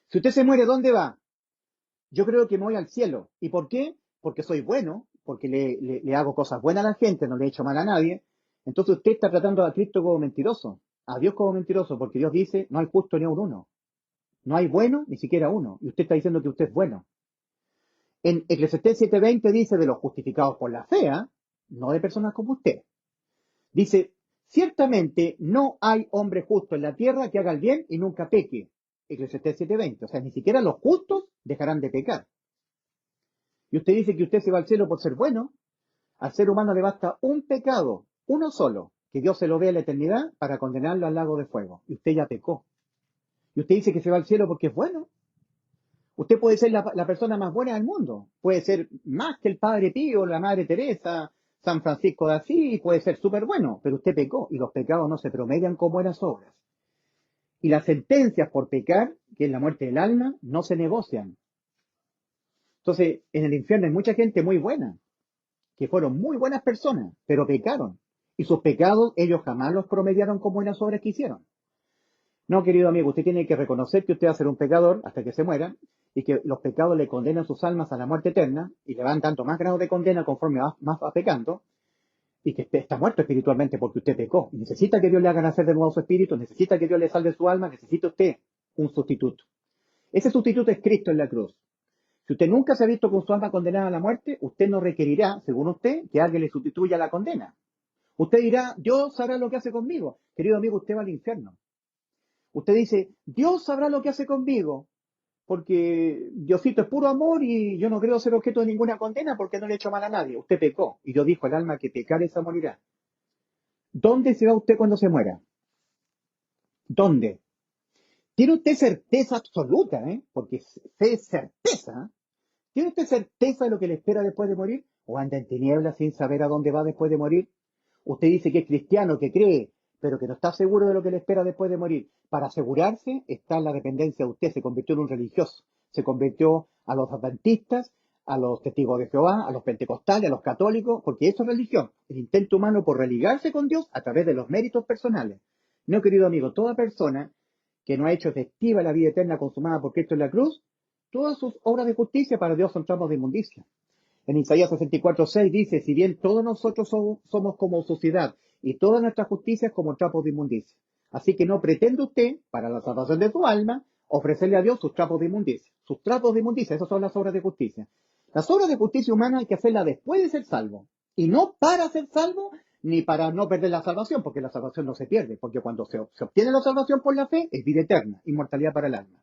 Si usted se muere, ¿dónde va? Yo creo que me voy al cielo. ¿Y por qué? Porque soy bueno, porque le hago cosas buenas a la gente, no le he hecho mal a nadie. Entonces usted está tratando a Cristo como mentiroso, a Dios como mentiroso, porque Dios dice, no hay justo ni a un uno. No hay bueno, ni siquiera uno. Y usted está diciendo que usted es bueno. En Eclesiastés 7:20 dice de los justificados por la fe, no de personas como usted. Dice, ciertamente no hay hombre justo en la tierra que haga el bien y nunca peque. Eclesiastés 7:20. O sea, ni siquiera los justos dejarán de pecar. Y usted dice que usted se va al cielo por ser bueno. Al ser humano le basta un pecado, uno solo, que Dios se lo vea en la eternidad para condenarlo al lago de fuego. Y usted ya pecó. Y usted dice que se va al cielo porque es bueno. Usted puede ser la persona más buena del mundo. Puede ser más que el Padre Pío, la Madre Teresa, San Francisco de Asís, puede ser súper bueno, pero usted pecó y los pecados no se promedian con buenas obras. Y las sentencias por pecar, que es la muerte del alma, no se negocian. Entonces, en el infierno hay mucha gente muy buena, que fueron muy buenas personas, pero pecaron. Y sus pecados ellos jamás los promediaron con buenas obras que hicieron. No, querido amigo, usted tiene que reconocer que usted va a ser un pecador hasta que se muera y que los pecados le condenan sus almas a la muerte eterna y le van dando más grado de condena conforme más va pecando y que está muerto espiritualmente porque usted pecó. Y necesita que Dios le haga nacer de nuevo su espíritu, necesita que Dios le salve su alma, necesita usted un sustituto. Ese sustituto es Cristo en la cruz. Si usted nunca se ha visto con su alma condenada a la muerte, usted no requerirá, según usted, que alguien le sustituya la condena. Usted dirá, Dios sabrá lo que hace conmigo. Querido amigo, usted va al infierno. Usted dice, Dios sabrá lo que hace conmigo, porque Diosito es puro amor y yo no creo ser objeto de ninguna condena porque no le he hecho mal a nadie. Usted pecó y Dios dijo al alma que pecar esa morirá. ¿Dónde se va usted cuando se muera? ¿Dónde? ¿Tiene usted certeza absoluta, porque fe es certeza? ¿Tiene usted certeza de lo que le espera después de morir? ¿O anda en tinieblas sin saber a dónde va después de morir? Usted dice que es cristiano, que cree, pero que no está seguro de lo que le espera después de morir. Para asegurarse, está en la dependencia de usted. Se convirtió en un religioso. Se convirtió a los adventistas, a los testigos de Jehová, a los pentecostales, a los católicos, porque eso es religión. El intento humano por religarse con Dios a través de los méritos personales. No, querido amigo, toda persona que no ha hecho efectiva la vida eterna consumada por Cristo en la cruz, todas sus obras de justicia para Dios son trapos de inmundicia. En Isaías 64:6 dice, si bien todos nosotros somos como suciedad y todas nuestras justicias como trapos de inmundicia. Así que no pretende usted, para la salvación de su alma, ofrecerle a Dios sus trapos de inmundicia. Sus trapos de inmundicia, esas son las obras de justicia. Las obras de justicia humana hay que hacerlas después de ser salvo. Y no para ser salvo, ni para no perder la salvación, porque la salvación no se pierde. Porque cuando se obtiene la salvación por la fe, es vida eterna, inmortalidad para el alma.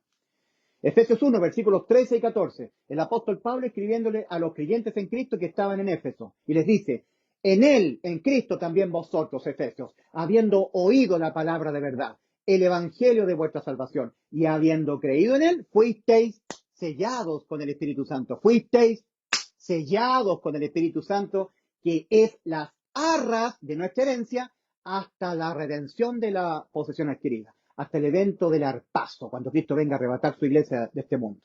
Efesios 1, versículos 13 y 14. El apóstol Pablo escribiéndole a los creyentes en Cristo que estaban en Éfeso. Y les dice, en Él, en Cristo también vosotros, Efesios, habiendo oído la palabra de verdad, el evangelio de vuestra salvación, y habiendo creído en Él, fuisteis sellados con el Espíritu Santo. Fuisteis sellados con el Espíritu Santo, que es las arras de nuestra herencia, hasta la redención de la posesión adquirida, hasta el evento del arpazo, cuando Cristo venga a arrebatar su iglesia de este mundo.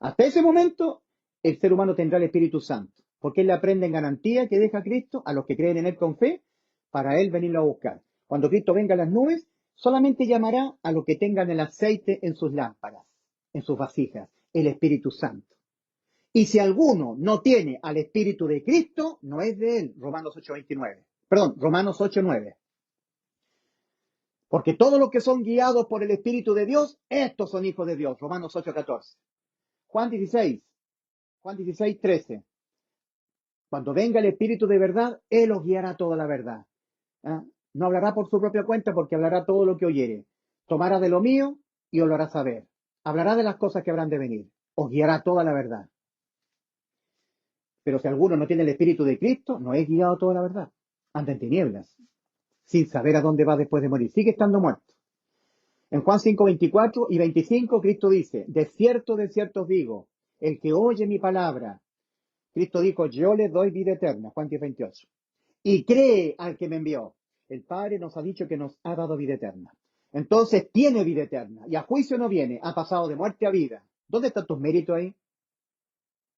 Hasta ese momento, el ser humano tendrá el Espíritu Santo, porque él le aprende en garantía que deja a Cristo a los que creen en él con fe, para él venirlo a buscar. Cuando Cristo venga a las nubes, solamente llamará a los que tengan el aceite en sus lámparas, en sus vasijas, el Espíritu Santo. Y si alguno no tiene al Espíritu de Cristo, no es de él. Romanos 8:29. Perdón, Romanos 8:9. Porque todos los que son guiados por el Espíritu de Dios, estos son hijos de Dios. Romanos 8:14. Juan 16:13. Cuando venga el Espíritu de verdad, Él os guiará toda la verdad. ¿Ah? No hablará por su propia cuenta, porque hablará todo lo que oyere. Tomará de lo mío y os lo hará saber. Hablará de las cosas que habrán de venir. Os guiará toda la verdad. Pero si alguno no tiene el Espíritu de Cristo, no es guiado a toda la verdad. Anda en tinieblas, sin saber a dónde va después de morir. Sigue estando muerto. En Juan 5:24 y 25, Cristo dice, de cierto os digo, el que oye mi palabra, Cristo dijo, yo le doy vida eterna, Juan 10:28, y cree al que me envió. El Padre nos ha dicho que nos ha dado vida eterna. Entonces tiene vida eterna, y a juicio no viene, ha pasado de muerte a vida. ¿Dónde están tus méritos ahí?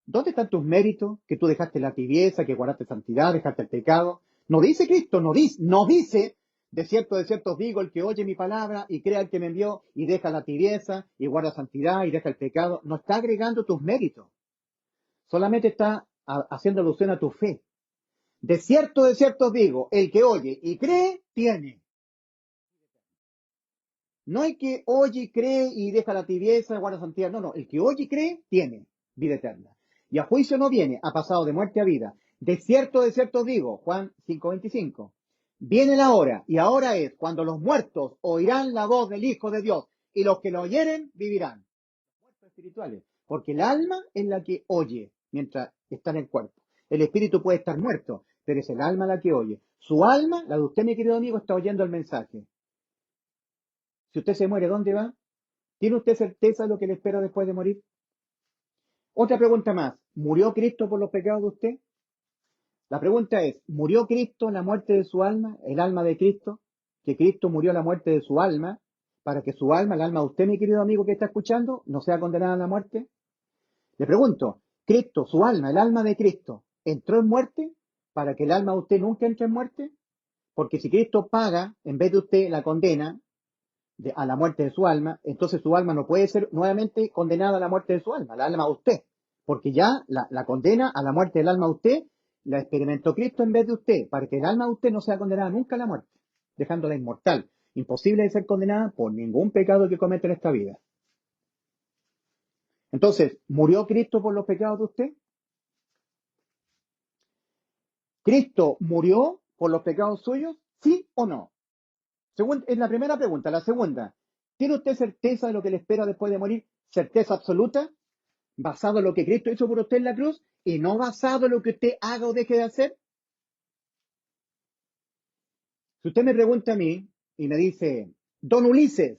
¿Dónde están tus méritos? Que tú dejaste la tibieza, que guardaste santidad, dejaste el pecado. No dice Cristo, no dice, de cierto os digo, el que oye mi palabra y crea al que me envió y deja la tibieza y guarda santidad y deja el pecado. No está agregando tus méritos. Solamente está haciendo alusión a tu fe. De cierto os digo, el que oye y cree, tiene. No hay que oye y cree y deja la tibieza, guarda santidad. No, el que oye y cree, tiene vida eterna. Y a juicio no viene, ha pasado de muerte a vida. De cierto os digo, Juan 5:25, viene la hora, y ahora es, cuando los muertos oirán la voz del Hijo de Dios, y los que lo oyeren vivirán. Muertos espirituales, porque el alma es la que oye mientras está en el cuerpo. El espíritu puede estar muerto, pero es el alma la que oye. Su alma, la de usted, mi querido amigo, está oyendo el mensaje. Si usted se muere, ¿dónde va? ¿Tiene usted certeza de lo que le espera después de morir? Otra pregunta más. ¿Murió Cristo por los pecados de usted? La pregunta es, ¿murió Cristo en la muerte de su alma, el alma de Cristo? Que Cristo murió en la muerte de su alma, para que su alma, el alma de usted, mi querido amigo que está escuchando, no sea condenada a la muerte. Le pregunto, ¿Cristo, su alma, el alma de Cristo, entró en muerte para que el alma de usted nunca entre en muerte? Porque si Cristo paga, en vez de usted, la condena a la muerte de su alma, entonces su alma no puede ser nuevamente condenada a la muerte de su alma, la alma de usted, porque ya la condena a la muerte del alma de usted la experimentó Cristo en vez de usted, para que el alma de usted no sea condenada nunca a la muerte, dejándola inmortal, imposible de ser condenada por ningún pecado que comete en esta vida. Entonces, ¿murió Cristo por los pecados de usted? ¿Cristo murió por los pecados suyos? ¿Sí o no? Es la primera pregunta. La segunda, ¿tiene usted certeza de lo que le espera después de morir? ¿Certeza absoluta? ¿Basado en lo que Cristo hizo por usted en la cruz? ¿Y no basado en lo que usted haga o deje de hacer? Si usted me pregunta a mí y me dice, Don Ulises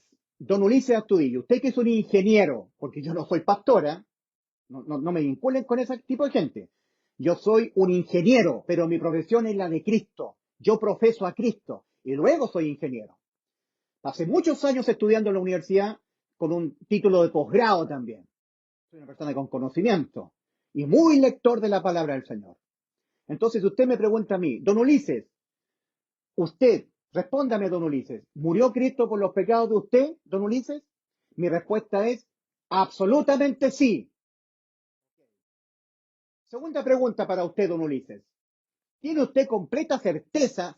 Astudillo, usted que es un ingeniero, porque yo no soy pastora, no me vinculen con ese tipo de gente. Yo soy un ingeniero, pero mi profesión es la de Cristo. Yo profeso a Cristo y luego soy ingeniero. Pasé muchos años estudiando en la universidad con un título de posgrado también. Soy una persona con conocimiento y muy lector de la palabra del Señor. Entonces usted me pregunta a mí, Don Ulises, respóndame, Don Ulises, ¿murió Cristo por los pecados de usted, Don Ulises? Mi respuesta es absolutamente sí. Segunda pregunta para usted, Don Ulises. ¿Tiene usted completa certeza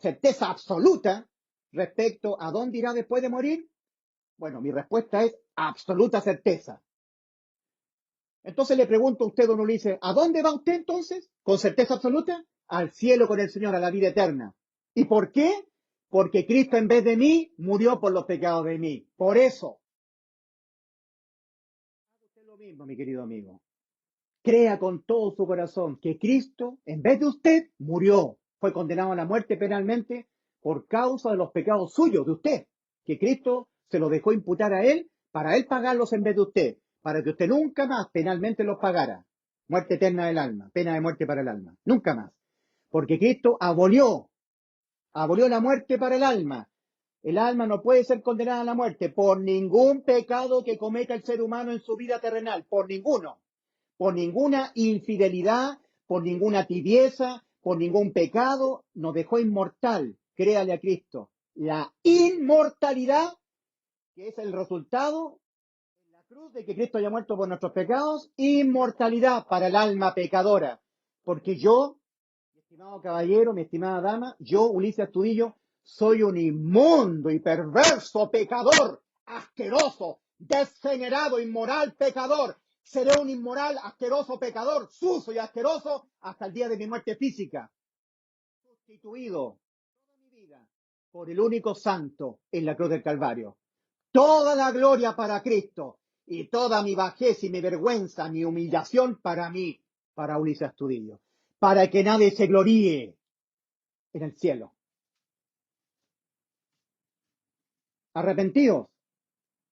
absoluta, respecto a dónde irá después de morir? Bueno, mi respuesta es absoluta certeza. Entonces le pregunto a usted, Don Ulises, ¿a dónde va usted entonces? ¿Con certeza absoluta? Al cielo con el Señor, a la vida eterna. ¿Y por qué? Porque Cristo en vez de mí murió por los pecados de mí. Por eso. Haga usted lo mismo, mi querido amigo. Crea con todo su corazón que Cristo, en vez de usted, murió. Fue condenado a la muerte penalmente por causa de los pecados suyos, de usted. Que Cristo se los dejó imputar a él para él pagarlos en vez de usted. Para que usted nunca más penalmente los pagara. Muerte eterna del alma, pena de muerte para el alma. Nunca más. Porque Cristo abolió Abolió la muerte para el alma. El alma no puede ser condenada a la muerte por ningún pecado que cometa el ser humano en su vida terrenal, por ninguno, por ninguna infidelidad, por ninguna tibieza, por ningún pecado, nos dejó inmortal. Créale a Cristo. La inmortalidad, que es el resultado en la cruz de que Cristo haya muerto por nuestros pecados, inmortalidad para el alma pecadora. Porque yo, mi estimado caballero, mi estimada dama, yo, Ulises Astudillo, soy un inmundo y perverso pecador, asqueroso, degenerado, inmoral pecador. Seré un inmoral, asqueroso pecador, sucio y asqueroso hasta el día de mi muerte física. Sustituido toda mi vida por el único santo en la cruz del Calvario. Toda la gloria para Cristo y toda mi bajez y mi vergüenza, mi humillación para mí, para Ulises Astudillo, para que nadie se gloríe en el cielo. Arrepentidos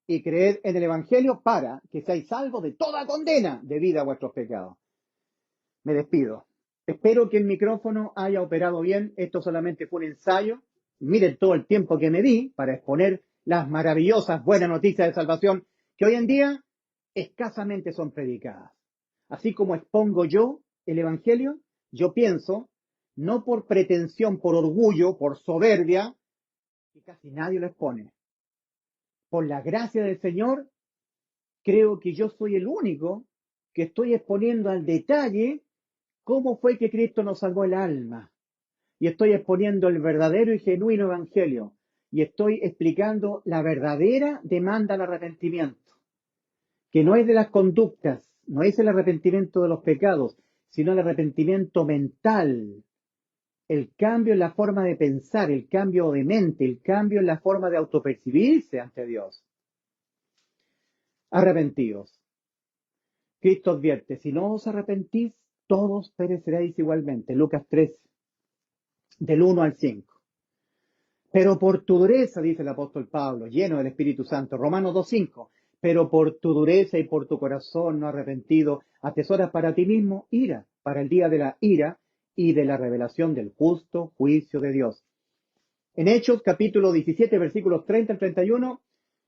y creed en el Evangelio para que seáis salvos de toda condena debido a vuestros pecados. Me despido. Espero que el micrófono haya operado bien. Esto solamente fue un ensayo. Miren todo el tiempo que me di para exponer las maravillosas buenas noticias de salvación que hoy en día escasamente son predicadas. Así como expongo yo el Evangelio, yo pienso, no por pretensión, por orgullo, por soberbia, que casi nadie lo expone. Por la gracia del Señor, creo que yo soy el único que estoy exponiendo al detalle cómo fue que Cristo nos salvó el alma. Y estoy exponiendo el verdadero y genuino evangelio. Y estoy explicando la verdadera demanda al arrepentimiento. Que no es de las conductas, no es el arrepentimiento de los pecados, sino el arrepentimiento mental. El cambio en la forma de pensar, el cambio de mente, el cambio en la forma de autopercibirse ante Dios. Arrepentidos. Cristo advierte, si no os arrepentís, todos pereceréis igualmente. Lucas 3, del 1 al 5. Pero por tu dureza, dice el apóstol Pablo, lleno del Espíritu Santo, Romanos 2:5, pero por tu dureza y por tu corazón no arrepentido, atesoras para ti mismo ira, para el día de la ira y de la revelación del justo juicio de Dios. En Hechos, capítulo 17, versículos 30 al 31,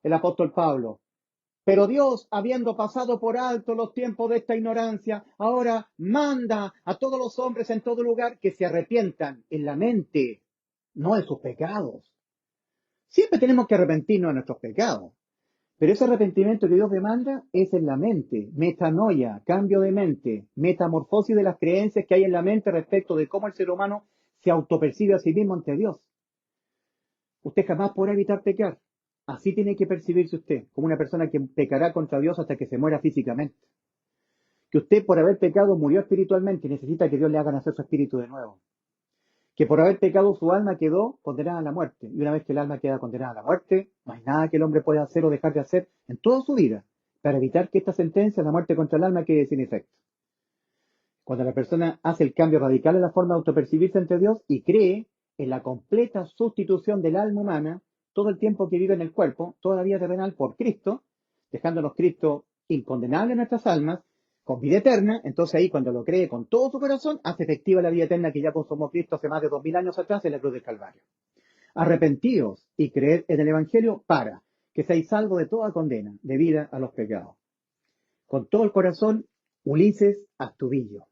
el apóstol Pablo, pero Dios, habiendo pasado por alto los tiempos de esta ignorancia, ahora manda a todos los hombres en todo lugar que se arrepientan en la mente, no en sus pecados. Siempre tenemos que arrepentirnos de nuestros pecados, pero ese arrepentimiento que Dios demanda es en la mente, metanoia, cambio de mente, metamorfosis de las creencias que hay en la mente respecto de cómo el ser humano se autopercibe a sí mismo ante Dios. Usted jamás podrá evitar pecar. Así tiene que percibirse usted, como una persona que pecará contra Dios hasta que se muera físicamente. Que usted por haber pecado murió espiritualmente y necesita que Dios le haga nacer su espíritu de nuevo. Que por haber pecado su alma quedó condenada a la muerte. Y una vez que el alma queda condenada a la muerte, no hay nada que el hombre pueda hacer o dejar de hacer en toda su vida para evitar que esta sentencia, la muerte contra el alma, quede sin efecto. Cuando la persona hace el cambio radical en la forma de autopercibirse ante Dios y cree en la completa sustitución del alma humana, todo el tiempo que vive en el cuerpo, toda la vida terrenal por Cristo, dejándonos Cristo incondenable en nuestras almas, con vida eterna, entonces ahí cuando lo cree con todo su corazón, hace efectiva la vida eterna que ya consumó Cristo hace más de 2000 años atrás en la cruz del Calvario. Arrepentíos y creed en el Evangelio para que seáis salvos de toda condena debida a los pecados. Con todo el corazón, Ulises Astudillo.